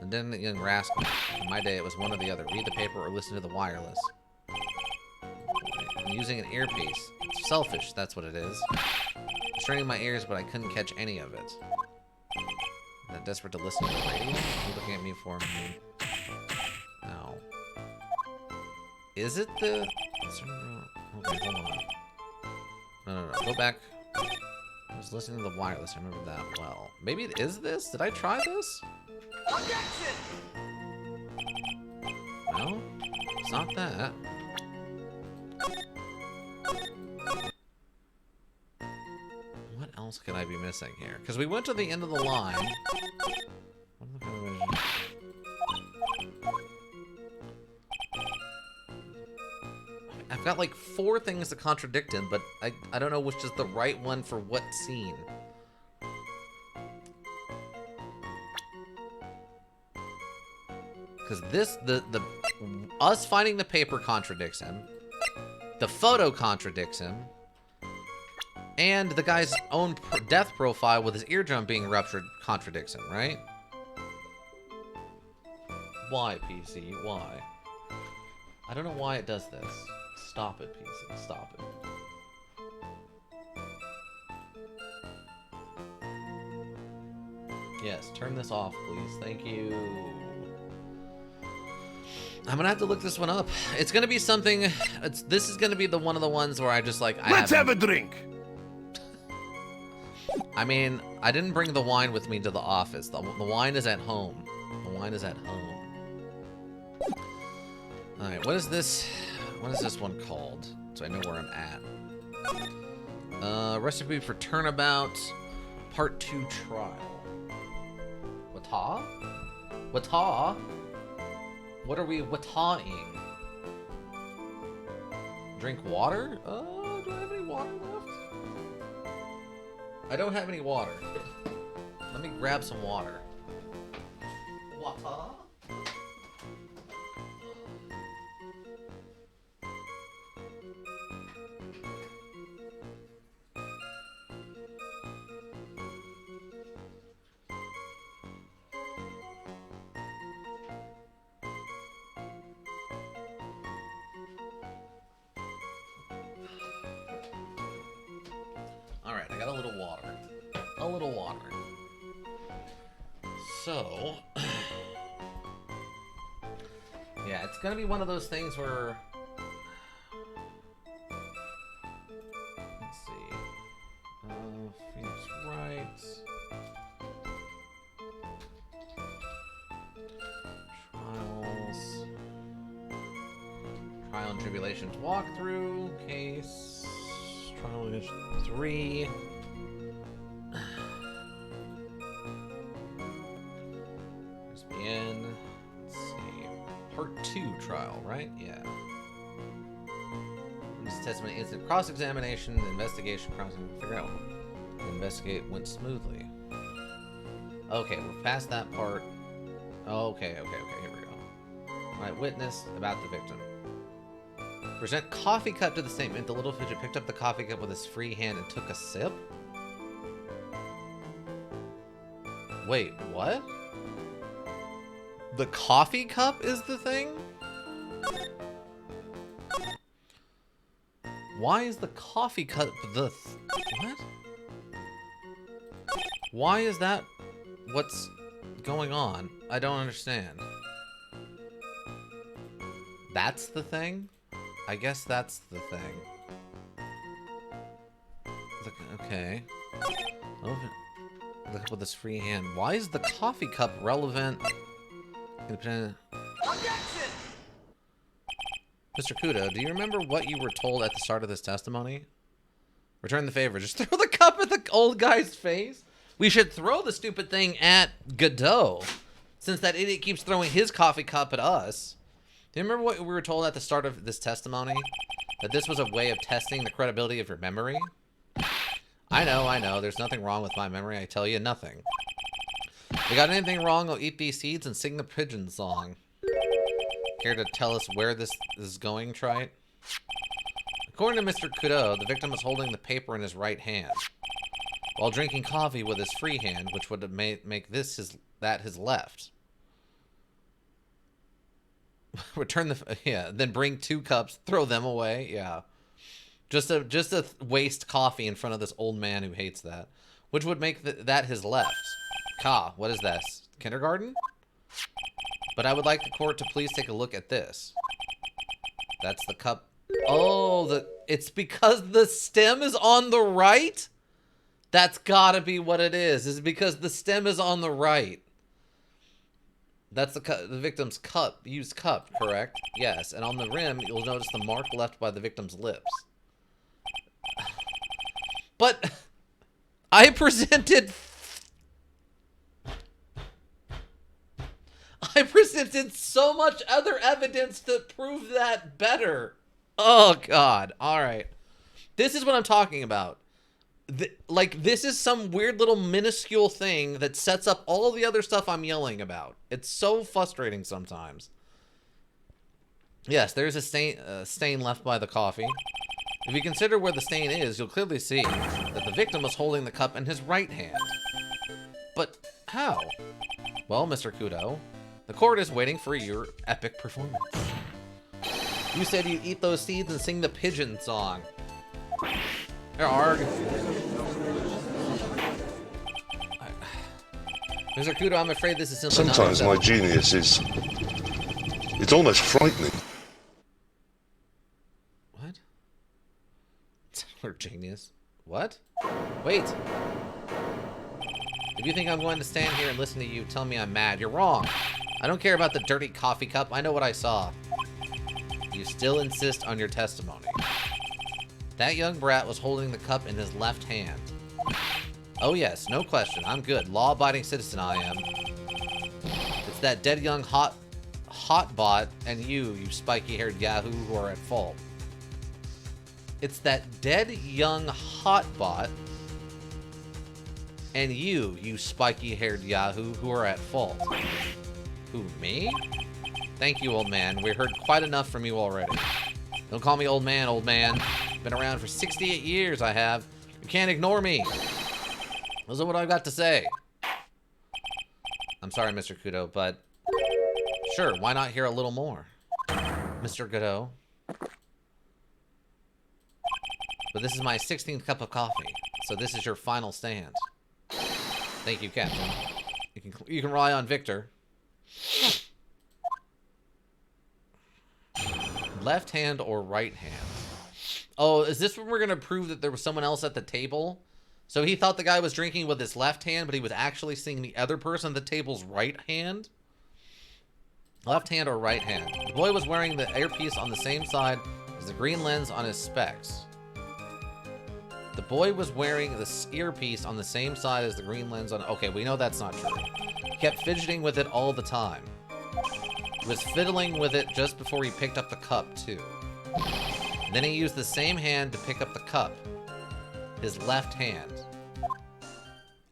And then the young rascal. In my day, it was one or the other. Read the paper or listen to the wireless. I'm using an earpiece. It's selfish, that's what it is. I'm straining my ears, but I couldn't catch any of it. I'm not desperate to listen to the radio. What are you looking at me for? No. Is it the... Okay, hold on. No. Go back. I was listening to the wireless. I remember that well. Maybe it is this? Did I try this? No? It's not that. What else could I be missing here? Because we went to the end of the line. I've got like 4 things to contradict him, but I don't know which is the right one for what scene. Because this, us finding the paper contradicts him. The photo contradicts him. And the guy's own death profile with his eardrum being ruptured contradicts him, right? Why, PC? Why? I don't know why it does this. Stop it, PC. Stop it. Yes, turn this off, please. Thank you. I'm gonna have to look this one up. It's gonna be something. This is gonna be one of the ones where I just like. Let's have a drink. I mean, I didn't bring the wine with me to the office. The wine is at home. The wine is at home. All right, what is this? What is this one called? So I know where I'm at. Recipe for Turnabout, Part 2 Trial. Wata? Wata? What are we wataing? Drink water? Do I have any water left? I don't have any water. Let me grab some water. Wata? Alright, I got a little water. A little water. So... yeah, it's gonna be one of those things where... Let's see. Phoenix Wright. Trials. Trial and Tribulations walkthrough. Case. Trial and 3. Here's the end. Let's see. Part 2 trial, right? Yeah. This testimony is a cross-examination, investigation, figure out. Investigate went smoothly. Okay, we're past that part. Okay, here we go. Alright, witness about the victim. Present coffee cup to the statement. The little fidget picked up the coffee cup with his free hand and took a sip? Wait, what? The coffee cup is the thing? Why is the coffee cup the... what? Why is that what's going on? I don't understand. That's the thing? I guess that's the thing. Okay. Look up with this free hand. Why is the coffee cup relevant Independent. Objection! Mr. Kudo, do you remember what you were told at the start of this testimony? Return the favor. Just throw the cup at the old guy's face? We should throw the stupid thing at Godot, since that idiot keeps throwing his coffee cup at us. Do you remember what we were told at the start of this testimony? That this was a way of testing the credibility of your memory? I know. There's nothing wrong with my memory. I tell you, nothing. If you got anything wrong, I'll eat these seeds and sing the pigeon song. Care to tell us where this is going, Trite? According to Mr. Kudo, the victim was holding the paper in his right hand, while drinking coffee with his free hand, which would make this his left. Return the then bring 2 cups, throw them away. Yeah, just to waste coffee in front of this old man who hates that, which would make that his left. What is this? Kindergarten? But I would like the court to please take a look at this. That's the cup. Oh, it's because the stem is on the right? That's gotta be what it is. It's because the stem is on the right. That's the victim's used cup, correct? Yes, and on the rim, you'll notice the mark left by the victim's lips. But I presented so much other evidence to prove that better. Oh, God. All right. This is what I'm talking about. This is some weird little minuscule thing that sets up all the other stuff I'm yelling about. It's so frustrating sometimes. Yes, there's a stain left by the coffee. If you consider where the stain is, you'll clearly see that the victim was holding the cup in his right hand. But how? Well, Mr. Kudo, the court is waiting for your epic performance. You said you'd eat those seeds and sing the pigeon song. Arg. Mr. Kudo, I'm afraid this is simply Sometimes my genius is... it's almost frightening. What? Or genius? What? Wait. If you think I'm going to stand here and listen to you tell me I'm mad, you're wrong. I don't care about the dirty coffee cup. I know what I saw. You still insist on your testimony. That young brat was holding the cup in his left hand. Oh yes, no question. I'm good. Law-abiding citizen I am. It's that dead young hot bot and you spiky-haired yahoo who are at fault. It's that dead young hot bot and you spiky-haired yahoo who are at fault. Who, me? Thank you, old man. We heard quite enough from you already. Don't call me old man, old man. Been around for 68 years, I have. You can't ignore me. Those are what I've got to say. I'm sorry, Mr. Kudo, but... sure, why not hear a little more? Mr. Godot. But this is my 16th cup of coffee, so this is your final stand. Thank you, Captain. You can rely on Victor. Left hand or right hand? Oh, is this when we're going to prove that there was someone else at the table? So he thought the guy was drinking with his left hand, but he was actually seeing the other person at the table's right hand? Left hand or right hand? The boy was wearing the earpiece on the same side as the green lens on his specs. The boy was wearing the earpiece on the same side as the green lens on... okay, we know that's not true. He kept fidgeting with it all the time. He was fiddling with it just before he picked up the cup, too. And then he used the same hand to pick up the cup. His left hand.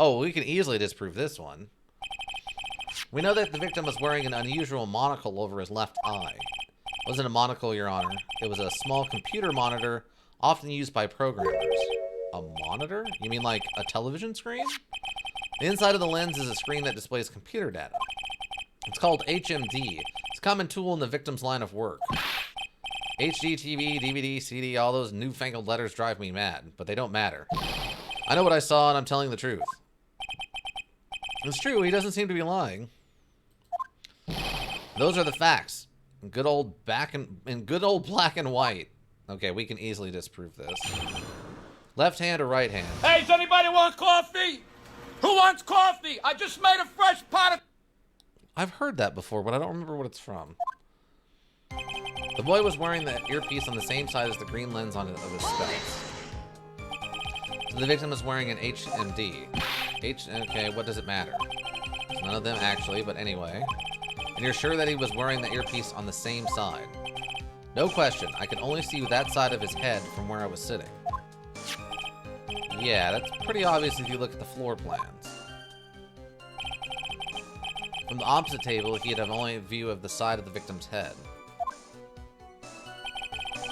Oh, we can easily disprove this one. We know that the victim was wearing an unusual monocle over his left eye. It wasn't a monocle, Your Honor. It was a small computer monitor, often used by programmers. A monitor? You mean like a television screen? The inside of the lens is a screen that displays computer data. It's called HMD. It's a common tool in the victim's line of work. HD, TV, DVD, CD, all those newfangled letters drive me mad, but they don't matter. I know what I saw, and I'm telling the truth. It's true, he doesn't seem to be lying. Those are the facts. In good old black and white. Okay, we can easily disprove this. Left hand or right hand? Hey, does anybody want coffee? Who wants coffee? I just made a fresh pot of... I've heard that before, but I don't remember what it's from. The boy was wearing the earpiece on the same side as the green lens of his specs. So the victim was wearing an HMD. Okay, what does it matter? None of them actually, but anyway. And you're sure that he was wearing the earpiece on the same side? No question, I can only see that side of his head from where I was sitting. Yeah, that's pretty obvious if you look at the floor plans. From the opposite table, he had only a view of the side of the victim's head.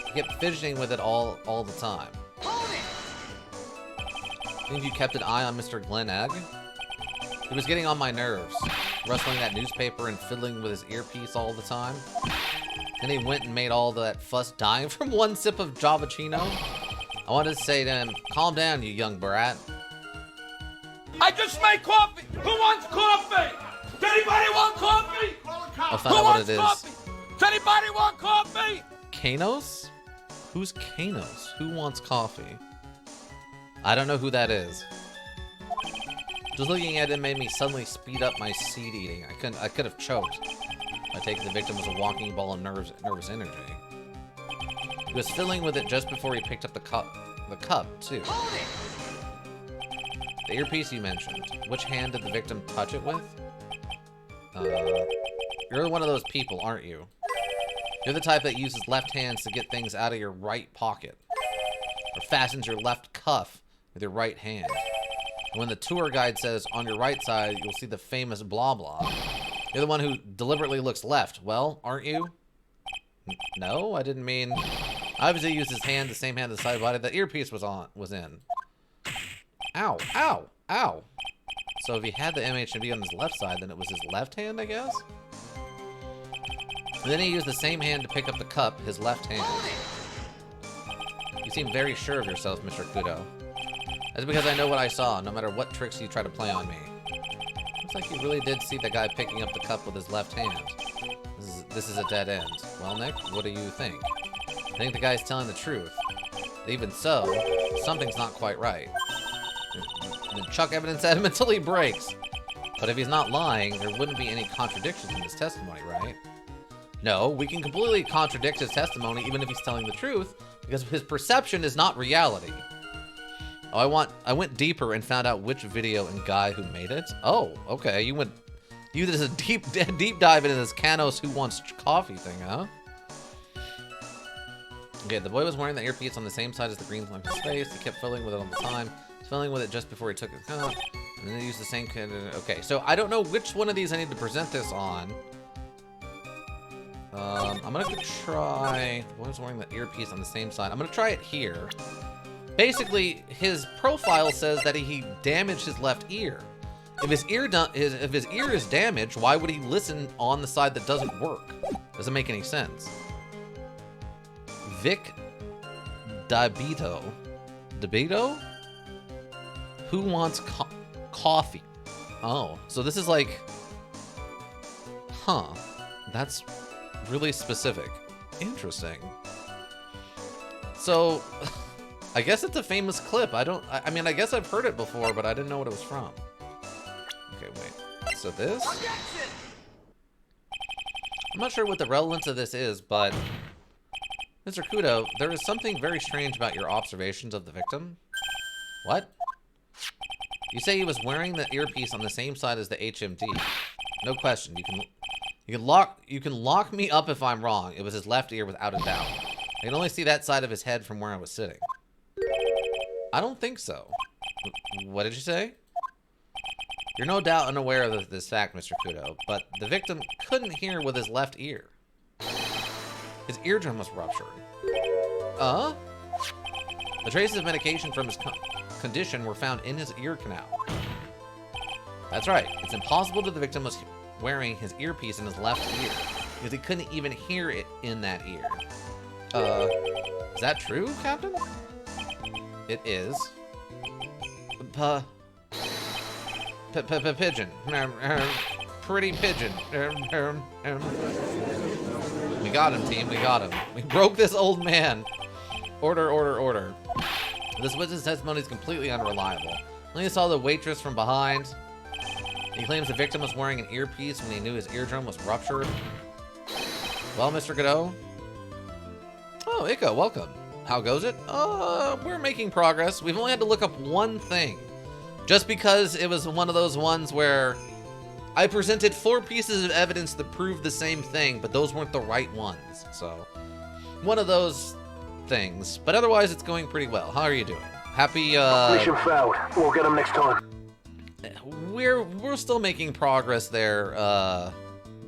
He kept fidgeting with it all the time. Think you kept an eye on Mr. Glenn Egg? He was getting on my nerves, rustling that newspaper and fiddling with his earpiece all the time. Then he went and made all that fuss dying from one sip of Javachino. I wanted to say to him, calm down, you young brat. I just made coffee. Who wants coffee? Does anybody want coffee? I'll find out what it is. Coffee? Does anybody want coffee? Kanos? Who's Kanos? Who wants coffee? I don't know who that is. Just looking at it made me suddenly speed up my seed eating. I could have choked. I take the victim was a walking ball of nervous energy. He was fiddling with it just before he picked up the cup, too. The earpiece you mentioned. Which hand did the victim touch it with? You're one of those people, aren't you? You're the type that uses left hands to get things out of your right pocket. Or fastens your left cuff with your right hand. And when the tour guide says, on your right side, you'll see the famous blah blah. You're the one who deliberately looks left. Well, aren't you? No, I didn't mean... Obviously, he used his hand, the same hand the side of the body that earpiece was in. Ow, ow, ow. So if he had the MHMD on his left side, then it was his left hand, I guess? And then he used the same hand to pick up the cup, his left hand. You seem very sure of yourself, Mr. Kudo. That's because I know what I saw, no matter what tricks you try to play on me. Looks like you really did see the guy picking up the cup with his left hand. This is a dead end. Well, Nick, what do you think? I think the guy's telling the truth. Even so, something's not quite right. Then chuck evidence at him until he breaks. But if he's not lying, there wouldn't be any contradictions in his testimony, right? No, we can completely contradict his testimony even if he's telling the truth, because his perception is not reality. Oh, I went deeper and found out which video and guy who made it. Oh, okay, you did a deep dive into this Kanos who wants coffee thing, huh? Okay, the boy was wearing the earpiece on the same side as the green on his face. He kept fiddling with it all the time. He was fiddling with it just before he took it. And then he used the same kind of... Okay, so I don't know which one of these I need to present this on. I'm gonna try... The boy was wearing the earpiece on the same side. I'm gonna try it here. Basically, his profile says that he damaged his left ear. If his ear is damaged, why would he listen on the side that doesn't work? Doesn't make any sense. Vic Dabito. Dabito? Who wants coffee? Oh, so this is like... Huh. That's really specific. Interesting. So, I guess it's a famous clip. I mean, I guess I've heard it before, but I didn't know what it was from. Okay, wait. So this? I'm not sure what the relevance of this is, but... Mr. Kudo, there is something very strange about your observations of the victim. What? You say he was wearing the earpiece on the same side as the HMD. No question. You can lock me up if I'm wrong. It was his left ear without a doubt. I can only see that side of his head from where I was sitting. I don't think so. What did you say? You're no doubt unaware of this fact, Mr. Kudo, but the victim couldn't hear with his left ear. His eardrum was ruptured. The traces of medication from his condition were found in his ear canal. That's right. It's impossible that the victim was wearing his earpiece in his left ear, because he couldn't even hear it in that ear. Is that true, Captain? It is. Pigeon. Pretty pigeon. We got him, team. We got him. We broke this old man. Order, order, order. This witness testimony is completely unreliable. Only saw the waitress from behind. He claims the victim was wearing an earpiece when he knew his eardrum was ruptured. Well, Mr. Godot. Oh, Ika, welcome. How goes it? We're making progress. We've only had to look up one thing. Just because it was one of those ones where I presented 4 pieces of evidence that proved the same thing, but those weren't the right ones. So, one of those things. But otherwise, it's going pretty well. How are you doing? Happy, Mission failed. We'll get him next time. We're still making progress there,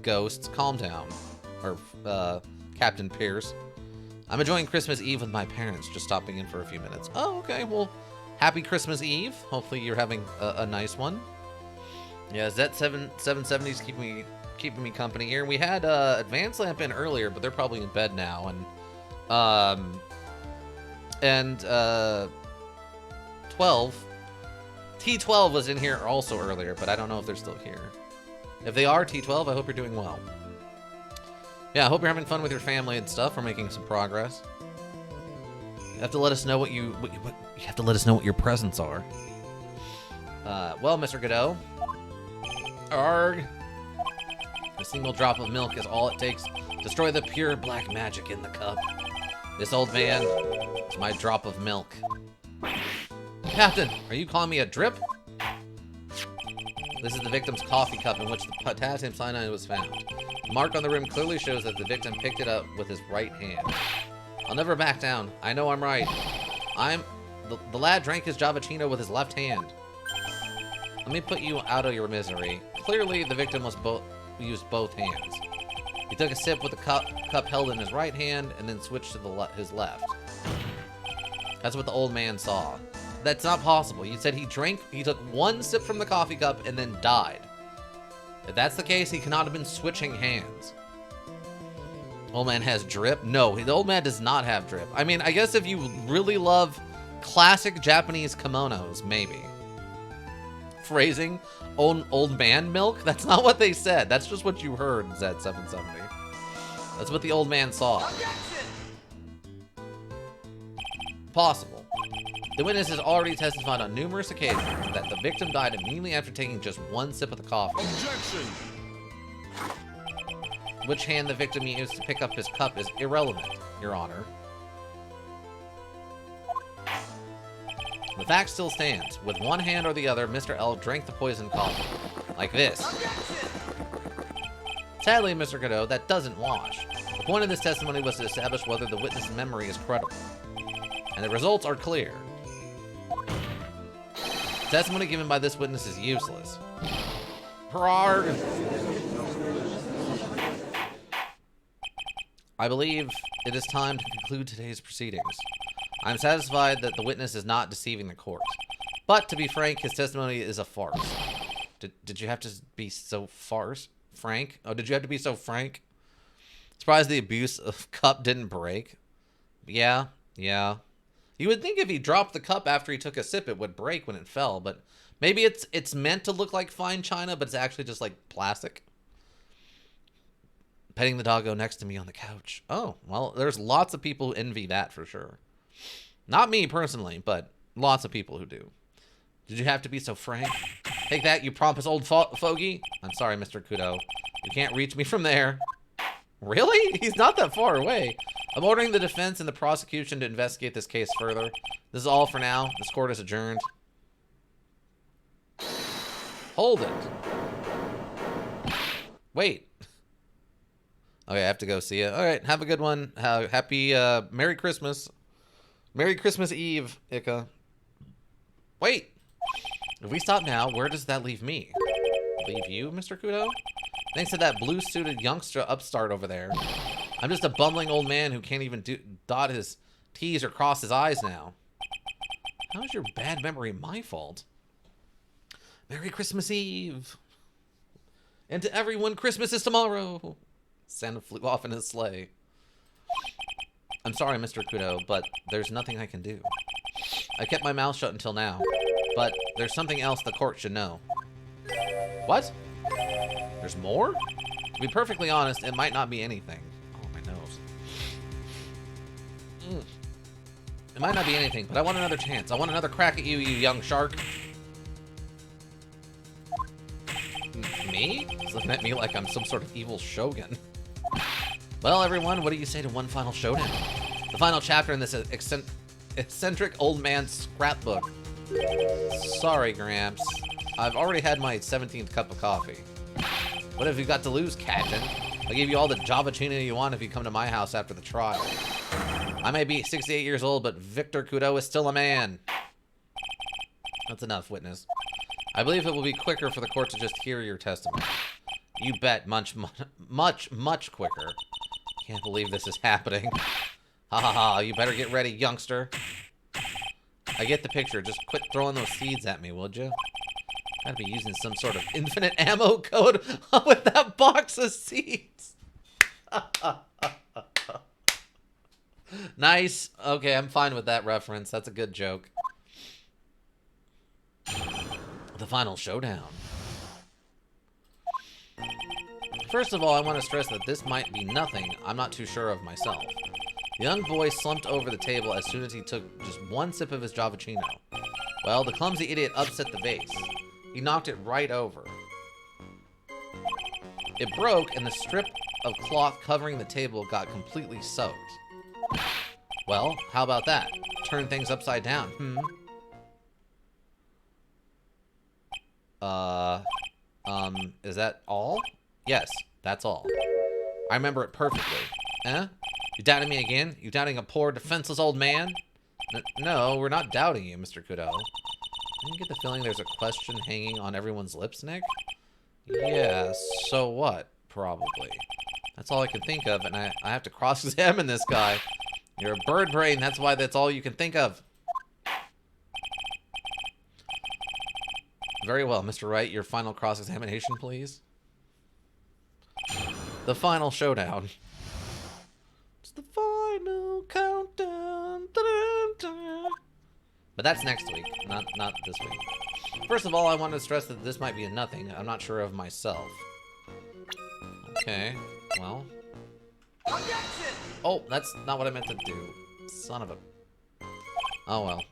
Ghosts. Calm down. Or, Captain Pierce. I'm enjoying Christmas Eve with my parents, just stopping in for a few minutes. Oh, okay, well, happy Christmas Eve. Hopefully you're having a nice one. Yeah, Z770's keeping me company here. We had Advanced Lamp in earlier, but they're probably in bed now, and 12. T12 was in here also earlier, but I don't know if they're still here. If they are, T12, I hope you're doing well. Yeah, I hope you're having fun with your family and stuff. We're making some progress. You have to let us know what you have to let us know what your presents are. Well, Mr. Godot. Arg. A single drop of milk is all it takes. Destroy the pure black magic in the cup. This old man is my drop of milk. Captain, are you calling me a drip? This is the victim's coffee cup in which the potassium cyanide was found. The mark on the rim clearly shows that the victim picked it up with his right hand. I'll never back down. I know I'm right. The lad drank his Javachino with his left hand. Let me put you out of your misery. Clearly, the victim used both hands. He took a sip with the cup held in his right hand and then switched to his left. That's what the old man saw. That's not possible. You said he took one sip from the coffee cup and then died. If that's the case, he cannot have been switching hands. Old man has drip? No, the old man does not have drip. I mean, I guess if you really love classic Japanese kimonos, maybe. Phrasing, old man milk? That's not what they said. That's just what you heard, Z770. That's what the old man saw. Possible. The witness has already testified on numerous occasions that the victim died immediately after taking just one sip of the coffee. Objection! Which hand the victim used to pick up his cup is irrelevant, Your Honor. The fact still stands. With one hand or the other, Mr. L drank the poisoned coffee. Like this. Sadly, Mr. Godot, that doesn't wash. The point of this testimony was to establish whether the witness' memory is credible. And the results are clear. Testimony given by this witness is useless. Prarg. I believe it is time to conclude today's proceedings. I'm satisfied that the witness is not deceiving the court. But to be frank, his testimony is a farce. Did you have to be so frank? Oh, did you have to be so frank? Surprised the abuse of cup didn't break. Yeah. You would think if he dropped the cup after he took a sip, it would break when it fell, but maybe it's meant to look like fine china, but it's actually just like plastic. Petting the doggo next to me on the couch. Oh, well, there's lots of people who envy that for sure. Not me personally, but lots of people who do. Did you have to be so frank? Take that, you pompous old fogey. I'm sorry, Mr. Kudo. You can't reach me from there. Really? He's not that far away. I'm ordering the defense and the prosecution to investigate this case further. This is all for now. This court is adjourned. Hold it. Wait. Okay, I have to go see it. All right, have a good one. Happy Merry Christmas. Merry Christmas Eve, Ika. Wait. If we stop now, where does that leave me? Leave you, Mr. Kudo? Thanks to that blue-suited youngster upstart over there. I'm just a bumbling old man who can't even dot his T's or cross his I's now. How is your bad memory my fault? Merry Christmas Eve. And to everyone, Christmas is tomorrow. Santa flew off in his sleigh. I'm sorry, Mr. Kudo, but there's nothing I can do. I kept my mouth shut until now, but there's something else the court should know. What? There's more? To be perfectly honest, it might not be anything. Oh, my nose. It might not be anything, but I want another chance. I want another crack at you, you young shark. Me? He's looking at me like I'm some sort of evil shogun. Well, everyone, what do you say to one final showdown? The final chapter in this eccentric old man's scrapbook. Sorry, Gramps. I've already had my 17th cup of coffee. What have you got to lose, Captain? I'll give you all the Javachino you want if you come to my house after the trial. I may be 68 years old, but Victor Kudo is still a man. That's enough, witness. I believe it will be quicker for the court to just hear your testimony. You bet, much quicker. Can't believe this is happening. Ha ha ha, you better get ready, youngster. I get the picture. Just quit throwing those seeds at me, would you? Gotta be using some sort of infinite ammo code with that box of seeds. Nice. Okay, I'm fine with that reference. That's a good joke. The final showdown. First of all, I want to stress that this might be nothing I'm not too sure of myself. The young boy slumped over the table as soon as he took just one sip of his Javachino. Well, the clumsy idiot upset the vase. He knocked it right over. It broke, and the strip of cloth covering the table got completely soaked. Well, how about that? Turn things upside down, is that all? Yes, that's all. I remember it perfectly. Eh? You doubting me again? You doubting a poor, defenseless old man? No, we're not doubting you, Mr. Kudo. Don't you get the feeling there's a question hanging on everyone's lips, Nick? Yeah, so what? Probably. That's all I can think of, and I have to cross-examine this guy. You're a bird brain, that's why that's all you can think of. Very well, Mr. Wright, your final cross-examination, please. The final showdown. It's the final countdown. Da-da-da. But that's next week, not this week. First of all, I want to stress that this might be a nothing. I'm not sure of myself. Okay, well. Oh, that's not what I meant to do. Son of a... Oh, well.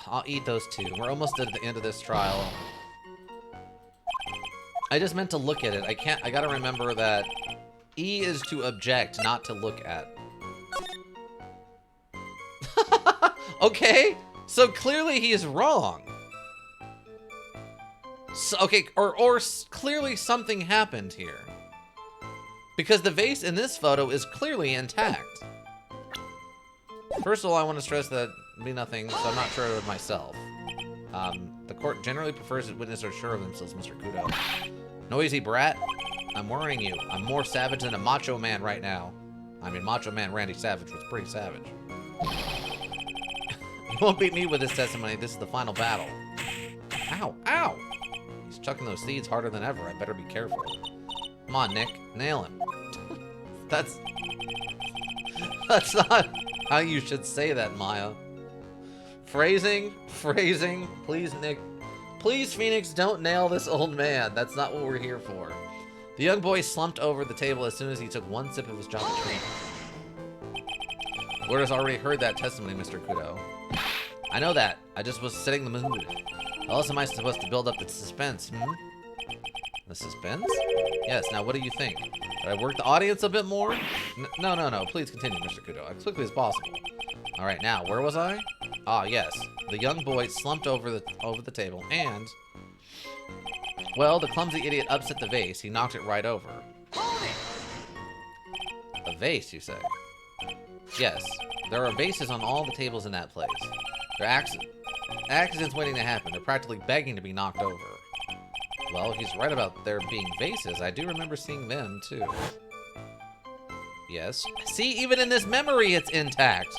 I'll eat those two. We're almost at the end of this trial. I just meant to look at it. I gotta remember that E is to object, not to look at. Okay, so clearly he is wrong. So, okay, or clearly something happened here. Because the vase in this photo is clearly intact. First of all, I want to stress that be nothing, so I'm not sure of myself. The court generally prefers that witnesses are sure of themselves, Mr. Kudo. Noisy brat, I'm worrying you. I'm more savage than a macho man right now. I mean, Macho Man Randy Savage was pretty savage. You won't beat me with this testimony. This is the final battle. Ow, ow! He's chucking those seeds harder than ever. I better be careful. Come on, Nick. Nail him. That's not how you should say that, Maya. Phrasing. Please, Nick. Please, Phoenix, don't nail this old man. That's not what we're here for. The young boy slumped over the table as soon as he took one sip of his Javachino. Lord has already heard that testimony, Mr. Kudo. I know that. I just was setting the mood. How else am I supposed to build up the suspense, The suspense? Yes, now what do you think? Did I work the audience a bit more? No. Please continue, Mr. Kudo, as quickly as possible. Alright, now, where was I? Ah, yes. The young boy slumped over the table and... Well, the clumsy idiot upset the vase. He knocked it right over. A vase, you say? Yes. There are vases on all the tables in that place. They're accidents waiting to happen. They're practically begging to be knocked over. Well, he's right about there being vases. I do remember seeing them, too. Yes. See, even in this memory, it's intact.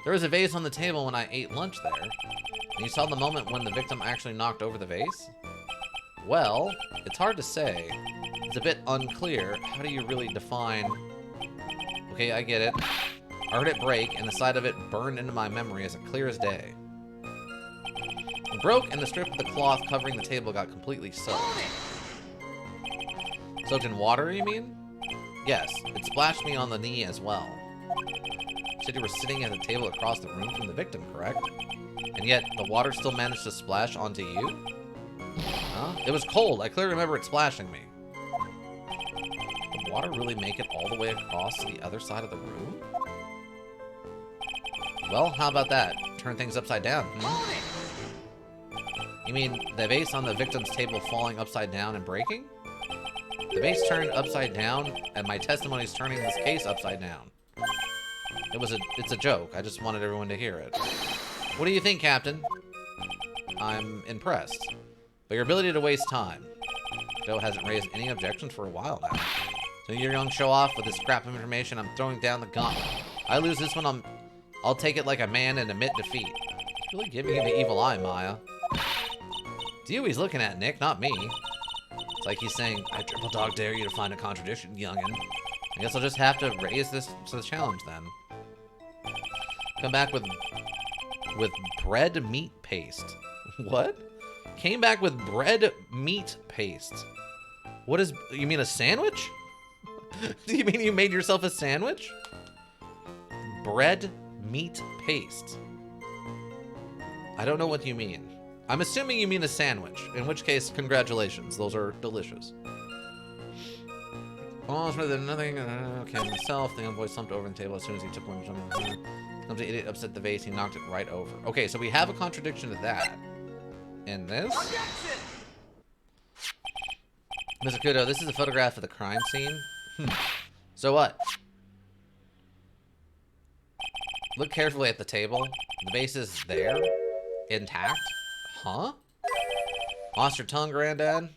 There was a vase on the table when I ate lunch there. And you saw the moment when the victim actually knocked over the vase? Well, it's hard to say. It's a bit unclear. How do you really define... Okay, I get it. I heard it break, and the side of it burned into my memory as clear as day. It broke, and the strip of the cloth covering the table got completely soaked. Soaked in water, you mean? Yes, it splashed me on the knee as well. You said you were sitting at a table across the room from the victim, correct? And yet, the water still managed to splash onto you? Huh? It was cold. I clearly remember it splashing me. Did the water really make it all the way across to the other side of the room? Well, how about that? Turn things upside down. You mean the vase on the victim's table falling upside down and breaking? The vase turned upside down, and my testimony is turning this case upside down. It's a joke. I just wanted everyone to hear it. What do you think, Captain? I'm impressed. But your ability to waste time. Joe hasn't raised any objections for a while now. So you're young show off with this crap of information. I'm throwing down the gauntlet. I lose this one, I'll take it like a man and admit defeat. He's really giving you the evil eye, Maya. It's you he's looking at, Nick, not me. It's like he's saying, I triple dog dare you to find a contradiction, youngin'. I guess I'll just have to raise this to the challenge then. Come back with bread meat paste. What? Came back with bread meat paste. What is... You mean a sandwich? Do you mean you made yourself a sandwich? Bread meat paste. I don't know what you mean. I'm assuming you mean a sandwich. In which case, congratulations. Those are delicious. Oh, it's rather than nothing. Okay, myself. The young boy slumped over the table as soon as he took one. Some idiot upset the vase. He knocked it right over. Okay, so we have a contradiction to that. In this? Mr. Kudo, this is a photograph of the crime scene. So what? Look carefully at the table. The vase is there. Intact. Huh? Lost your tongue, Granddad?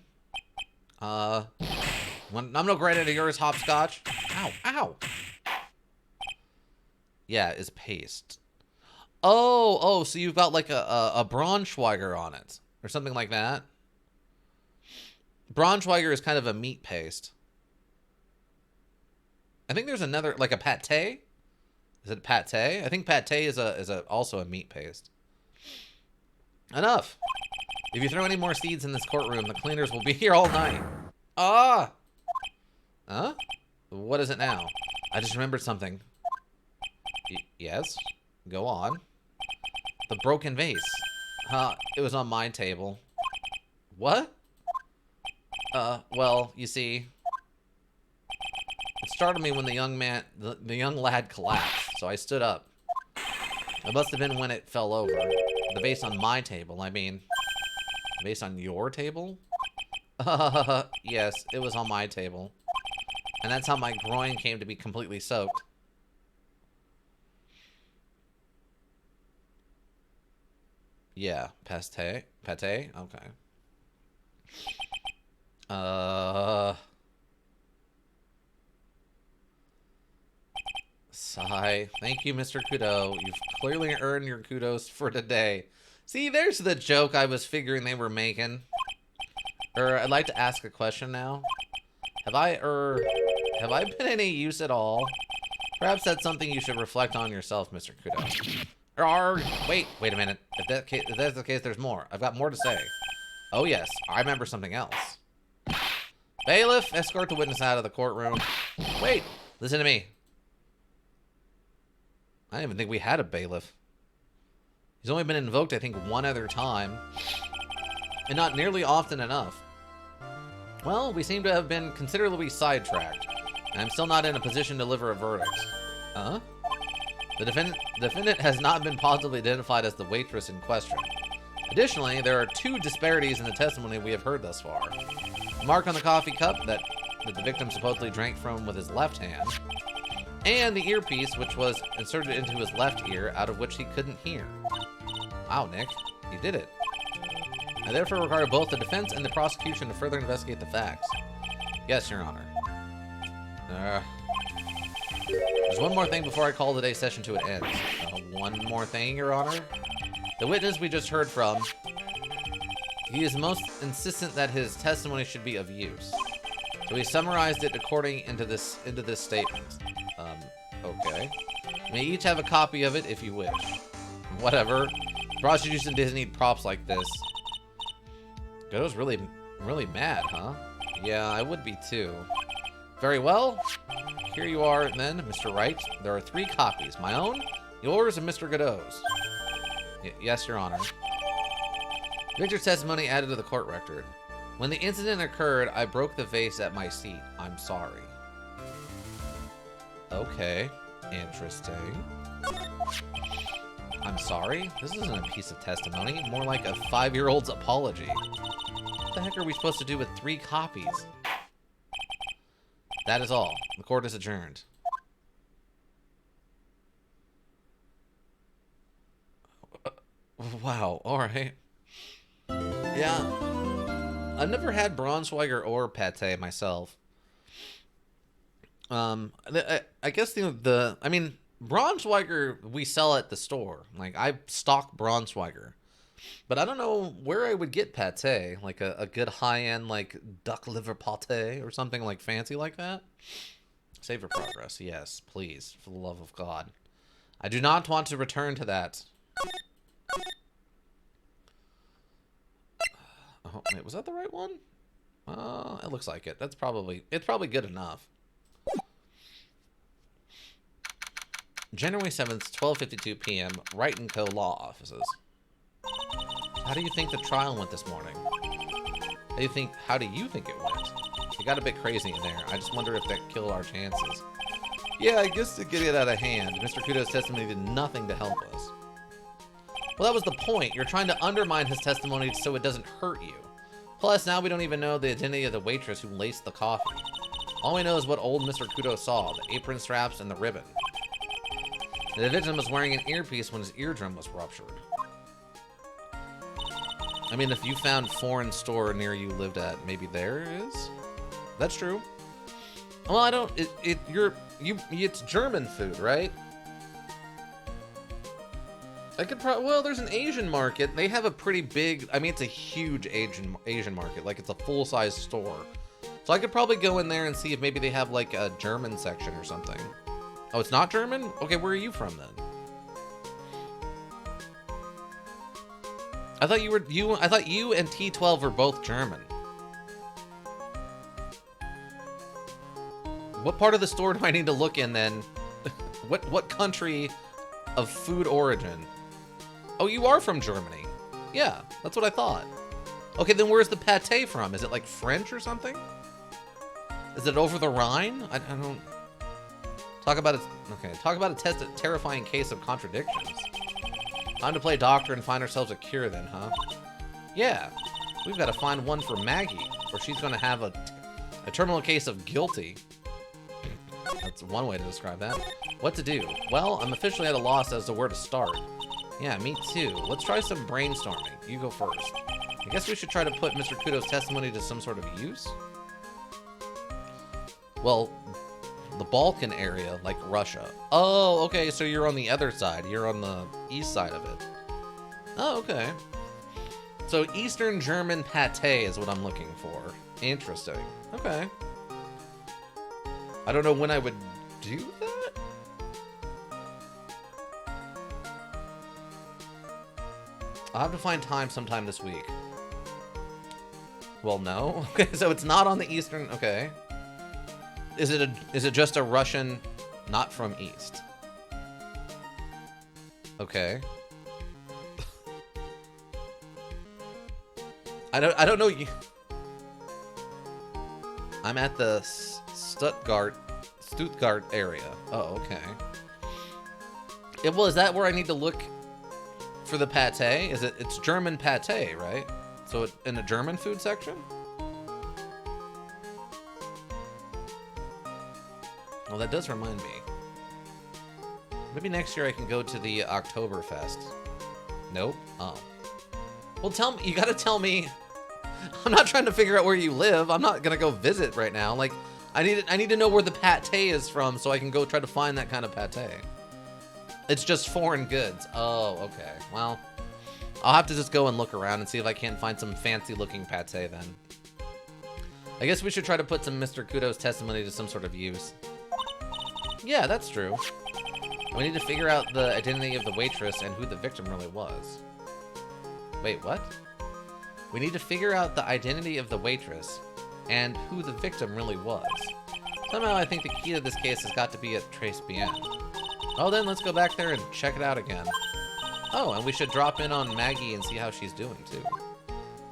I'm no granddad of yours, hopscotch. Ow, ow. Yeah, it's paste. Oh, so you've got like a Braunschweiger on it. Or something like that. Braunschweiger is kind of a meat paste. I think there's another, like a pate? Is it pate? I think pate is also a meat paste. Enough. If you throw any more seeds in this courtroom, the cleaners will be here all night. Ah! Huh? What is it now? I just remembered something. Yes? Go on. The broken vase. It was on my table. What? Well, you see... It startled me when the young lad collapsed, so I stood up. It must have been when it fell over. The vase on my table, I mean. The vase on your table? Yes, it was on my table. And that's how my groin came to be completely soaked. Yeah, pate? Pate? Okay. Sigh. Thank you, Mr. Kudo. You've clearly earned your kudos for today. See, there's the joke I was figuring they were making. I'd like to ask a question now. Have I been any use at all? Perhaps that's something you should reflect on yourself, Mr. Kudo. Wait a minute. If that's the case, there's more. I've got more to say. Oh yes, I remember something else. Bailiff, escort the witness out of the courtroom. Wait, listen to me. I didn't even think we had a bailiff. He's only been invoked, I think, one other time. And not nearly often enough. Well, we seem to have been considerably sidetracked. And I'm still not in a position to deliver a verdict. Huh? The defendant has not been positively identified as the waitress in question. Additionally, there are two disparities in the testimony we have heard thus far. The mark on the coffee cup that the victim supposedly drank from with his left hand, and the earpiece which was inserted into his left ear, out of which he couldn't hear. Wow, Nick, you did it. I therefore require both the defense and the prosecution to further investigate the facts. Yes, Your Honor. There's one more thing before I call today's session to an end. One more thing, Your Honor. The witness we just heard from, he is most insistent that his testimony should be of use. So he summarized it according into this statement. Okay. You may each have a copy of it if you wish. Whatever. Prosecution doesn't need props like this. Godot's really mad, huh? Yeah, I would be too. Very well. Here you are then, Mr. Wright. There are 3 copies. My own, yours, and Mr. Godot's. Yes, Your Honor. Victor's testimony added to the court record. When the incident occurred, I broke the vase at my seat. I'm sorry. Okay. Interesting. I'm sorry? This isn't a piece of testimony. More like a 5-year-old's apology. What the heck are we supposed to do with 3 copies? That is all. The court is adjourned. Wow, alright. Yeah. I've never had Braunschweiger or pate myself. I guess I mean, Braunschweiger we sell at the store. Like, I stock Braunschweiger. But I don't know where I would get pate. Like a good high-end, like, duck liver pate or something like fancy like that. Save your progress. Yes, please. For the love of God. I do not want to return to that. Oh, wait, was that the right one? It looks like it. It's probably good enough. January 7th, 12:52 p.m., Wright & Co. Law Offices. How do you think the trial went this morning? How do you think it went? It got a bit crazy in there. I just wonder if that killed our chances. Yeah, I guess to get it out of hand, Mr. Kudo's testimony did nothing to help us. Well, that was the point. You're trying to undermine his testimony so it doesn't hurt you. Plus, now we don't even know the identity of the waitress who laced the coffee. All we know is what old Mr. Kudo saw, the apron straps and the ribbon. The victim was wearing an earpiece when his eardrum was ruptured. I mean, if you found foreign store near you lived at, maybe there is? That's true. Well, I don't, it's German food, right? I could probably, well, there's an Asian market. They have a pretty big, I mean, it's a huge Asian market. Like, it's a full-size store. So I could probably go in there and see if maybe they have, like, a German section or something. Oh, it's not German? Okay, where are you from, then? I thought I thought you and T12 were both German. What part of the store do I need to look in, then? What country of food origin? Oh, you are from Germany. Yeah, that's what I thought. Okay, then where's the pate from? Is it like French or something? Is it over the Rhine? I don't... Talk about a terrifying case of contradictions. Time to play doctor and find ourselves a cure then, huh? Yeah, we've got to find one for Maggie, or she's going to have a terminal case of guilty. That's one way to describe that. What to do? Well, I'm officially at a loss as to where to start. Yeah, me too. Let's try some brainstorming. You go first. I guess we should try to put Mr. Kudo's testimony to some sort of use? Well, the Balkan area, like Russia. Oh, okay, so you're on the other side. You're on the east side of it. Oh, okay. So Eastern German pate is what I'm looking for. Interesting. Okay. I don't know when I would do that. I'll have to find time sometime this week. Well, no. Okay, so it's not on the Eastern... Okay. Is it just a Russian not from East? Okay. I don't know. I'm at the Stuttgart area. Oh, okay. Well, is that where I need to look for the pate? It's German pate, right? So in the German food section? Well, that does remind me. Maybe next year I can go to the Oktoberfest. Nope. Oh. Well, tell me. You gotta tell me. I'm not trying to figure out where you live. I'm not gonna go visit right now. Like, I need to know where the pate is from so I can go try to find that kind of pate. It's just foreign goods. Oh, okay. Well, I'll have to just go and look around and see if I can't find some fancy-looking pate then. I guess we should try to put some Mr. Kudo's testimony to some sort of use. Yeah, that's true. We need to figure out the identity of the waitress and who the victim really was. Wait, what? We need to figure out the identity of the waitress and who the victim really was. Somehow I think the key to this case has got to be at Trace Bien. Oh, then let's go back there and check it out again. Oh, and we should drop in on Maggie and see how she's doing, too.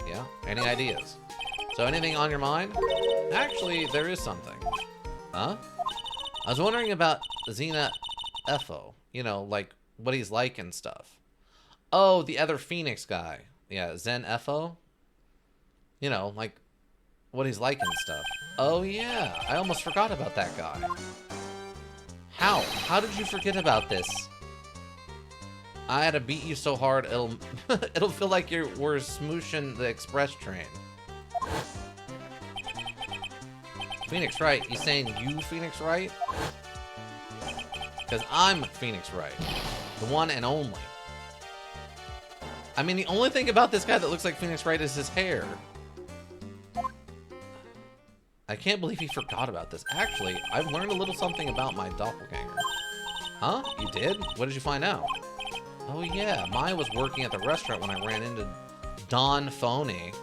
Yeah? Any ideas? So anything on your mind? Actually, there is something. Huh? I was wondering about Xena Efo. You know, like what he's like and stuff. Oh, the other Phoenix guy. Yeah, Zen Efo. You know, like what he's like and stuff. Oh yeah, I almost forgot about that guy. How? How did you forget about this? I had to beat you so hard it'll it'll feel like we're smooshing the express train. Phoenix Wright, you saying you Phoenix Wright? Because I'm Phoenix Wright, the one and only. I mean, the only thing about this guy that looks like Phoenix Wright is his hair. I can't believe he forgot about this. Actually, I've learned a little something about my doppelganger. Huh? You did? What did you find out? Oh yeah, Maya was working at the restaurant when I ran into Don Phony.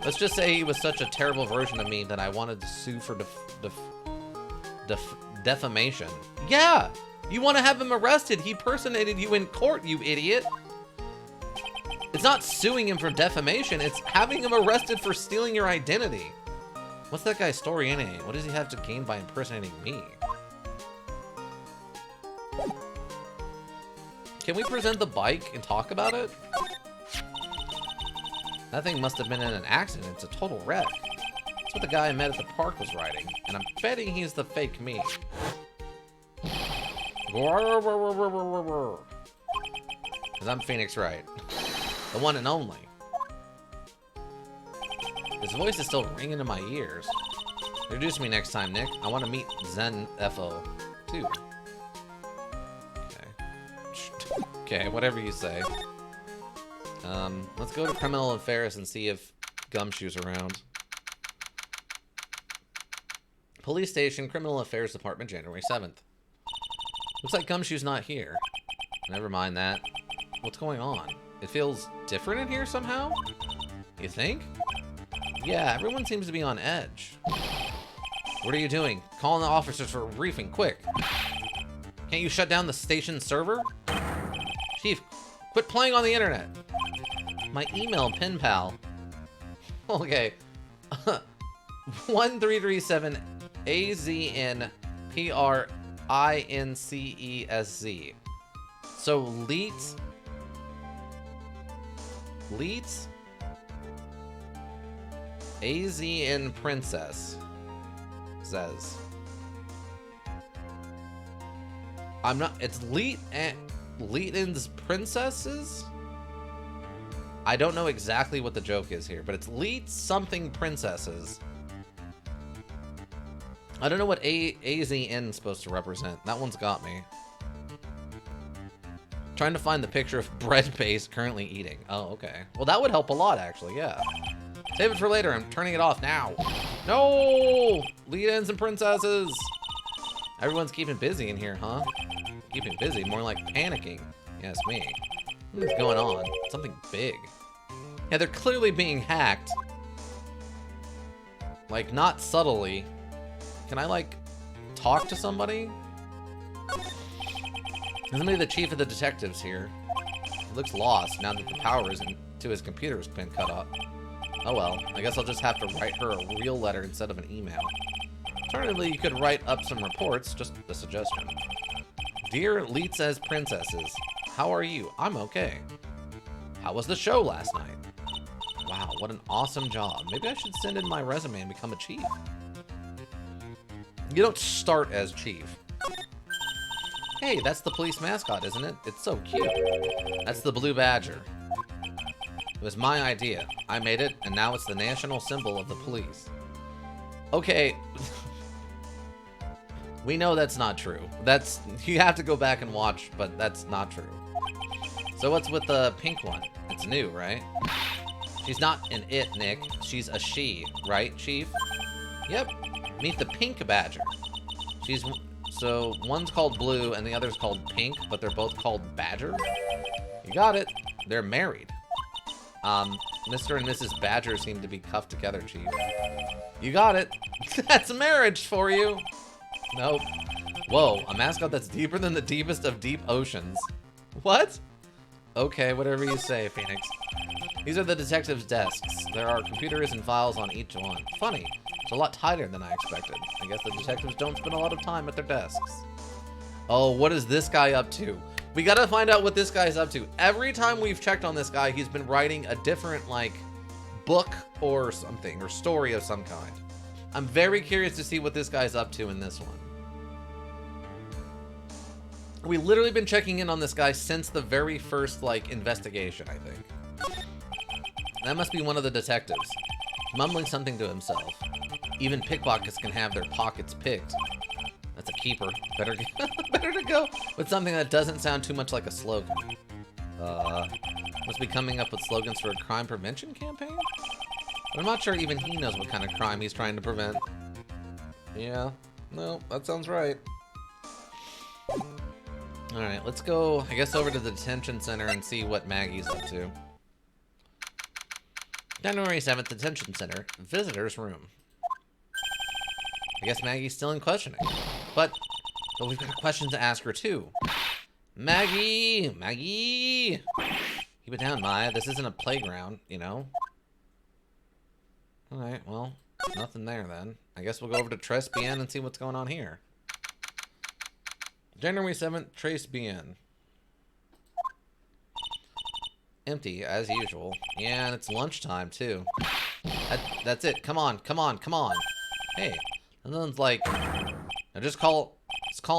Let's just say he was such a terrible version of me that I wanted to sue for defamation. Yeah! You want to have him arrested. He personated you in court, you idiot. It's not suing him for defamation. It's having him arrested for stealing your identity. What's that guy's story anyway? What does he have to gain by impersonating me? Can we present the bike and talk about it? That thing must have been in an accident. It's a total wreck. That's what the guy I met at the park was riding. And I'm betting he's the fake me. Because I'm Phoenix Wright. The one and only. His voice is still ringing in my ears. Introduce me next time, Nick. I want to meet Zen Efo, too. Okay. Okay, whatever you say. Let's go to Criminal Affairs and see if Gumshoe's around. Police Station, Criminal Affairs Department, January 7th. Looks like Gumshoe's not here. Never mind that. What's going on? It feels different in here somehow? You think? Yeah, everyone seems to be on edge. What are you doing? Calling the officers for a briefing, quick. Can't you shut down the station server? Chief, quit playing on the internet. My email pen pal. Okay. 1337 AZNPRINCESZ. So Leets. AZN Princess says. I'm not. It's Leeton's Princesses? I don't know exactly what the joke is here, but it's Leet something Princesses. I don't know what AZN is supposed to represent. That one's got me. Trying to find the picture of bread paste currently eating. Oh, okay. Well, that would help a lot, actually, yeah. Save it for later. I'm turning it off now. No! Lead-ins and princesses! Everyone's keeping busy in here, huh? Keeping busy, more like panicking. Yes, me. What's going on? Something big. Yeah, they're clearly being hacked. Like, not subtly. Can I, like, talk to somebody? Isn't he the chief of the detectives here? He looks lost now that the power to his computer has been cut off. Oh well, I guess I'll just have to write her a real letter instead of an email. Alternatively, you could write up some reports, just a suggestion. Dear Leet says princesses, how are you? I'm okay. How was the show last night? Wow, what an awesome job. Maybe I should send in my resume and become a chief. You don't start as chief. Hey, that's the police mascot, isn't it? It's so cute. That's the blue badger. It was my idea. I made it, and now it's the national symbol of the police. Okay. We know that's not true. You have to go back and watch, but that's not true. So what's with the pink one? It's new, right? She's not an it, Nick. She's a she, right, Chief? Yep. Meet the pink badger. So one's called Blue and the other's called Pink, but they're both called Badger? You got it. They're married. Mr. and Mrs. Badger seem to be cuffed together, Chief. You got it. That's marriage for you. Nope. Whoa, a mascot that's deeper than the deepest of deep oceans. What? Okay, whatever you say, Phoenix. These are the detectives' desks. There are computers and files on each one. Funny. It's a lot tighter than I expected. I guess the detectives don't spend a lot of time at their desks. Oh, what is this guy up to? We gotta find out what this guy's up to. Every time we've checked on this guy, he's been writing a different, like, book or something, or story of some kind. I'm very curious to see what this guy's up to in this one. We've literally been checking in on this guy since the very first, like, investigation, I think. That must be one of the detectives, mumbling something to himself. Even pickpockets can have their pockets picked. That's a keeper. Better to go with something that doesn't sound too much like a slogan. Must be coming up with slogans for a crime prevention campaign? But I'm not sure even he knows what kind of crime he's trying to prevent. Yeah, no, that sounds right. Alright, let's go, I guess, over to the detention center and see what Maggie's up to. January 7th, detention center, visitor's room. I guess Maggie's still in questioning. But we've got a question to ask her, too. Maggie! Maggie! Keep it down, Maya. This isn't a playground, you know? Alright, well, nothing there, then. I guess we'll go over to Tres Bien and see what's going on here. January 7th, Tres Bien. Empty, as usual. Yeah, and it's lunchtime, too. That's it. Come on, come on, come on. Hey, nothing's like... Now just call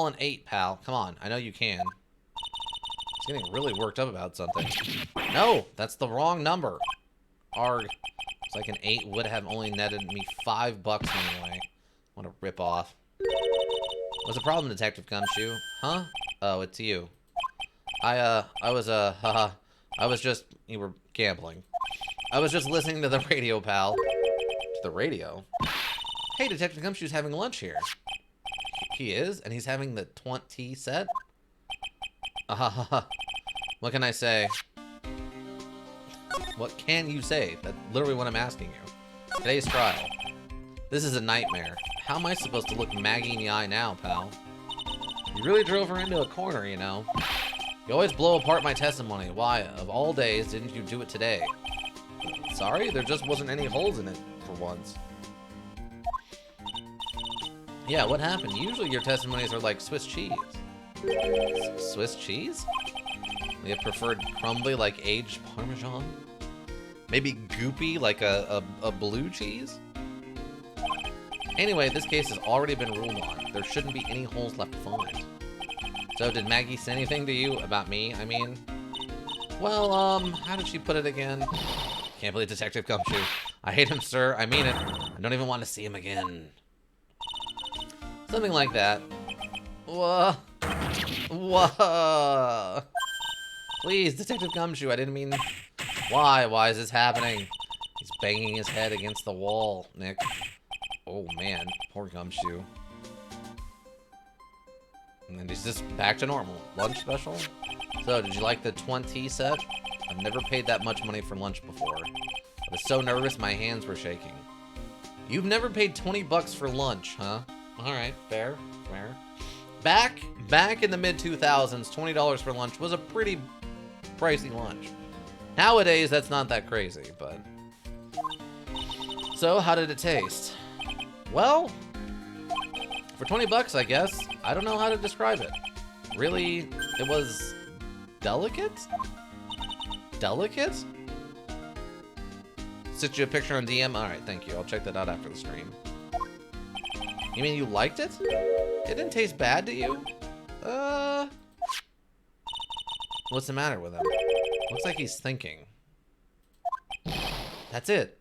an 8, pal. Come on, I know you can. He's getting really worked up about something. No, that's the wrong number. Arg. It's like an 8 would have only netted me $5 anyway. What a rip-off. What's the problem, Detective Gumshoe? Huh? Oh, it's you. I was just... You were gambling. I was just listening to the radio, pal. To the radio? Hey, Detective Gumshoe's having lunch here. He is? And he's having the 20 set? What can I say? What can you say? That's literally what I'm asking you. Today's trial. This is a nightmare. How am I supposed to look Maggie in the eye now, pal? You really drove her into a corner, you know. You always blow apart my testimony. Why, of all days, didn't you do it today? Sorry, there just wasn't any holes in it, for once. Yeah, what happened? Usually your testimonies are like Swiss cheese. Swiss cheese? We have preferred crumbly like aged Parmesan? Maybe goopy like a blue cheese? Anyway, this case has already been ruled on. There shouldn't be any holes left to find. So, did Maggie say anything to you about me, I mean? Well, how did she put it again? Can't believe Detective Gumshoe. I hate him, sir. I mean it. I don't even want to see him again. Something like that. Whoa. Whoa. Please, Detective Gumshoe, I didn't mean... Why? Why is this happening? He's banging his head against the wall, Nick. Oh, man. Poor Gumshoe. And then he's just back to normal. Lunch special? So, did you like the 20 set? I've never paid that much money for lunch before. I was so nervous my hands were shaking. You've never paid $20 for lunch, huh? Alright, fair, fair. Back in the mid-2000s, $20 for lunch was a pretty pricey lunch. Nowadays, that's not that crazy, but... So, how did it taste? Well, for $20, I guess. I don't know how to describe it. Really, it was delicate? Delicate? Sent you a picture on DM? Alright, thank you. I'll check that out after the stream. You mean you liked it? It didn't taste bad to you? What's the matter with him? Looks like he's thinking. That's it.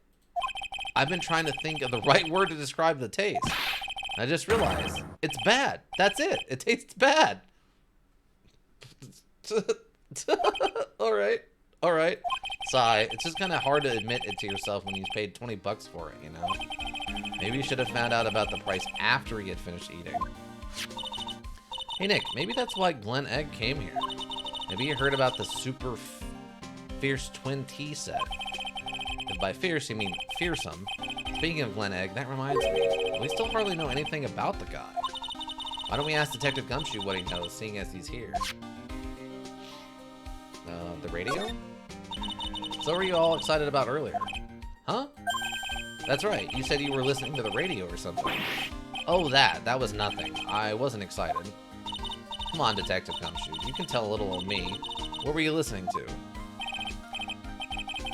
I've been trying to think of the right word to describe the taste. I just realized. It's bad. That's it. It tastes bad. Alright. Alright. Sigh. It's just kind of hard to admit it to yourself when you paid $20 for it, you know? Maybe you should have found out about the price after he had finished eating. Hey Nick, maybe that's why Glen Egg came here. Maybe you heard about the super fierce twin tea set. And by fierce, you mean fearsome. Speaking of Glen Egg, that reminds me, we still hardly know anything about the guy. Why don't we ask Detective Gumshoe what he knows, seeing as he's here? The radio? So what were you all excited about earlier? Huh? That's right, you said you were listening to the radio or something. Oh, that was nothing. I wasn't excited. Come on, Detective Gumshoe, you can tell a little of me. What were you listening to?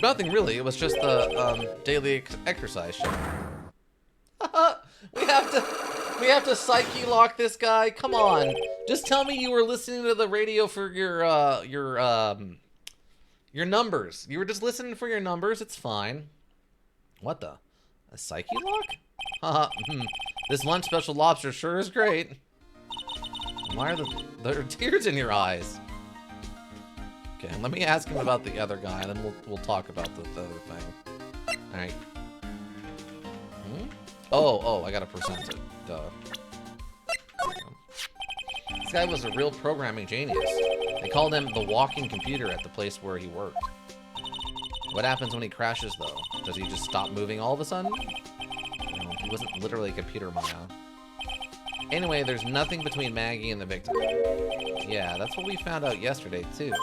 Nothing really, it was just the daily exercise show. we have to psyche lock this guy. Come on. Just tell me you were listening to the radio for your numbers. You were just listening for your numbers. It's fine. What the? A psyche lock? Haha. This lunch special lobster sure is great. Why are there are tears in your eyes? Okay, let me ask him about the other guy, and then we'll talk about the other thing. All right. Oh, I gotta present it. Duh. This guy was a real programming genius. They called him the walking computer at the place where he worked. What happens when he crashes, though? Does he just stop moving all of a sudden? No, he wasn't literally a computer, Maya. Anyway, there's nothing between Maggie and the victim. Yeah, that's what we found out yesterday, too.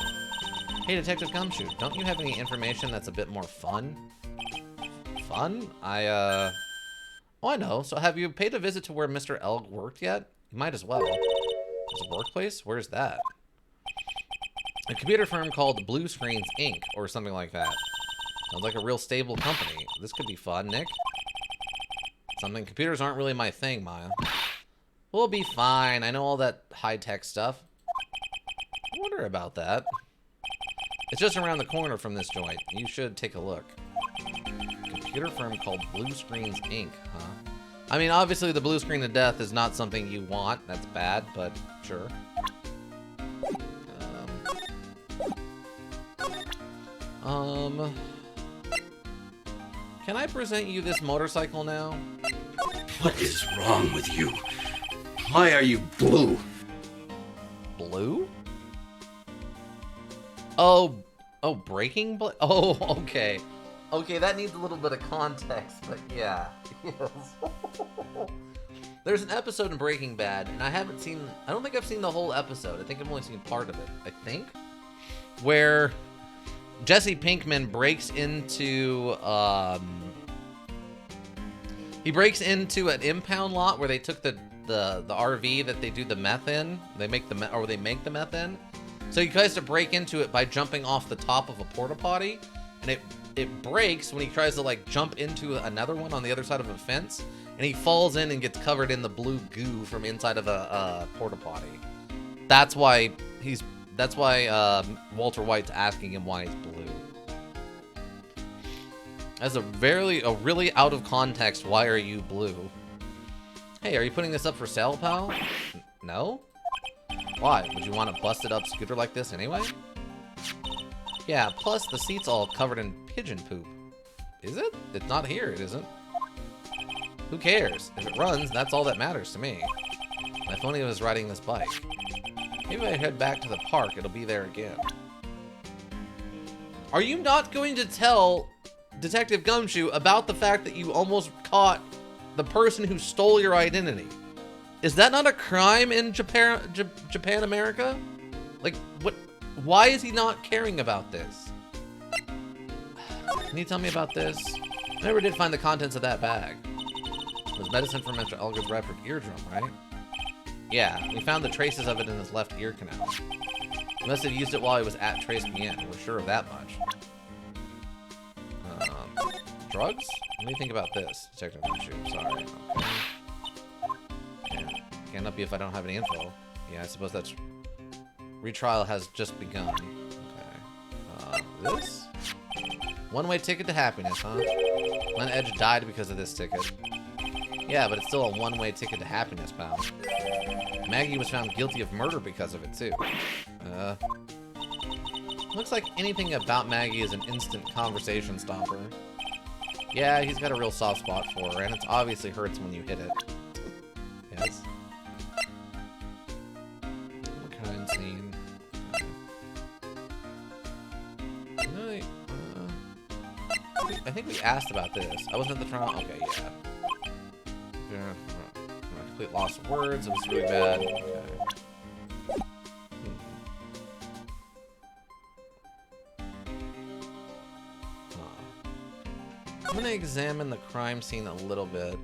Hey, Detective Gumshoe, don't you have any information that's a bit more fun? Fun? Oh, I know. So have you paid a visit to where Mr. L worked yet? You might as well. There's a workplace? Where's that? A computer firm called Blue Screens Inc. or something like that. Sounds like a real stable company. This could be fun, Nick. Something. Computers aren't really my thing, Maya. We'll be fine. I know all that high-tech stuff. I wonder about that. It's just around the corner from this joint. You should take a look. Computer firm called Blue Screens Inc., huh? I mean, obviously the blue screen of death is not something you want. That's bad, but sure. Can I present you this motorcycle now? What is wrong with you? Why are you blue? Blue? Oh, breaking blade? Oh, okay. Okay, that needs a little bit of context, but yeah. Yes. There's an episode in Breaking Bad, and I don't think I've seen the whole episode. I think I've only seen part of it, I think. Where Jesse Pinkman breaks into, he breaks into an impound lot where they took the RV that they do the meth in. They make the meth in. So he tries to break into it by jumping off the top of a porta potty, and it breaks when he tries to like jump into another one on the other side of a fence, and he falls in and gets covered in the blue goo from inside of a porta potty. That's why Walter White's asking him why he's blue. That's a really out of context. Why are you blue? Hey, are you putting this up for sale, pal? No? Why? Would you want a busted up scooter like this anyway? Yeah, plus the seat's all covered in pigeon poop. Is it? It's not here, it isn't. Who cares? If it runs, that's all that matters to me. My phony was riding this bike. Maybe I head back to the park, it'll be there again. Are you not going to tell Detective Gumshoe about the fact that you almost caught the person who stole your identity? Is that not a crime in Japan, America? Like, what? Why is he not caring about this? Can you tell me about this? I never did find the contents of that bag. It was medicine for Mr. Elgar's ruptured eardrum, right? Yeah, we found the traces of it in his left ear canal. He must have used it while he was at Trace Bien. We're sure of that much. Drugs? What do you think about this, Detective Gumshoe? Sorry. Okay. Can't help you if I don't have any info. Yeah, I suppose that's... Retrial has just begun. Okay. This? One-way ticket to happiness, huh? Glenn Edge died because of this ticket. Yeah, but it's still a one-way ticket to happiness, pal. Maggie was found guilty of murder because of it, too. Looks like anything about Maggie is an instant conversation stopper. Yeah, he's got a real soft spot for her, and it obviously hurts when you hit it. Yes. Crime scene. Okay. I think we asked about this. I wasn't at the trial. Okay, yeah. Complete loss of words. It was really bad. Okay. gonna examine the crime scene a little bit.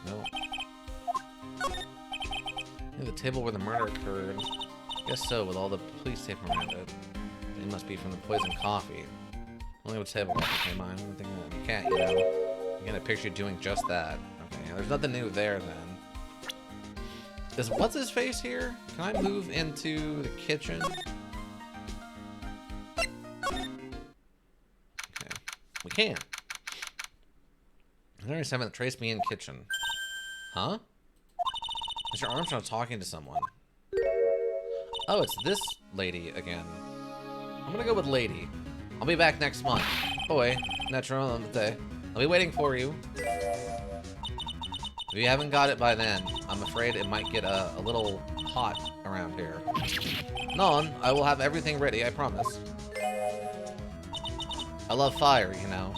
No. The table where the murder occurred. Guess so, with all the police tape around it. It must be from the poisoned coffee. Only with table coffee came on. I'm thinking you can't, you know. You get a picture doing just that. Okay, there's nothing new there then. Is what's his face here? Can I move into the kitchen? Okay, we can. Attorney 7th, trace me in kitchen. Huh? Mr. Armstrong talking to someone. Oh, it's this lady again. I'm gonna go with lady. I'll be back next month. Oi, naturalmente. I'll be waiting for you. If you haven't got it by then, I'm afraid it might get a little hot around here. Non, I will have everything ready, I promise. I love fire, you know.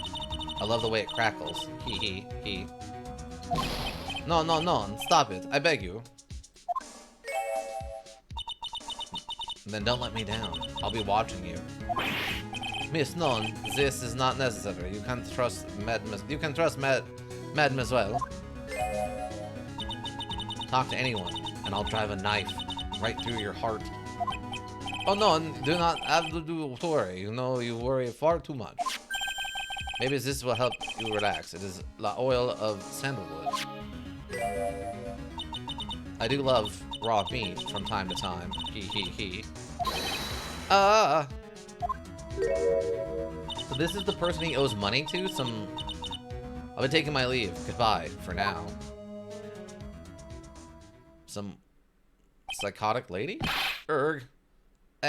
I love the way it crackles. Hee hee hee. No, no, no, stop it. I beg you. And then don't let me down. I'll be watching you. Miss Non, this is not necessary. You can trust Mademoiselle. Talk to anyone, and I'll drive a knife right through your heart. Oh no, do not have to worry. You know you worry far too much. Maybe this will help you relax. It is the oil of sandalwood. I do love raw meat from time to time. Hee hee hee. So this is the person he owes money to? I'll be taking my leave. Goodbye, for now. Some psychotic lady? Erg. I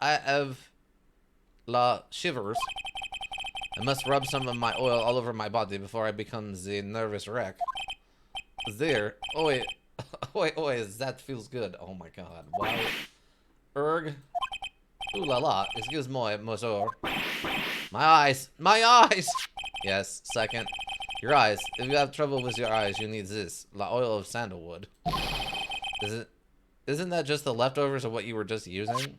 have shivers. I must rub some of my oil all over my body before I become the nervous wreck. There. Oi. Oi, that feels good. Oh my god. Wow. Erg. Ooh la la. Excuse moi, monsieur. My eyes. My eyes! Yes, second. Your eyes. If you have trouble with your eyes, you need this. La oil of sandalwood. Isn't that just the leftovers of what you were just using?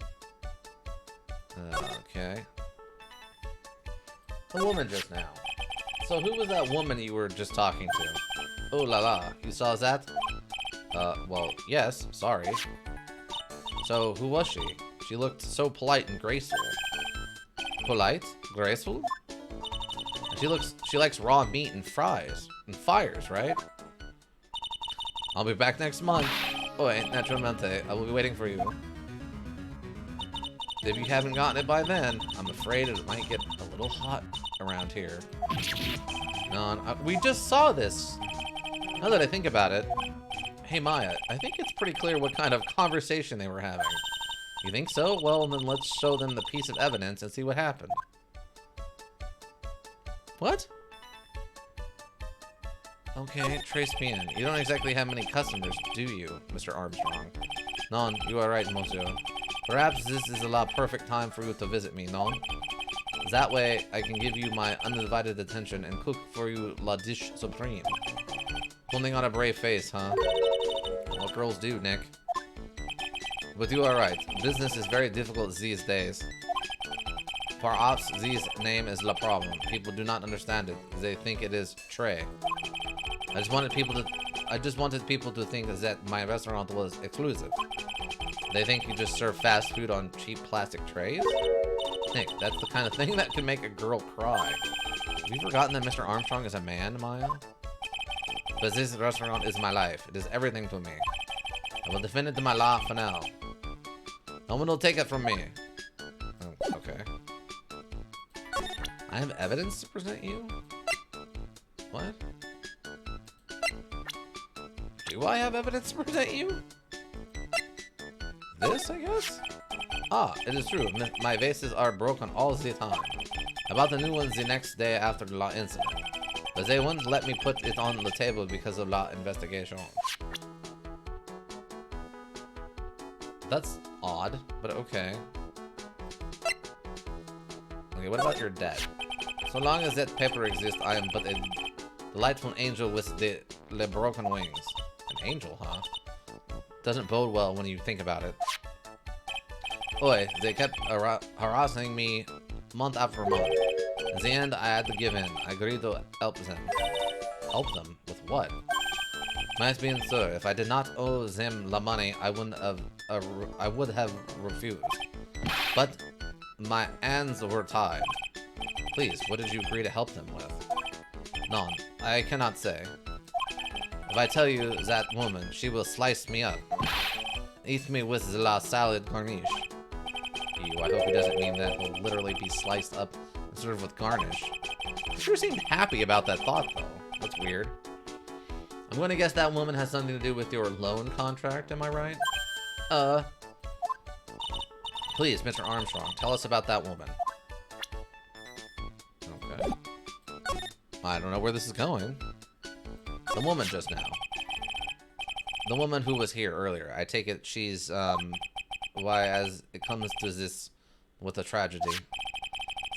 Okay. A woman just now. So who was that woman you were just talking to? Oh la la. You saw that? Well, yes. Sorry. So who was she? She looked so polite and graceful. Polite? Graceful? She likes raw meat and fries. And fires, right? I'll be back next month. Oh, naturalmente. I will be waiting for you. If you haven't gotten it by then, I'm afraid it might get a little hot around here. No, we just saw this. Now that I think about it. Hey, Maya, I think it's pretty clear what kind of conversation they were having. You think so? Well, then let's show them the piece of evidence and see what happened. What? Okay, trace me in. You don't exactly have many customers, do you, Mr. Armstrong? Non, you are right, monsieur. Perhaps this is a perfect time for you to visit me, non? That way, I can give you my undivided attention and cook for you la dish supreme. Pulling on a brave face, huh? What girls do, Nick. But you are right. Business is very difficult these days. For ops, this name is la problem. People do not understand it. They think it is tray. I just wanted people to think that my restaurant was exclusive. They think you just serve fast food on cheap plastic trays? Nick, that's the kind of thing that can make a girl cry. Have you forgotten that Mr. Armstrong is a man, Maya? But this restaurant is my life. It is everything to me. I will defend it to my la finale. No one will take it from me. Oh, okay. I have evidence to present you? What? Do I have evidence to present you? This, I guess? Ah, it is true. My vases are broken all the time. I bought the new ones the next day after the law incident. But they wouldn't let me put it on the table because of law investigation. That's odd, but okay. Okay, what about your debt? So long as that paper exists, I am but a delightful angel with the broken wings. An angel, huh? Doesn't bode well when you think about it. Oi, they kept harassing me month after month. In the end, I had to give in. I agreed to help them. Help them? With what? Nice being sir, if I did not owe them the money, I would have refused. But my hands were tied. Please, what did you agree to help them with? None. I cannot say. If I tell you that woman, she will slice me up. Eat me with the la salad garnish. Ew, I hope he doesn't mean that he'll literally be sliced up and served with garnish. He sure seemed happy about that thought, though. That's weird. I'm gonna guess that woman has something to do with your loan contract, am I right? Please, Mr. Armstrong, tell us about that woman. Okay. I don't know where this is going. The woman just now. The woman who was here earlier. I take it she's, why, as it comes to this with a tragedy.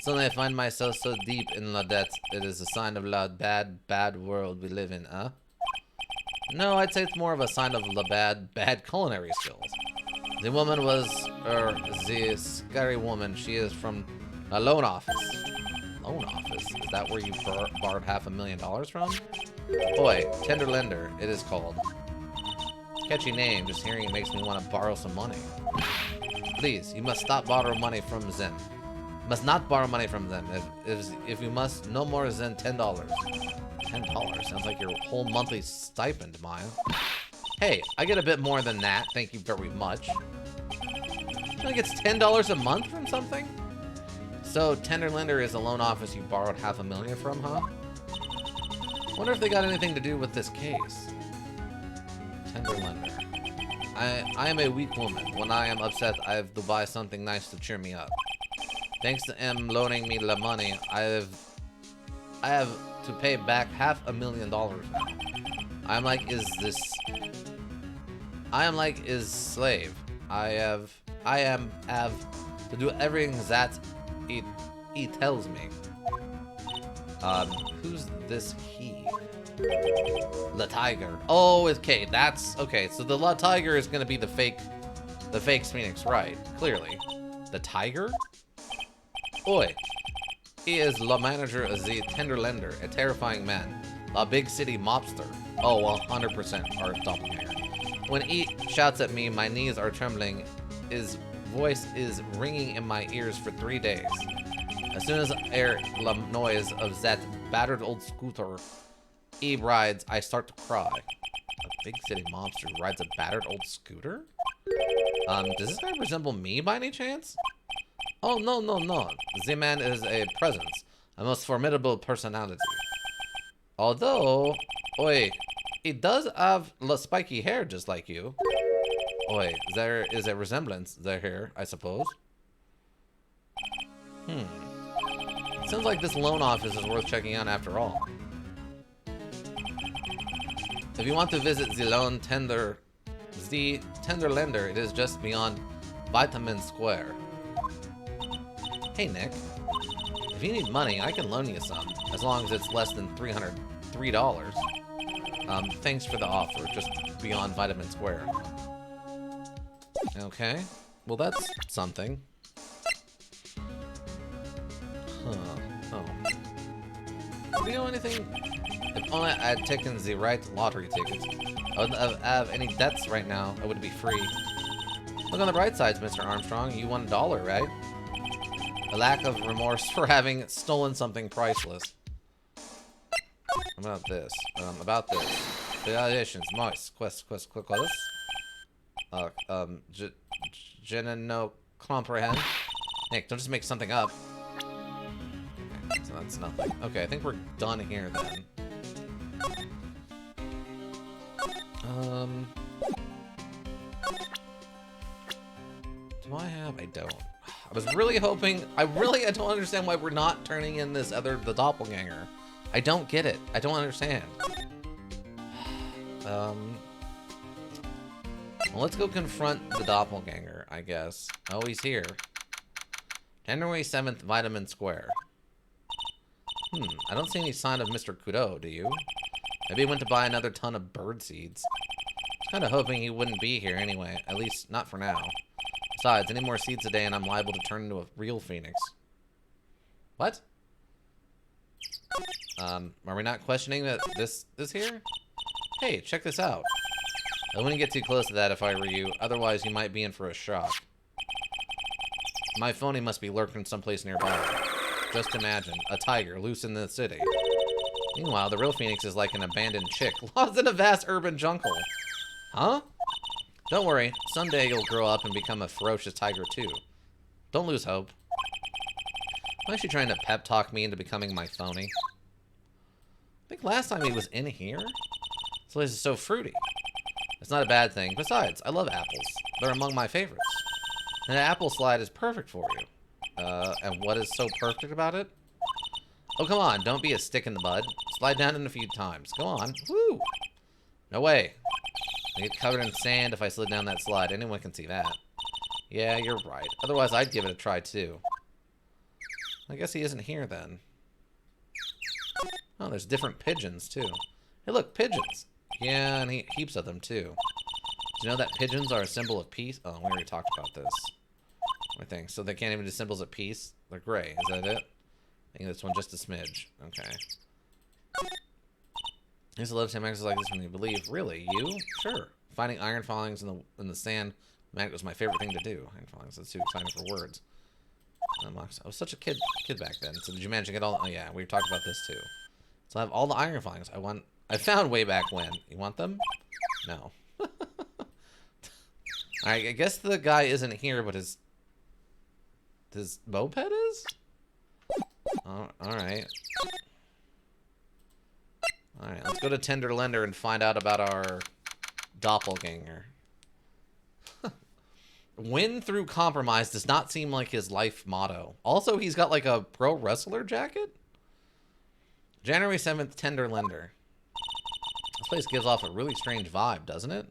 Suddenly I find myself so deep in la debt, it is a sign of la bad world we live in, huh? No, I'd say it's more of a sign of la bad culinary skills. The woman was, the scary woman, she is from a loan office. Loan office? Is that where you borrowed $500,000 from? Boy, tender lender, it is called. Catchy name, just hearing it makes me want to borrow some money. Please, you must stop borrowing money from them. Must not borrow money from them. If you must, no more than $10. $10? Sounds like your whole monthly stipend, Maya. Hey, I get a bit more than that, thank you very much. I think it's $10 a month from something? So, tender lender is a loan office you borrowed $500,000 from, huh? Wonder if they got anything to do with this case. Tender lender. I am a weak woman. When I am upset, I have to buy something nice to cheer me up. Thanks to M loaning me the money, I have to pay back $500,000 now. I am like is slave. I have to do everything that he tells me. Who's this he? La Tiger. Oh, okay, that's okay. So the La Tiger is gonna be the fake Phoenix Wright, clearly. The Tiger? Oi. He is la manager of the tender lender, a terrifying man, a big city mobster. Oh, 100% our doppelganger. When he shouts at me, my knees are trembling. His voice is ringing in my ears for 3 days. As soon as I hear the noise of that battered old scooter he rides, I start to cry. A big city mobster who rides a battered old scooter? Does this guy resemble me by any chance? Oh, no. The man is a presence, a most formidable personality. Although, oi, he does have spiky hair just like you. Oi, there is a resemblance there here, I suppose. Sounds like this loan office is worth checking out after all. If you want to visit the tender lender, it is just beyond Vitamin Square. Hey, Nick. If you need money, I can loan you some, as long as it's less than $303. Thanks for the offer, just beyond Vitamin Square. Okay. Well, that's something. Oh. Do you know anything? If only I had taken the right lottery tickets, I wouldn't have any debts right now. I would be free. Look on the bright side, Mr. Armstrong. You won $1, right? A lack of remorse for having stolen something priceless. About this. Congratulations, Moist. Quest. No comprehend. Nick, don't just make something up. Okay, so that's nothing. Okay, I think we're done here then. Do I have? I don't. I was really hoping. I don't understand why we're not turning in the doppelganger. I don't get it. I don't understand. Well, let's go confront the doppelganger, I guess. Oh, he's here. January 7th, Vitamin Square. I don't see any sign of Mr. Kudo, do you? Maybe he went to buy another ton of bird seeds. I was kind of hoping he wouldn't be here anyway. At least, not for now. Besides, any more seeds a day and I'm liable to turn into a real phoenix. What? Are we not questioning that this is here? Hey, check this out. I wouldn't get too close to that if I were you, otherwise you might be in for a shock. My phony must be lurking someplace nearby. Just imagine, a tiger loose in the city. Meanwhile, the real phoenix is like an abandoned chick, lost in a vast urban jungle. Huh? Don't worry, someday you'll grow up and become a ferocious tiger too. Don't lose hope. Why is she trying to pep talk me into becoming my phony? I think last time he was in here. This place is so fruity. It's not a bad thing. Besides, I love apples. They're among my favorites. And an apple slide is perfect for you. And what is so perfect about it? Oh, come on. Don't be a stick in the mud. Slide down in a few times. Go on. Woo! No way. I get covered in sand if I slid down that slide. Anyone can see that. Yeah, you're right. Otherwise, I'd give it a try, too. I guess he isn't here, then. Oh, there's different pigeons, too. Hey, look, pigeons. Yeah, and heaps of them, too. Do you know that pigeons are a symbol of peace? Oh, we already talked about this. I think. So they can't even do symbols of peace? They're gray. Is that it? I think this one just a smidge. Okay. I used to love to exercise like this when you believe. Really? You? Sure. Finding iron filings in the sand was my favorite thing to do. Iron filings. That's too exciting for words. I was such a kid back then. So did you manage to get all? Oh yeah, we talked about this too. So I have all the iron filings I found way back when. You want them? No. Alright, I guess the guy isn't here, but his moped is? Oh, alright. Alright, let's go to Tender Lender and find out about our doppelganger. Win through compromise does not seem like his life motto. Also, he's got like a pro wrestler jacket? January 7th, Tender Lender. This place gives off a really strange vibe, doesn't it?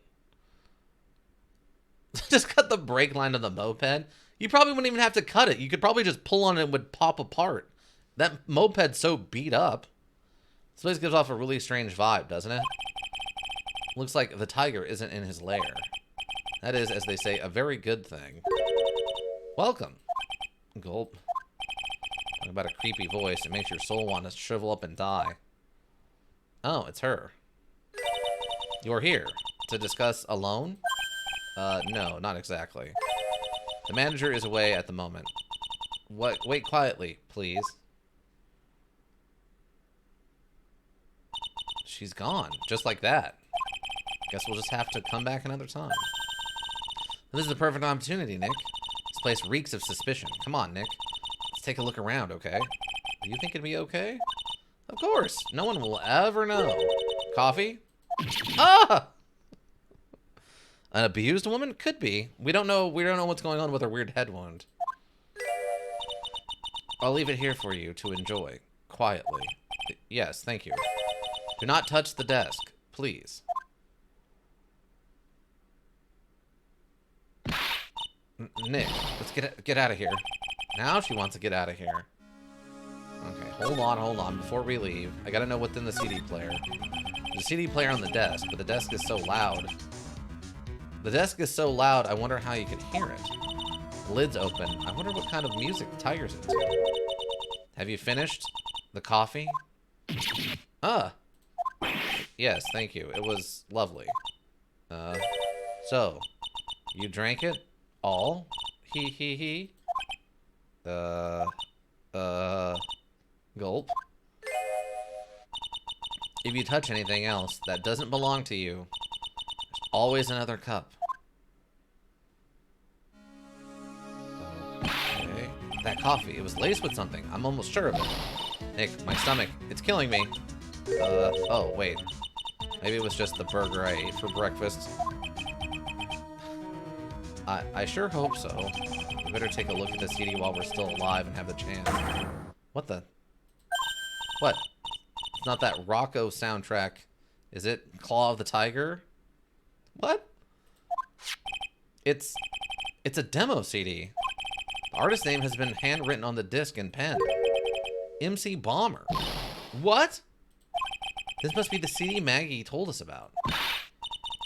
Just cut the brake line of the moped. You probably wouldn't even have to cut it. You could probably just pull on it and it would pop apart. That moped's so beat up. This place gives off a really strange vibe, doesn't it? Looks like the tiger isn't in his lair. That is, as they say, a very good thing. Welcome. Gulp. Talk about a creepy voice. It makes your soul want to shrivel up and die. Oh, it's her. You're here to discuss a loan? No, not exactly. The manager is away at the moment. What? Wait quietly, please. She's gone, just like that. Guess we'll just have to come back another time. This is the perfect opportunity, Nick. This place reeks of suspicion. Come on, Nick. Let's take a look around, okay? Do you think it'd be okay? Of course. No one will ever know. Coffee? Ah! An abused woman? Could be. We don't know what's going on with her weird head wound. I'll leave it here for you to enjoy. Quietly. Yes, thank you. Do not touch the desk, please. Nick, let's get out of here. Now she wants to get out of here. Okay, hold on. Before we leave, I gotta know what's in the CD player. There's a CD player on the desk, but the desk is so loud. The desk is so loud, I wonder how you can hear it. The lid's open. I wonder what kind of music the tiger's into. Have you finished the coffee? Yes, thank you. It was lovely. So, you drank it? All? He. Gulp. If you touch anything else that doesn't belong to you, there's always another cup. Okay. That coffee, it was laced with something. I'm almost sure of it. Nick, my stomach, it's killing me. Oh, wait. Maybe it was just the burger I ate for breakfast. I sure hope so. We better take a look at the CD while we're still alive and have the chance. What the? What? It's not that Rocco soundtrack. Is it Claw of the Tiger? What? It's a demo CD. The artist's name has been handwritten on the disc in pen. MC Bomber. What? This must be the CD Maggie told us about.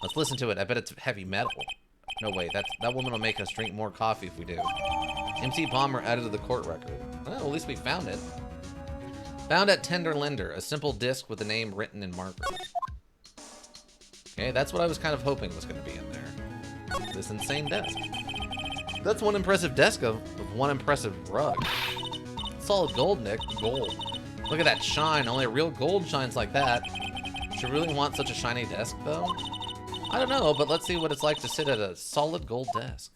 Let's listen to it. I bet it's heavy metal. No, wait, that woman will make us drink more coffee if we do. MC Bomber added to the court record. Well, at least we found it. Found at Tender Lender, a simple disc with the name written in marker. Okay, that's what I was kind of hoping was going to be in there. This insane desk. That's one impressive desk of one impressive rug. Solid gold, Nick. Gold. Look at that shine. Only a real gold shines like that. Should you really want such a shiny desk, though? I don't know, but let's see what it's like to sit at a solid gold desk.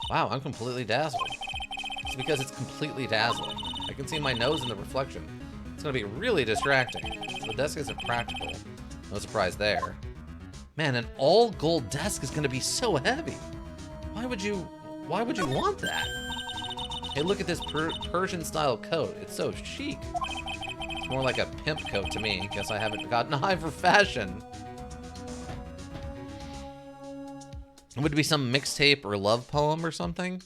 Wow, I'm completely dazzled. It's because it's completely dazzling. I can see my nose in the reflection. It's going to be really distracting. So the desk isn't practical. No surprise there. Man, an all gold desk is going to be so heavy. Why would you want that? Hey, look at this Persian-style coat. It's so chic. It's more like a pimp coat to me. Guess I haven't gotten an eye for fashion. Would it be some mixtape or love poem or something?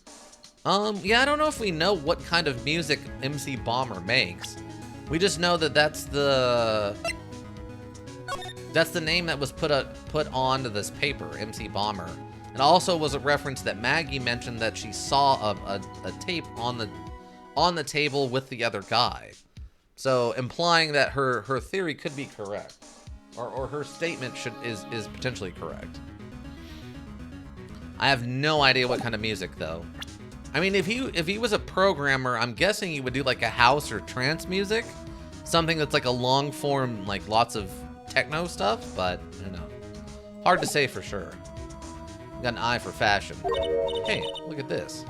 Yeah, I don't know if we know what kind of music MC Bomber makes. We just know that that's the name that was put onto this paper, MC Bomber. And also was a reference that Maggie mentioned that she saw a tape on the table with the other guy. So implying that her theory could be correct. Or her statement is potentially correct. I have no idea what kind of music though. I mean, if he was a programmer, I'm guessing he would do like a house or trance music. Something that's like a long form, like lots of techno stuff, but you know. Hard to say for sure. Got an eye for fashion. Hey, look at this.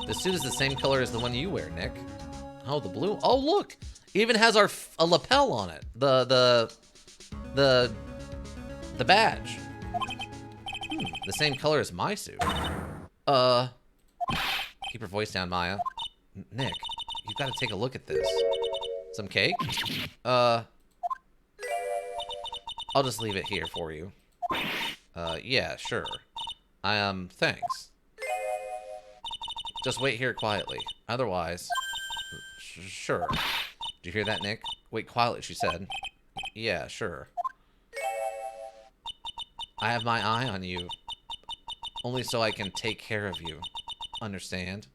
This suit is the same color as the one you wear, Nick. Oh, the blue. Oh, look. Even has a lapel on it. The badge. The same color as my suit. Keep your voice down, Maya. Nick, you've got to take a look at this. Some cake? I'll just leave it here for you. Yeah, sure. Thanks. Just wait here quietly. Otherwise... Sure. Did you hear that, Nick? Wait quietly, she said. Yeah, sure. I have my eye on you. Only so I can take care of you. Understand?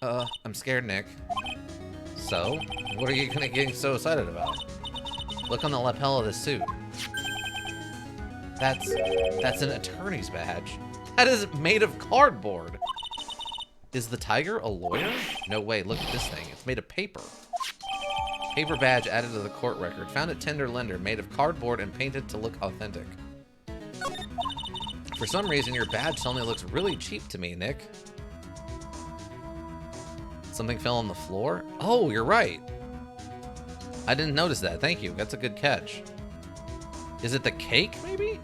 I'm scared, Nick. So? What are you getting so excited about? Look on the lapel of the suit. That's an attorney's badge. That is made of cardboard. Is the tiger a lawyer? No way, look at this thing. It's made of paper. Paper badge added to the court record. Found at Tender Lender, made of cardboard and painted to look authentic. For some reason, your badge suddenly looks really cheap to me, Nick. Something fell on the floor? Oh, you're right. I didn't notice that. Thank you. That's a good catch. Is it the cake, maybe?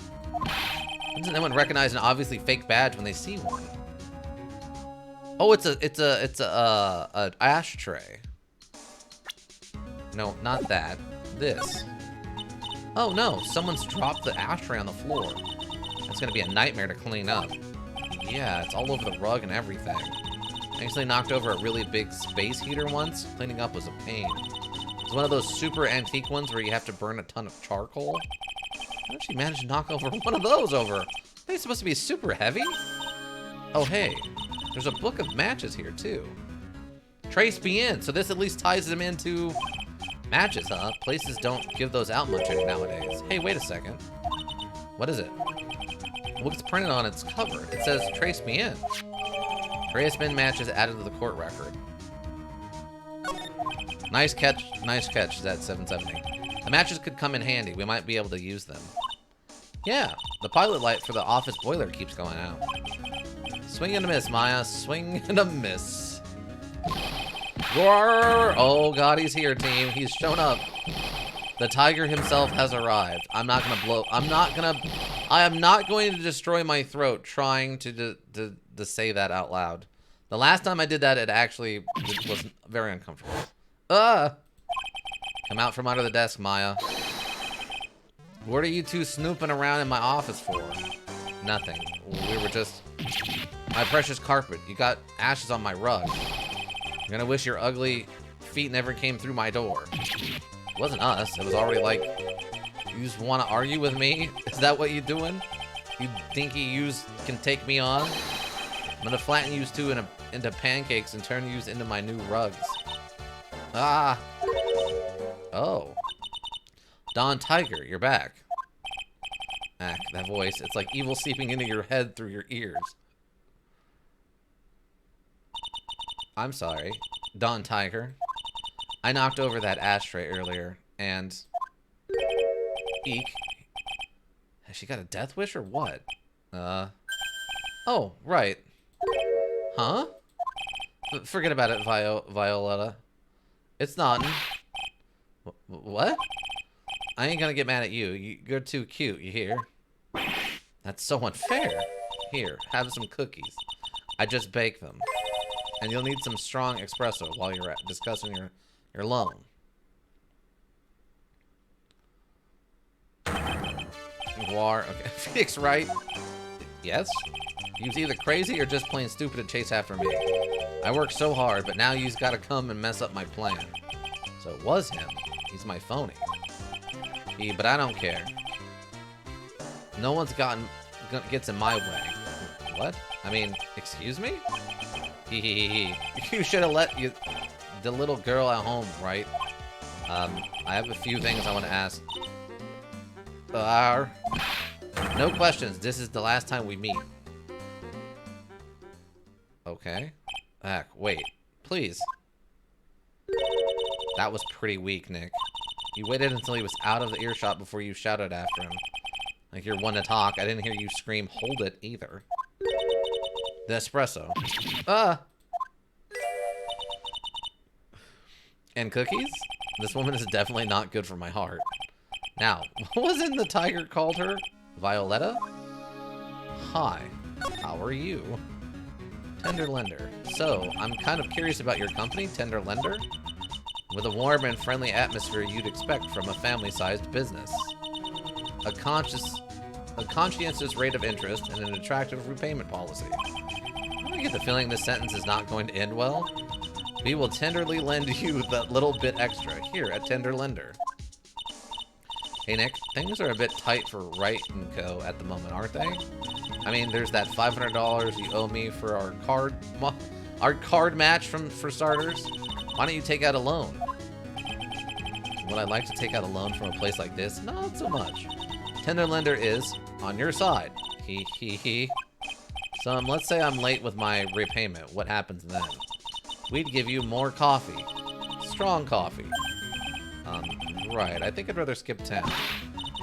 Doesn't anyone recognize an obviously fake badge when they see one? Oh, it's a ashtray. No, not that. This. Oh no, someone's dropped the ashtray on the floor. It's gonna be a nightmare to clean up. Yeah, it's all over the rug and everything. I actually knocked over a really big space heater once. Cleaning up was a pain. It's one of those super antique ones where you have to burn a ton of charcoal. How did she manage to knock over one of those over? They're supposed to be super heavy? Oh hey, there's a book of matches here too. Trace bien, so this at least ties them into matches, huh? Places don't give those out much nowadays. Hey, wait a second. What is it? What's printed on its cover? It says Trace bien. Trace bien matches added to the court record. Nice catch, that 770. The matches could come in handy. We might be able to use them. Yeah, the pilot light for the office boiler keeps going out. Swing and a miss, Maya. Swing and a miss. Roar! Oh god, he's here, team. He's shown up. The tiger himself has arrived. I am not going to destroy my throat trying to say that out loud. The last time I did that, it was very uncomfortable. Come out from under the desk, Maya. What are you two snooping around in my office for? Nothing. We were just... My precious carpet. You got ashes on my rug. You're gonna wish your ugly feet never came through my door. It wasn't us. It was already like You just want to argue with me? Is that what you doing? You think you can take me on? I'm gonna flatten you two into pancakes and turn you into my new rugs. Ah. Oh. Don Tiger, you're back. Ah, that voice. It's like evil seeping into your head through your ears. I'm sorry. Don Tiger. I knocked over that ashtray earlier, and... Eek. Has she got a death wish or what? Oh, right. Huh? Forget about it, Violetta. It's not. What? I ain't gonna get mad at you. You're too cute, you hear? That's so unfair. Here, have some cookies. I just baked them. And you'll need some strong espresso while you're discussing your loan. War. Okay. Phoenix Wright. Yes? You's either crazy or just plain stupid to chase after me. I worked so hard, but now you's gotta come and mess up my plan. So it was him. He's my phony. But I don't care. No one's gets in my way. What? I mean, excuse me? You should have let the little girl at home, right? I have a few things I want to ask. No questions. This is the last time we meet. Okay. Wait. Please. That was pretty weak, Nick. You waited until he was out of the earshot before you shouted after him. Like you're one to talk. I didn't hear you scream, hold it, either. The espresso. And cookies? This woman is definitely not good for my heart. Now, what was in the tiger called her? Violetta? Hi. How are you? Tender Lender. So, I'm kind of curious about your company, Tender Lender. With a warm and friendly atmosphere you'd expect from a family-sized business. A conscientious rate of interest and an attractive repayment policy. I get the feeling this sentence is not going to end well. We will tenderly lend you that little bit extra here at Tender Lender. Hey Nick, things are a bit tight for Wright & Co. at the moment, aren't they? I mean, there's that $500 you owe me for our card match for starters. Why don't you take out a loan? Would I like to take out a loan from a place like this? Not so much. Tender Lender is on your side. So let's say I'm late with my repayment. What happens then? We'd give you more coffee. Strong coffee. Right. I think I'd rather skip 10.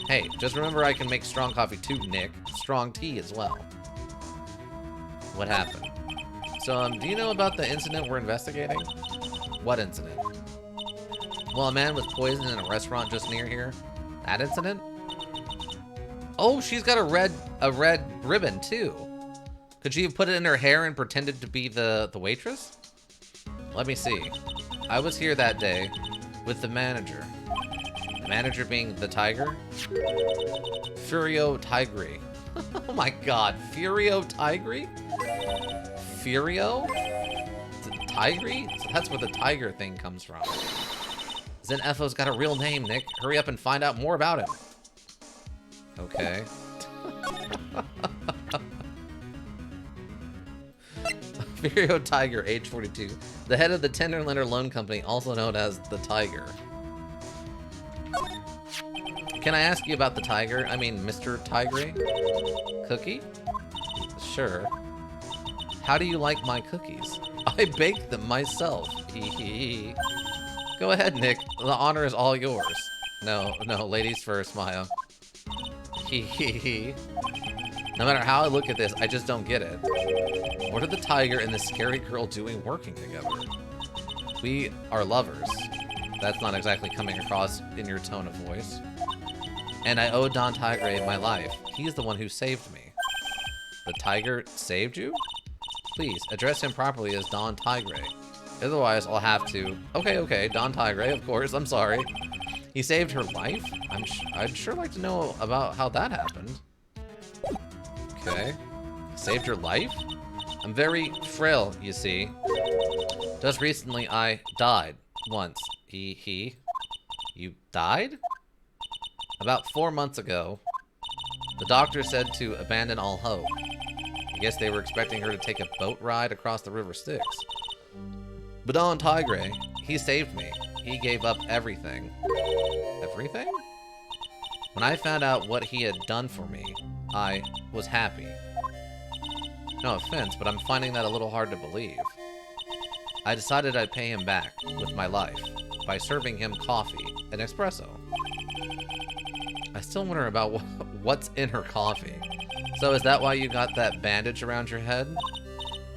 Hey, just remember I can make strong coffee too, Nick. Strong tea as well. What happened? So, do you know about the incident we're investigating? What incident? Well, a man was poisoned in a restaurant just near here. That incident? Oh, she's got a red ribbon too. Could she have put it in her hair and pretended to be the waitress? Let me see. I was here that day with the manager. The manager being the tiger? Furio Tigri. Oh my god, Furio Tigri? Furio? Tigri? So that's where the tiger thing comes from. Zenetho's got a real name, Nick. Hurry up and find out more about him. Okay. Furio Tiger, age 42. The head of the Tender Lender Loan Company, also known as the Tiger. Can I ask you about the tiger? I mean, Mr. Tigre? Cookie? Sure. How do you like my cookies? I baked them myself. Go ahead, Nick. The honor is all yours. No, ladies first, Maya. No matter how I look at this, I just don't get it. What are the tiger and the scary girl doing working together? We are lovers. That's not exactly coming across in your tone of voice. And I owe Don Tigre my life. He's the one who saved me. The tiger saved you? Please, address him properly as Don Tigre. Otherwise, I'll have to... Okay, Don Tigre, of course, I'm sorry. He saved her life? I'd sure like to know about how that happened. Okay. Saved her life? I'm very frail, you see. Just recently, I died. Once. You died? About 4 months ago, the doctor said to abandon all hope. I guess they were expecting her to take a boat ride across the River Styx. But on Tigray, he saved me. He gave up everything. Everything? When I found out what he had done for me, I was happy. No offense, but I'm finding that a little hard to believe. I decided I'd pay him back with my life by serving him coffee and espresso. I still wonder about what's in her coffee. So is that why you got that bandage around your head?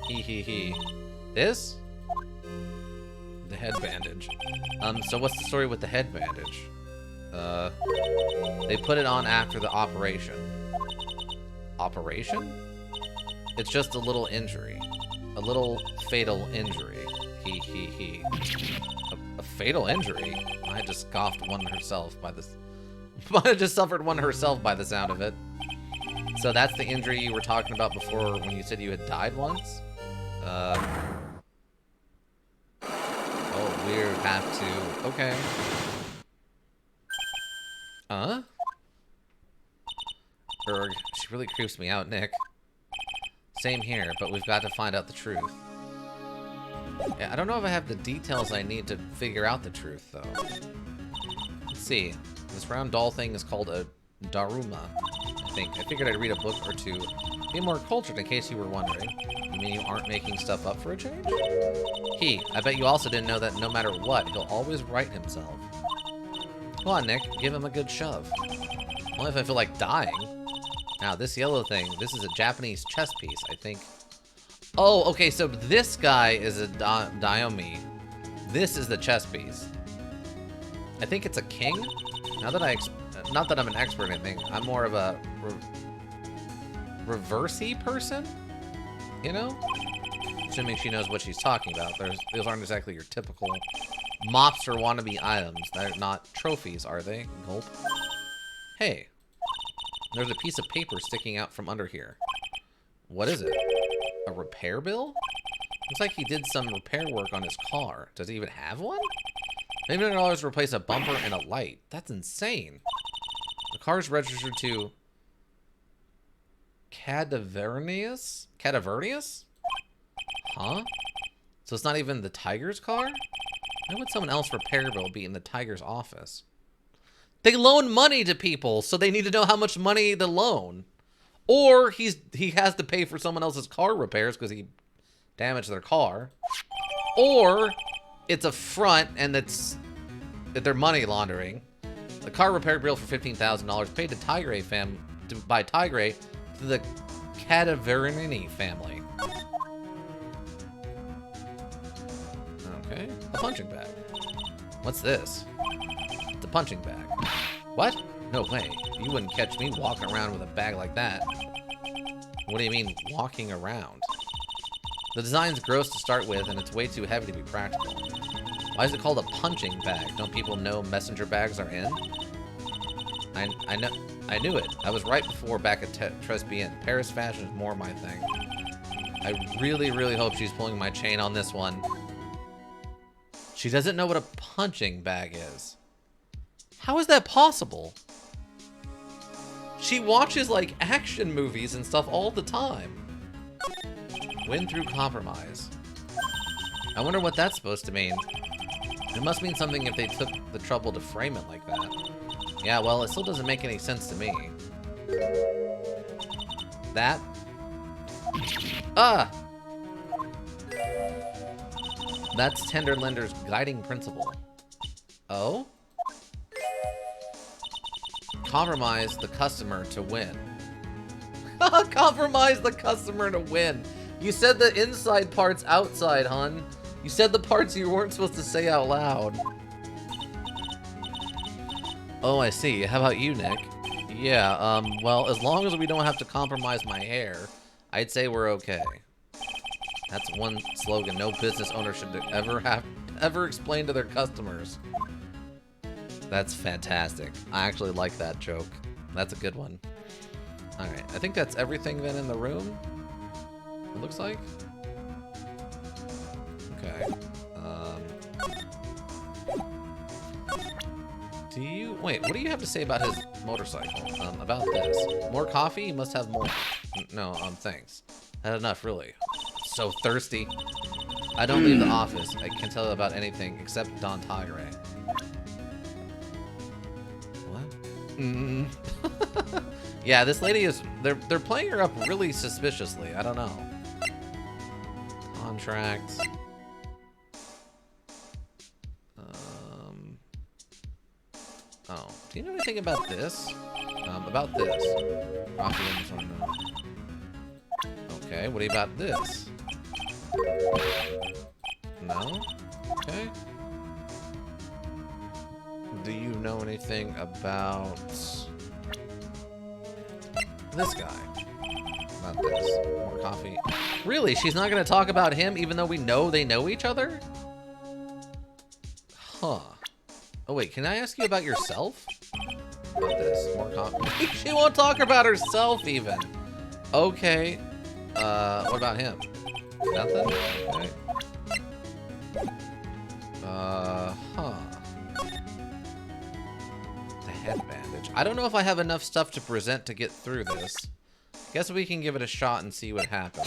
Hee. This? The head bandage. So what's the story with the head bandage? They put it on after the operation. Operation? It's just a little injury. A little fatal injury. Hee. A fatal injury? I just scoffed one herself by this. I just suffered one herself by the sound of it. So that's the injury you were talking about before when you said you had died once? Oh, we have to. Okay. Huh? Erg, she really creeps me out, Nick. Same here, but we've got to find out the truth. Yeah, I don't know if I have the details I need to figure out the truth, though. Let's see. This round doll thing is called a Daruma, I think. I figured I'd read a book or two. Be more cultured in case you were wondering. You mean you aren't making stuff up for a change? I bet you also didn't know that no matter what, he'll always right himself. Come on, Nick. Give him a good shove. Only if I feel like dying. Now, this yellow thing, this is a Japanese chess piece, I think. Oh, okay, so this guy is a Daiomi. This is the chess piece. I think it's a king. Now that not that I'm an expert in anything, I'm more of a reversey person, you know? Assuming she knows what she's talking about. Those aren't exactly your typical mobster wannabe items. They're not trophies, are they? Gulp. Hey, there's a piece of paper sticking out from under here. What is it? A repair bill? Looks like he did some repair work on his car. Does he even have one? $800 to replace a bumper and a light. That's insane. The car's registered to Cadavernius? Cadavernius? Huh? So it's not even the Tiger's car? Why would someone else repair bill be in the Tiger's office? They loan money to people, so they need to know how much money to loan. Or he has to pay for someone else's car repairs because he damaged their car. Or it's a front and that they're money laundering. The car repair bill for $15,000 paid to Tigray by Tigray to the Cadaverini family. Okay, a punching bag. What's this? It's a punching bag. What? No way. You wouldn't catch me walking around with a bag like that. What do you mean, walking around? The design's gross to start with, and it's way too heavy to be practical. Why is it called a punching bag? Don't people know messenger bags are in? I knew it. I was right before back at Tresbien. Paris fashion is more my thing. I really, really hope she's pulling my chain on this one. She doesn't know what a punching bag is. How is that possible? She watches, like, action movies and stuff all the time. Win through compromise. I wonder what that's supposed to mean. It must mean something if they took the trouble to frame it like that. Yeah, well, it still doesn't make any sense to me. That? Ah! That's Tenderlender's guiding principle. Oh? Compromise the customer to win. Compromise the customer to win. You said the inside part's outside, hun. You said the parts you weren't supposed to say out loud. Oh, I see. How about you, Nick? Yeah, well, as long as we don't have to compromise my hair, I'd say we're okay. That's one slogan no business owner should ever explain to their customers. That's fantastic. I actually like that joke. That's a good one. Alright, I think that's everything then in the room. It looks like. Okay. Do you... Wait, what do you have to say about his motorcycle? About this. More coffee? You must have more. No, thanks. Had enough, really. So thirsty. I don't leave the office. I can't tell about anything except Don Tigre. What? Yeah, this lady is... They're playing her up really suspiciously. I don't know. Contracts. Oh, do you know anything about this? About this. Coffee and this one, no. Okay, what about this? No? Okay. Do you know anything about this guy? About this. More coffee. Really? She's not going to talk about him even though we know they know each other? Huh. Oh, wait. Can I ask you about yourself? About this. More coffee. She won't talk about herself even. Okay. What about him? Nothing? Okay. Huh. The head bandage. I don't know if I have enough stuff to present to get through this. Guess we can give it a shot and see what happens,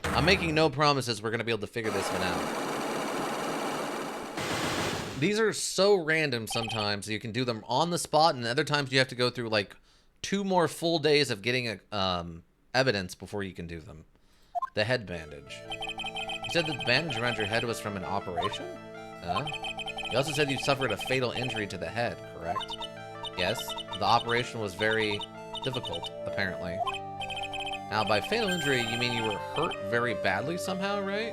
but I'm making no promises we're going to be able to figure this one out. These are so random sometimes. You can do them on the spot, and other times you have to go through like 2 more full days of getting evidence before you can do them. The head bandage. You said the bandage around your head was from an operation? You also said you suffered a fatal injury to the head, correct? Yes. The operation was very difficult, apparently. Now, by fatal injury, you mean you were hurt very badly somehow, right?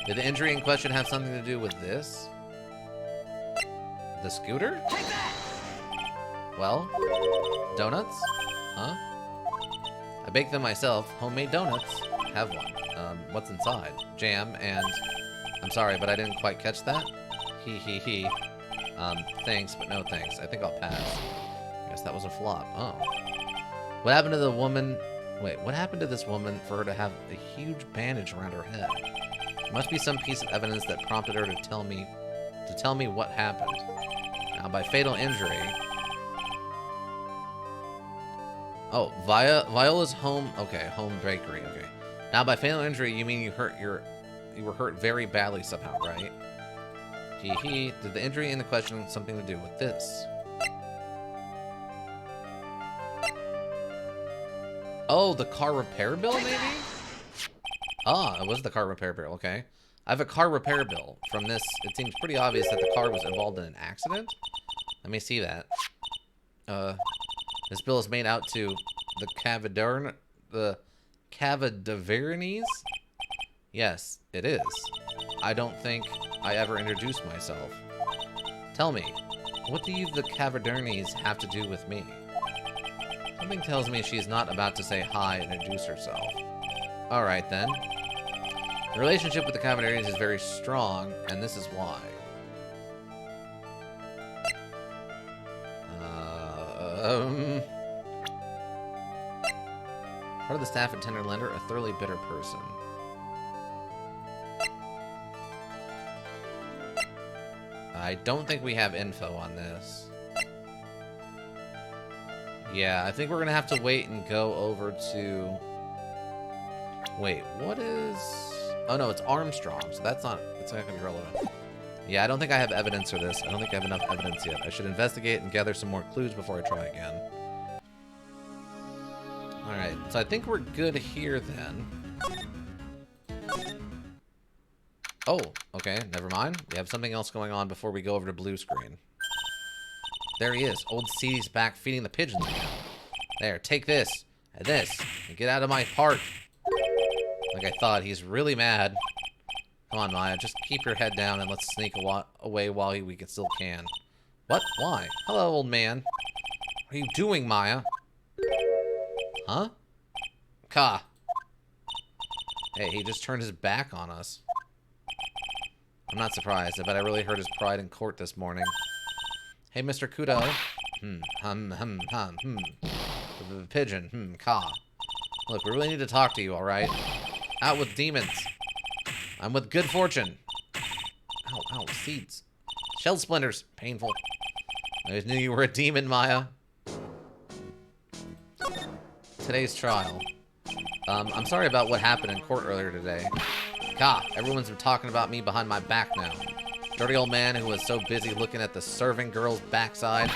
Did the injury in question have something to do with this? The scooter? Well, donuts? Huh? I baked them myself. Homemade donuts. Have one. What's inside? Jam and... I'm sorry, but I didn't quite catch that. Thanks, but no thanks. I think I'll pass. Guess that was a flop. Oh. What happened to the woman... Wait, what happened to this woman for her to have a huge bandage around her head? There must be some piece of evidence that prompted her to tell me what happened. Now, by fatal injury... Oh, Viola's home... Okay, home bakery, okay. Now, by fatal injury, you mean you were hurt very badly somehow, right? Did the injury in the question have something to do with this? Oh, the car repair bill, maybe? Ah, it was the car repair bill, okay. I have a car repair bill. From this, it seems pretty obvious that the car was involved in an accident. Let me see that. This bill is made out to the Cadavernes? Yes, it is. I don't think I ever introduced myself. Tell me, what do the Cadavernes have to do with me? Something tells me she's not about to say hi and introduce herself. Alright then. The relationship with the Cadavernes is very strong, and this is why. Part of the staff and tender lender, a thoroughly bitter person. I don't think we have info on this. Yeah, I think we're gonna have to wait and go over to... Wait, what is... Oh no, it's Armstrong, so it's not gonna be relevant. Yeah, I don't think I have evidence for this. I don't think I have enough evidence yet. I should investigate and gather some more clues before I try again. Alright, so I think we're good here then. Oh, okay, never mind. We have something else going on before we go over to blue screen. There he is. Old C's back feeding the pigeons again. There, take this and this and get out of my park. Like I thought, he's really mad. Come on, Maya, just keep your head down and let's sneak away while we still can. What? Why? Hello, old man. What are you doing, Maya? Huh? Ka. Hey, he just turned his back on us. I'm not surprised. I bet I really hurt his pride in court this morning. Hey, Mr. Kudo. The pigeon. Ka. Look, we really need to talk to you, alright? Out with demons. I'm with good fortune. Ow, ow, seeds. Shell splinters. Painful. I just knew you were a demon, Maya. Today's trial. I'm sorry about what happened in court earlier today. God, everyone's been talking about me behind my back now. Dirty old man who was so busy looking at the serving girl's backside.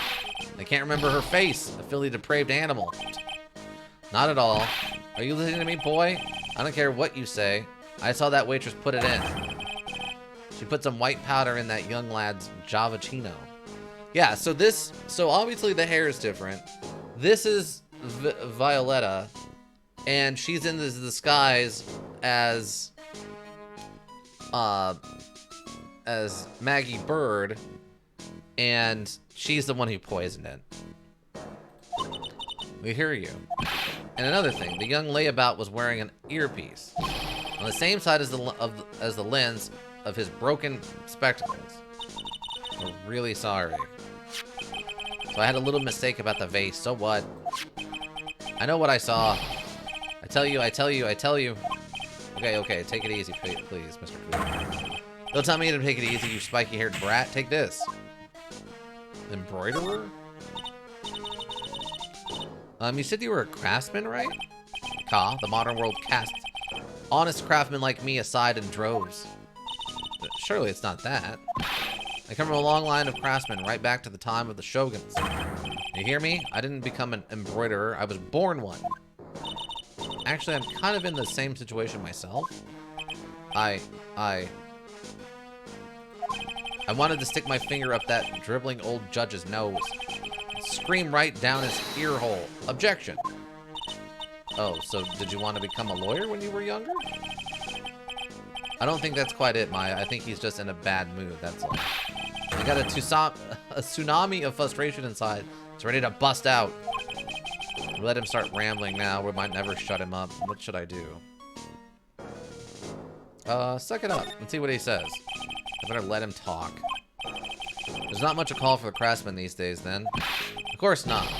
I can't remember her face. A filthy depraved animal. Not at all. Are you listening to me, boy? I don't care what you say. I saw that waitress put it in. She put some white powder in that young lad's Javachino. Yeah, so obviously the hair is different. This is Violetta, and she's in this disguise as Maggie Bird, and she's the one who poisoned it. We hear you. And another thing, the young layabout was wearing an earpiece on the same side as the lens of his broken spectacles. We're really sorry. So I had a little mistake about the vase. So what? I know what I saw. I tell you. Okay, take it easy, please, Mr. Cooper. Don't tell me to take it easy, you spiky-haired brat. Take this. Embroiderer? You said you were a craftsman, right? Ka, the modern world casts honest craftsmen like me aside in droves. But surely it's not that. I come from a long line of craftsmen right back to the time of the shoguns. You hear me? I didn't become an embroiderer. I was born one. Actually, I'm kind of in the same situation myself. I wanted to stick my finger up that dribbling old judge's nose. Scream right down his ear hole. Objection. Oh, so did you want to become a lawyer when you were younger? I don't think that's quite it, Maya. I think he's just in a bad mood, that's all. I got a tsunami of frustration inside. It's ready to bust out. We let him start rambling now. We might never shut him up. What should I do? Suck it up and see what he says. I better let him talk. There's not much a call for the craftsman these days, then. Of course not.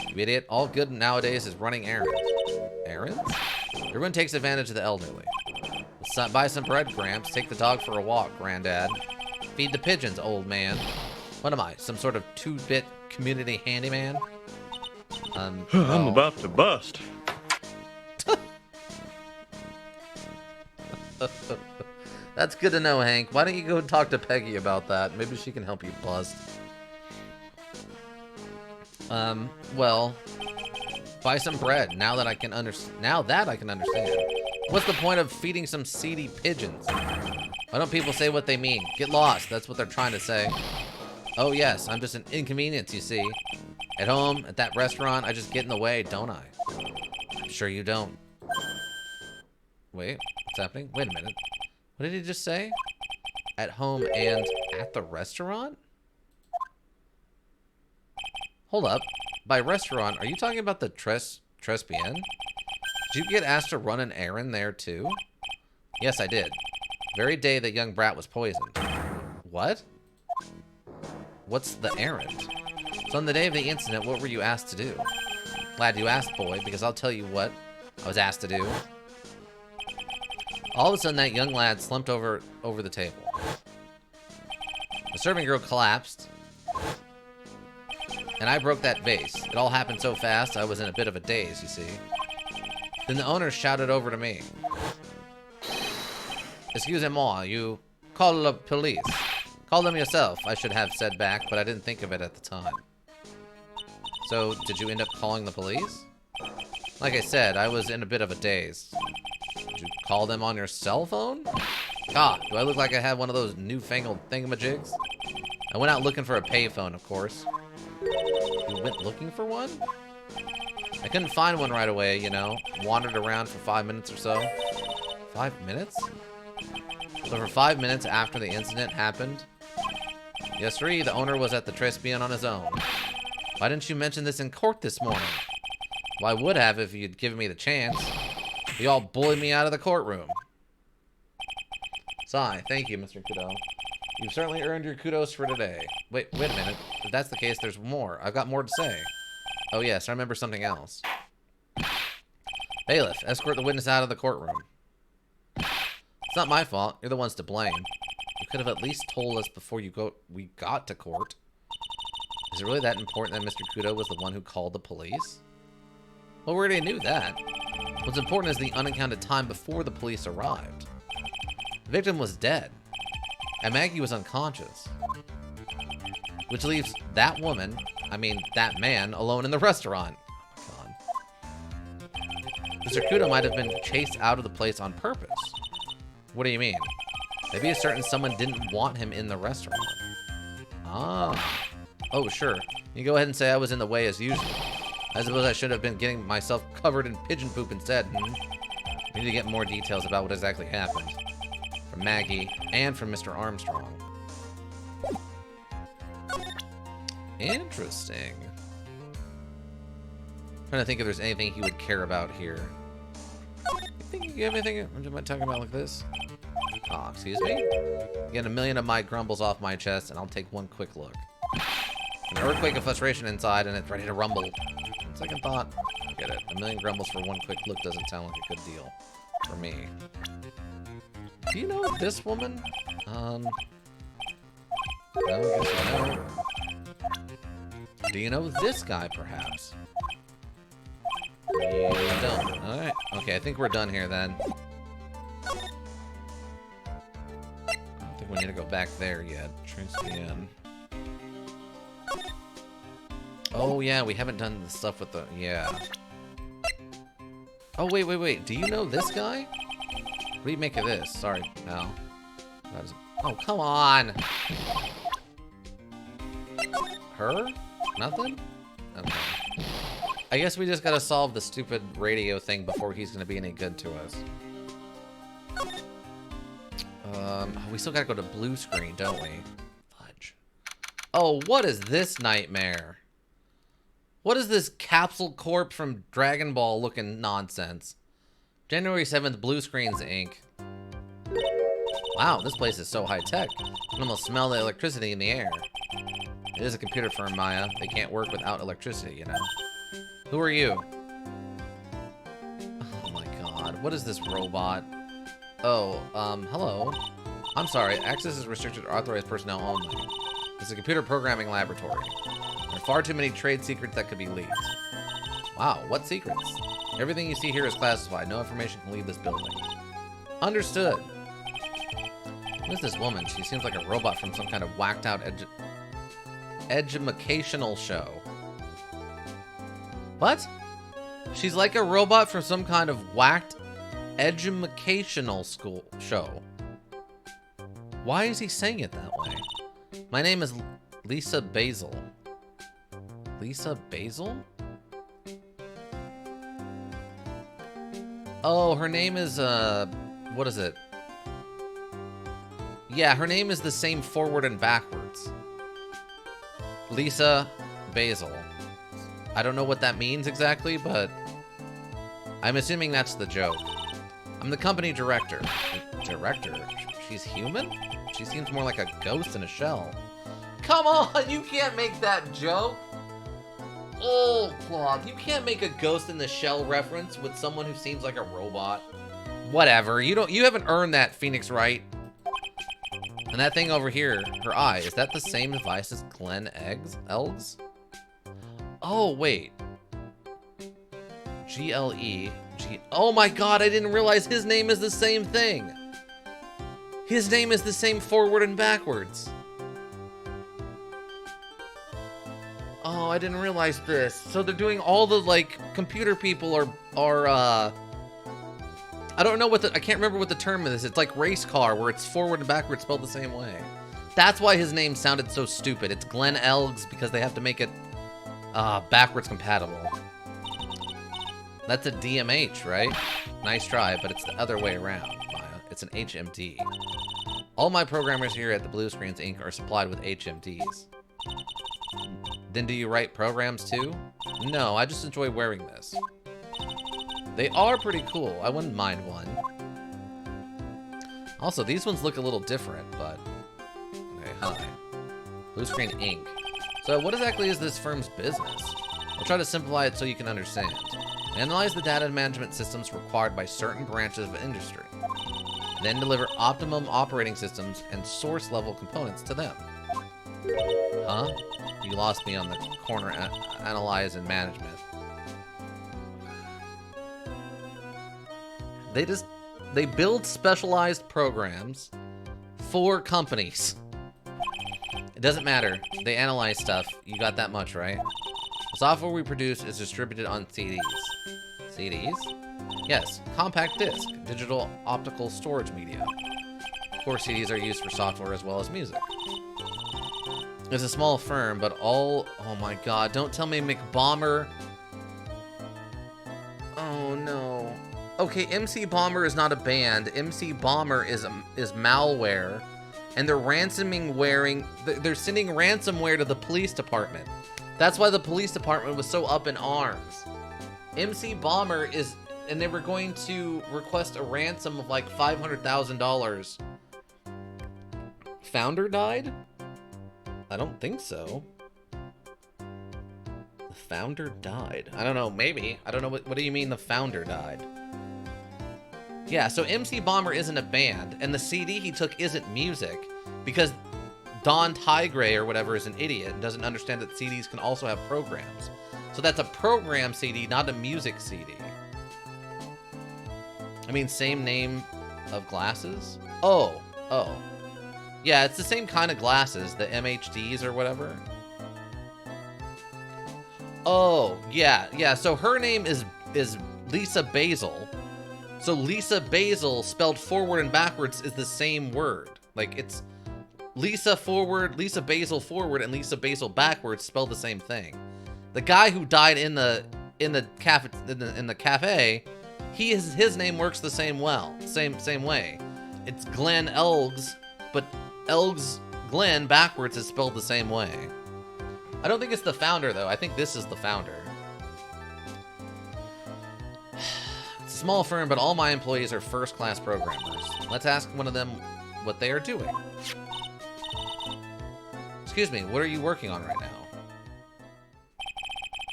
You idiot. All good nowadays is running errands. Errands? Everyone takes advantage of the elderly. Buy some bread, Gramps. Take the dog for a walk, Granddad. Feed the pigeons, old man. What am I, some sort of 2-bit community handyman? I'm about to bust. That's good to know, Hank. Why don't you go talk to Peggy about that? Maybe she can help you bust. Well, buy some bread. Now that I can understand. What's the point of feeding some seedy pigeons? Why don't people say what they mean? Get lost. That's what they're trying to say. Oh yes, I'm just an inconvenience, you see. At home, at that restaurant, I just get in the way, don't I? I'm sure you don't. Wait, what's happening? Wait a minute. What did he just say? At home and at the restaurant? Hold up. By restaurant, are you talking about the Trespian? Did you get asked to run an errand there too? Yes, I did. Very day that young brat was poisoned. What? What's the errand? So on the day of the incident, what were you asked to do? Glad you asked, boy, because I'll tell you what I was asked to do. All of a sudden, that young lad slumped over the table. The serving girl collapsed, and I broke that vase. It all happened so fast, I was in a bit of a daze, you see. Then the owner shouted over to me. Excusez-moi, you call the police. Call them yourself, I should have said back, but I didn't think of it at the time. So, did you end up calling the police? Like I said, I was in a bit of a daze. Did you call them on your cell phone? God, do I look like I have one of those newfangled thingamajigs? I went out looking for a payphone, of course. You went looking for one? I couldn't find one right away, you know. Wandered around for 5 minutes or so. 5 minutes? So for 5 minutes after the incident happened? Yes, sir, the owner was at the Trespian on his own. Why didn't you mention this in court this morning? Well, I would have if you'd given me the chance. You all bullied me out of the courtroom. Sigh. Thank you, Mr. Kudo. You've certainly earned your kudos for today. Wait a minute. If that's the case, there's more. I've got more to say. Oh, yes, I remember something else. Bailiff, escort the witness out of the courtroom. It's not my fault. You're the ones to blame. You could have at least told us before we got to court. Is it really that important that Mr. Kudo was the one who called the police? Well, we already knew that. What's important is the unaccounted time before the police arrived. The victim was dead, and Maggie was unconscious. Which leaves that that man, alone in the restaurant. Oh my god. Mr. Kudo might have been chased out of the place on purpose. What do you mean? Maybe a certain someone didn't want him in the restaurant. Ah. Oh, sure. You go ahead and say I was in the way as usual. I suppose I should have been getting myself covered in pigeon poop instead. We need to get more details about what exactly happened. From Maggie and from Mr. Armstrong. Interesting. Trying to think if there's anything he would care about here. You think you have anything am I talking about like this? Oh, excuse me? Get a million of my grumbles off my chest, and I'll take one quick look. An earthquake of frustration inside, and it's ready to rumble. On second thought, I get it. A million grumbles for one quick look doesn't sound like a good deal. For me. Do you know this woman? No, I guess you know. Do you know this guy, perhaps? Yeah, you don't. Alright. Okay, I think we're done here, then. I don't think we need to go back there yet. Trace the end. Oh, yeah, we haven't done the stuff with the... Yeah. Oh, wait. Do you know this guy? What do you make of this? Sorry, no. Oh, come on! Her? Nothing? Okay. I guess we just gotta solve the stupid radio thing before he's gonna be any good to us. We still gotta go to blue screen, don't we? Fudge. Oh, what is this nightmare? What is this Capsule Corp from Dragon Ball looking nonsense? January 7th, Blue Screens, Inc. Wow, this place is so high-tech. You can almost smell the electricity in the air. It is a computer firm, Maya. They can't work without electricity, you know. Who are you? Oh my god, what is this robot? Oh, hello. I'm sorry, access is restricted to authorized personnel only. It's a computer programming laboratory. There are far too many trade secrets that could be leaked. Wow, what secrets? Everything you see here is classified. No information can leave this building. Understood. Who is this woman? She seems like a robot from some kind of whacked out educational show. What? She's like a robot from some kind of whacked educational school show. Why is he saying it that way? My name is Lisa Basil. Lisa Basil? Oh, her name is, what is it? Yeah, her name is the same forward and backwards. Lisa Basil. I don't know what that means exactly, but I'm assuming that's the joke. I'm the company director. Director? She's human? She seems more like a ghost in a shell. Come on, you can't make that joke. Oh, Claude, you can't make a ghost in the shell reference with someone who seems like a robot. Whatever, you haven't earned that, Phoenix Wright. And that thing over here, her eye, is that the same device as Glenn Elgs? Oh, wait. Oh my god, I didn't realize his name is the same thing. His name is the same forward and backwards. Oh, I didn't realize this. So they're doing all the, like, computer people are I don't know I can't remember what the term is. It's like race car, where it's forward and backwards spelled the same way. That's why his name sounded so stupid. It's Glenn Elgs, because they have to make it backwards compatible. That's a DMH, right? Nice try, but it's the other way around, Maya. It's an HMD. All my programmers here at the Blue Screens Inc. are supplied with HMDs. Then do you write programs too? No, I just enjoy wearing this. They are pretty cool. I wouldn't mind one. Also, these ones look a little different, but... Okay, hi. Blue Screen Inc. So what exactly is this firm's business? I'll try to simplify it so you can understand. Analyze the data management systems required by certain branches of industry. then deliver optimum operating systems and source-level components to them. Huh? You lost me on the corner. Analyze and management. They build specialized programs for companies. It doesn't matter. They analyze stuff. You got that much, right? The software we produce is distributed on CDs. CDs? Yes. Compact disc. Digital optical storage media. Of course, CDs are used for software as well as music. It's a small firm, but all... Oh my god, don't tell me McBomber... Oh no. Okay, MC Bomber is not a band. MC Bomber is malware. And they're they're sending ransomware to the police department. That's why the police department was so up in arms. MC Bomber is... And they were going to request a ransom of like $500,000. Founder died? I don't think so. The founder died. I don't know, maybe. I don't know, what do you mean the founder died? Yeah, so MC Bomber isn't a band, and the CD he took isn't music, because Don Tigray or whatever is an idiot and doesn't understand that CDs can also have programs. So that's a program CD, not a music CD. I mean, same name of glasses? Oh. Yeah, it's the same kind of glasses, the MHDs or whatever. Oh, yeah. So her name is Lisa Basil. So Lisa Basil spelled forward and backwards is the same word. Like, it's Lisa forward, Lisa Basil forward, and Lisa Basil backwards spelled the same thing. The guy who died in the cafe, his name works the same way. It's Glenn Elgs, but Elgs Glenn backwards is spelled the same way. I don't think it's the founder though. I think this is the founder. It's a small firm, but all my employees are first-class programmers. Let's ask one of them what they are doing. Excuse me, what are you working on right now?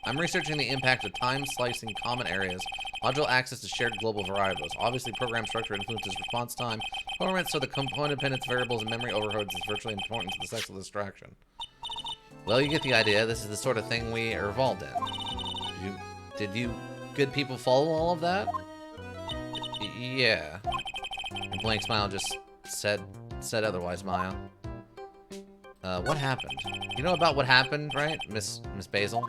I'm researching the impact of time-slicing common areas, module access to shared global variables. Obviously, program structure influences response time, performance, so the component dependence variables and memory overheads is virtually important to the sexual distraction. Well, you get the idea. This is the sort of thing we are involved in. Did you good people follow all of that? Yeah. Your blank smile just said otherwise, Maya. What happened? You know about what happened, right, Miss Basil?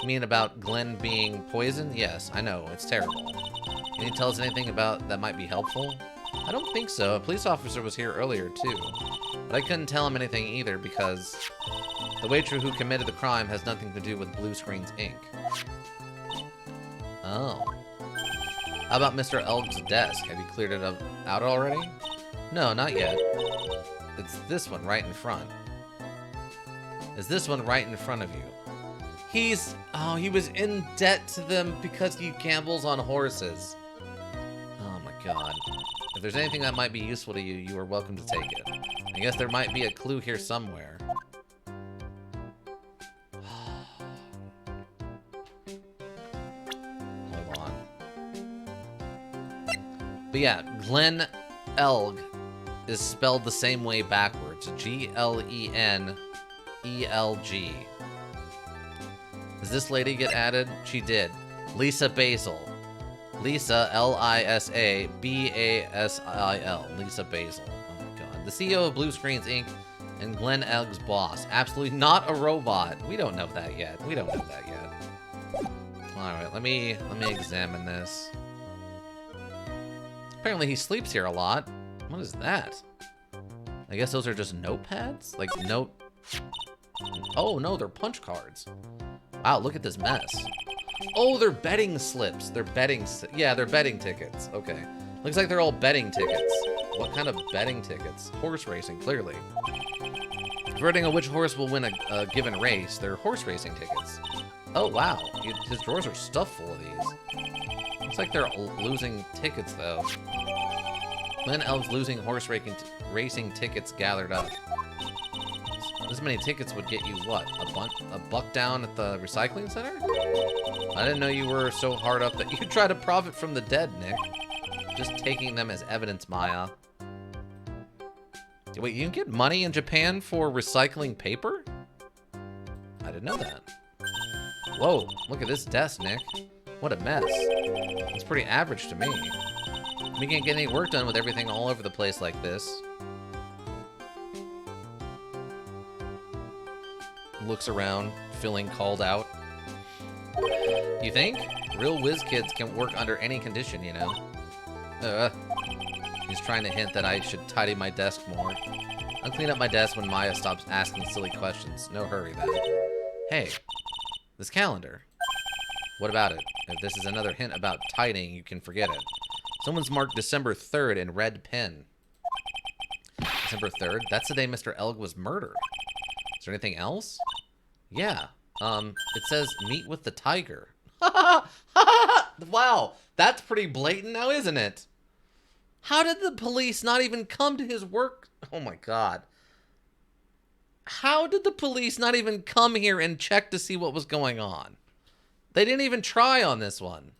You mean about Glenn being poisoned? Yes, I know. It's terrible. Can you tell us anything about that might be helpful? I don't think so. A police officer was here earlier, too. But I couldn't tell him anything either because the waiter who committed the crime has nothing to do with Blue Screens, Inc. Oh. How about Mr. Elg's desk? Have you cleared it out already? No, not yet. It's this one right in front. Is this one right in front of you? He was in debt to them because he gambles on horses. Oh my god. If there's anything that might be useful to you, you are welcome to take it. I guess there might be a clue here somewhere. Hold on. But yeah, Glenn Elg is spelled the same way backwards. Glenelg. Does this lady get added? She did. Lisa Basil. Lisa, Lisa Basil. Lisa Basil. Oh my god. The CEO of Blue Screens, Inc. and Glenn Elg's boss. Absolutely not a robot. We don't know that yet. Alright, let me examine this. Apparently he sleeps here a lot. What is that? I guess those are just notepads? Like note... Oh no, they're punch cards. Wow, look at this mess. Oh, they're betting slips. They're betting tickets. Okay. Looks like they're all betting tickets. What kind of betting tickets? Horse racing, clearly. Averting on which horse will win a given race. They're horse racing tickets. Oh, wow. His drawers are stuffed full of these. Looks like they're losing tickets, though. Glenn Elg's losing horse racing tickets gathered up. This many tickets would get you what? A buck down at the recycling center? I didn't know you were so hard up that you try to profit from the dead, Nick. just taking them as evidence, Maya. Wait, you can get money in Japan for recycling paper? I didn't know that. Whoa, look at this desk, Nick. What a mess. It's pretty average to me. We can't get any work done with everything all over the place like this. Looks around, feeling called out. You think? Real whiz kids can work under any condition, you know? He's trying to hint that I should tidy my desk more. I'll clean up my desk when Maya stops asking silly questions. No hurry, then. Hey, this calendar. What about it? If this is another hint about tidying, you can forget it. Someone's marked December 3rd in red pen. December 3rd? That's the day Mr. Elg was murdered. Is there anything else? Yeah. It says meet with the tiger. Wow, that's pretty blatant now, isn't it? How did the police not even come to his work? Oh my god. How did the police not even come here and check to see what was going on? They didn't even try on this one.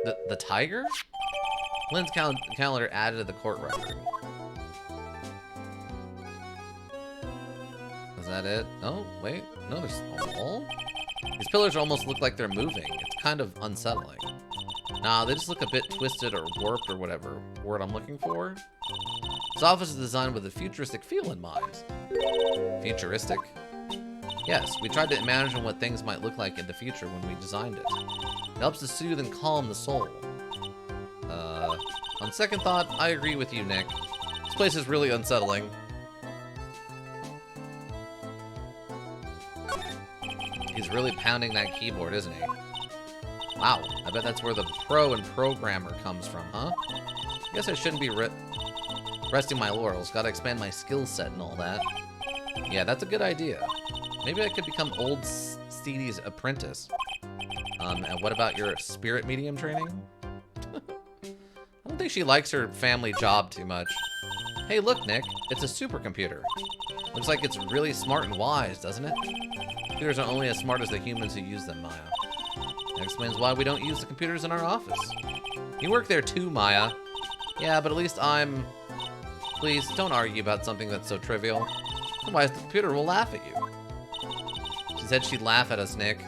The tiger? Lynn's calendar added to the court record. Is that it? Oh, wait. No, there's a wall? These pillars almost look like they're moving. It's kind of unsettling. Nah, they just look a bit twisted or warped or whatever word I'm looking for. This office is designed with a futuristic feel in mind. Futuristic? Yes, we tried to imagine what things might look like in the future when we designed it. It helps to soothe and calm the soul. On second thought, I agree with you, Nick. This place is really unsettling. He's really pounding that keyboard, isn't he? Wow, I bet that's where the pro and programmer comes from, huh? Guess I shouldn't be resting my laurels. Gotta expand my skill set and all that. Yeah, that's a good idea. Maybe I could become old Steedy's apprentice. And what about your spirit medium training? I don't think she likes her family job too much. Hey, look, Nick. It's a supercomputer. Looks like it's really smart and wise, doesn't it? Computers are only as smart as the humans who use them, Maya. That explains why we don't use the computers in our office. You work there too, Maya. Yeah, but at least I'm... Please, don't argue about something that's so trivial. Otherwise, the computer will laugh at you. She said she'd laugh at us, Nick.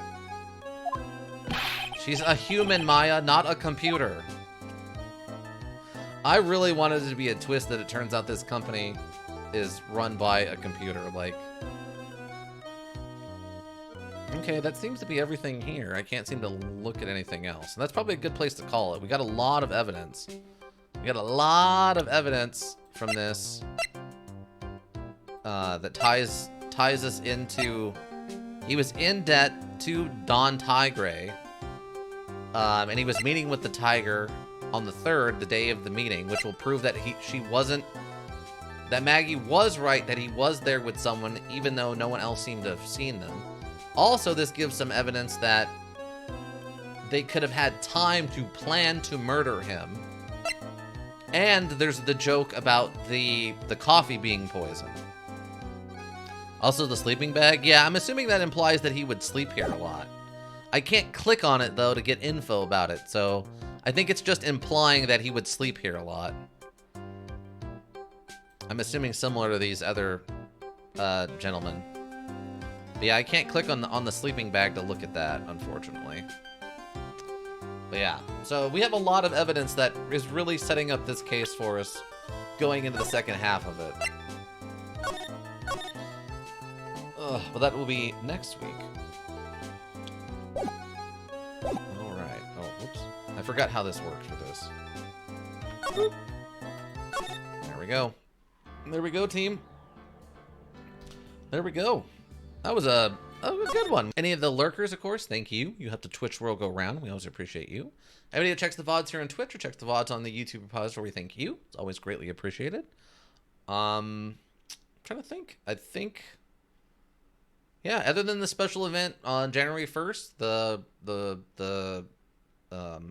She's a human, Maya, not a computer. I really wanted it to be a twist that it turns out this company is run by a computer, like... Okay, that seems to be everything here. I can't seem to look at anything else. And that's probably a good place to call it. We got a lot of evidence. We got a lot of evidence from this that ties us into... He was in debt to Don Tigray. And he was meeting with the tiger on the 3rd, the day of the meeting, which will prove that that Maggie was right, that he was there with someone, even though no one else seemed to have seen them. Also, this gives some evidence that they could have had time to plan to murder him. And there's the joke about the coffee being poisoned. Also, the sleeping bag. Yeah, I'm assuming that implies that he would sleep here a lot. I can't click on it, though, to get info about it, so I think it's just implying that he would sleep here a lot. I'm assuming similar to these other gentlemen. But yeah, I can't click on the sleeping bag to look at that, unfortunately. But yeah, so we have a lot of evidence that is really setting up this case for us going into the second half of it. But that will be next week. Alright. Oh, whoops. I forgot how this works for this. Boop. There we go. There we go, team. There we go. That was a good one. Any of the lurkers, of course, thank you. You have the Twitch world go round. We always appreciate you. Everybody that checks the VODs here on Twitch or checks the VODs on the YouTube repository, thank you. It's always greatly appreciated. I'm trying to think. I think... Yeah, other than the special event on January 1st, the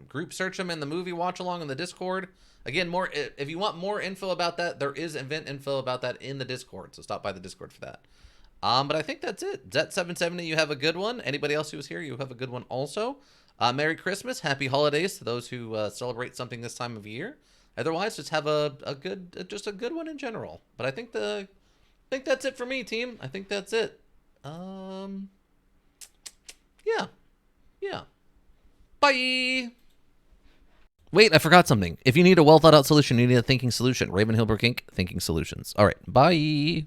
group search them and the movie watch along in the Discord. Again, if you want more info about that, there is event info about that in the Discord, so stop by the Discord for that. But I think that's it. Zet770, you have a good one. Anybody else who was here, you have a good one also. Merry Christmas, Happy Holidays to those who celebrate something this time of year. Otherwise, just have a good one in general. But I think that's it for me, team. I think that's it. Yeah. Bye. Wait, I forgot something. If you need a well thought out solution, you need a thinking solution. Raven Hilbrook Inc. Thinking Solutions. All right. Bye.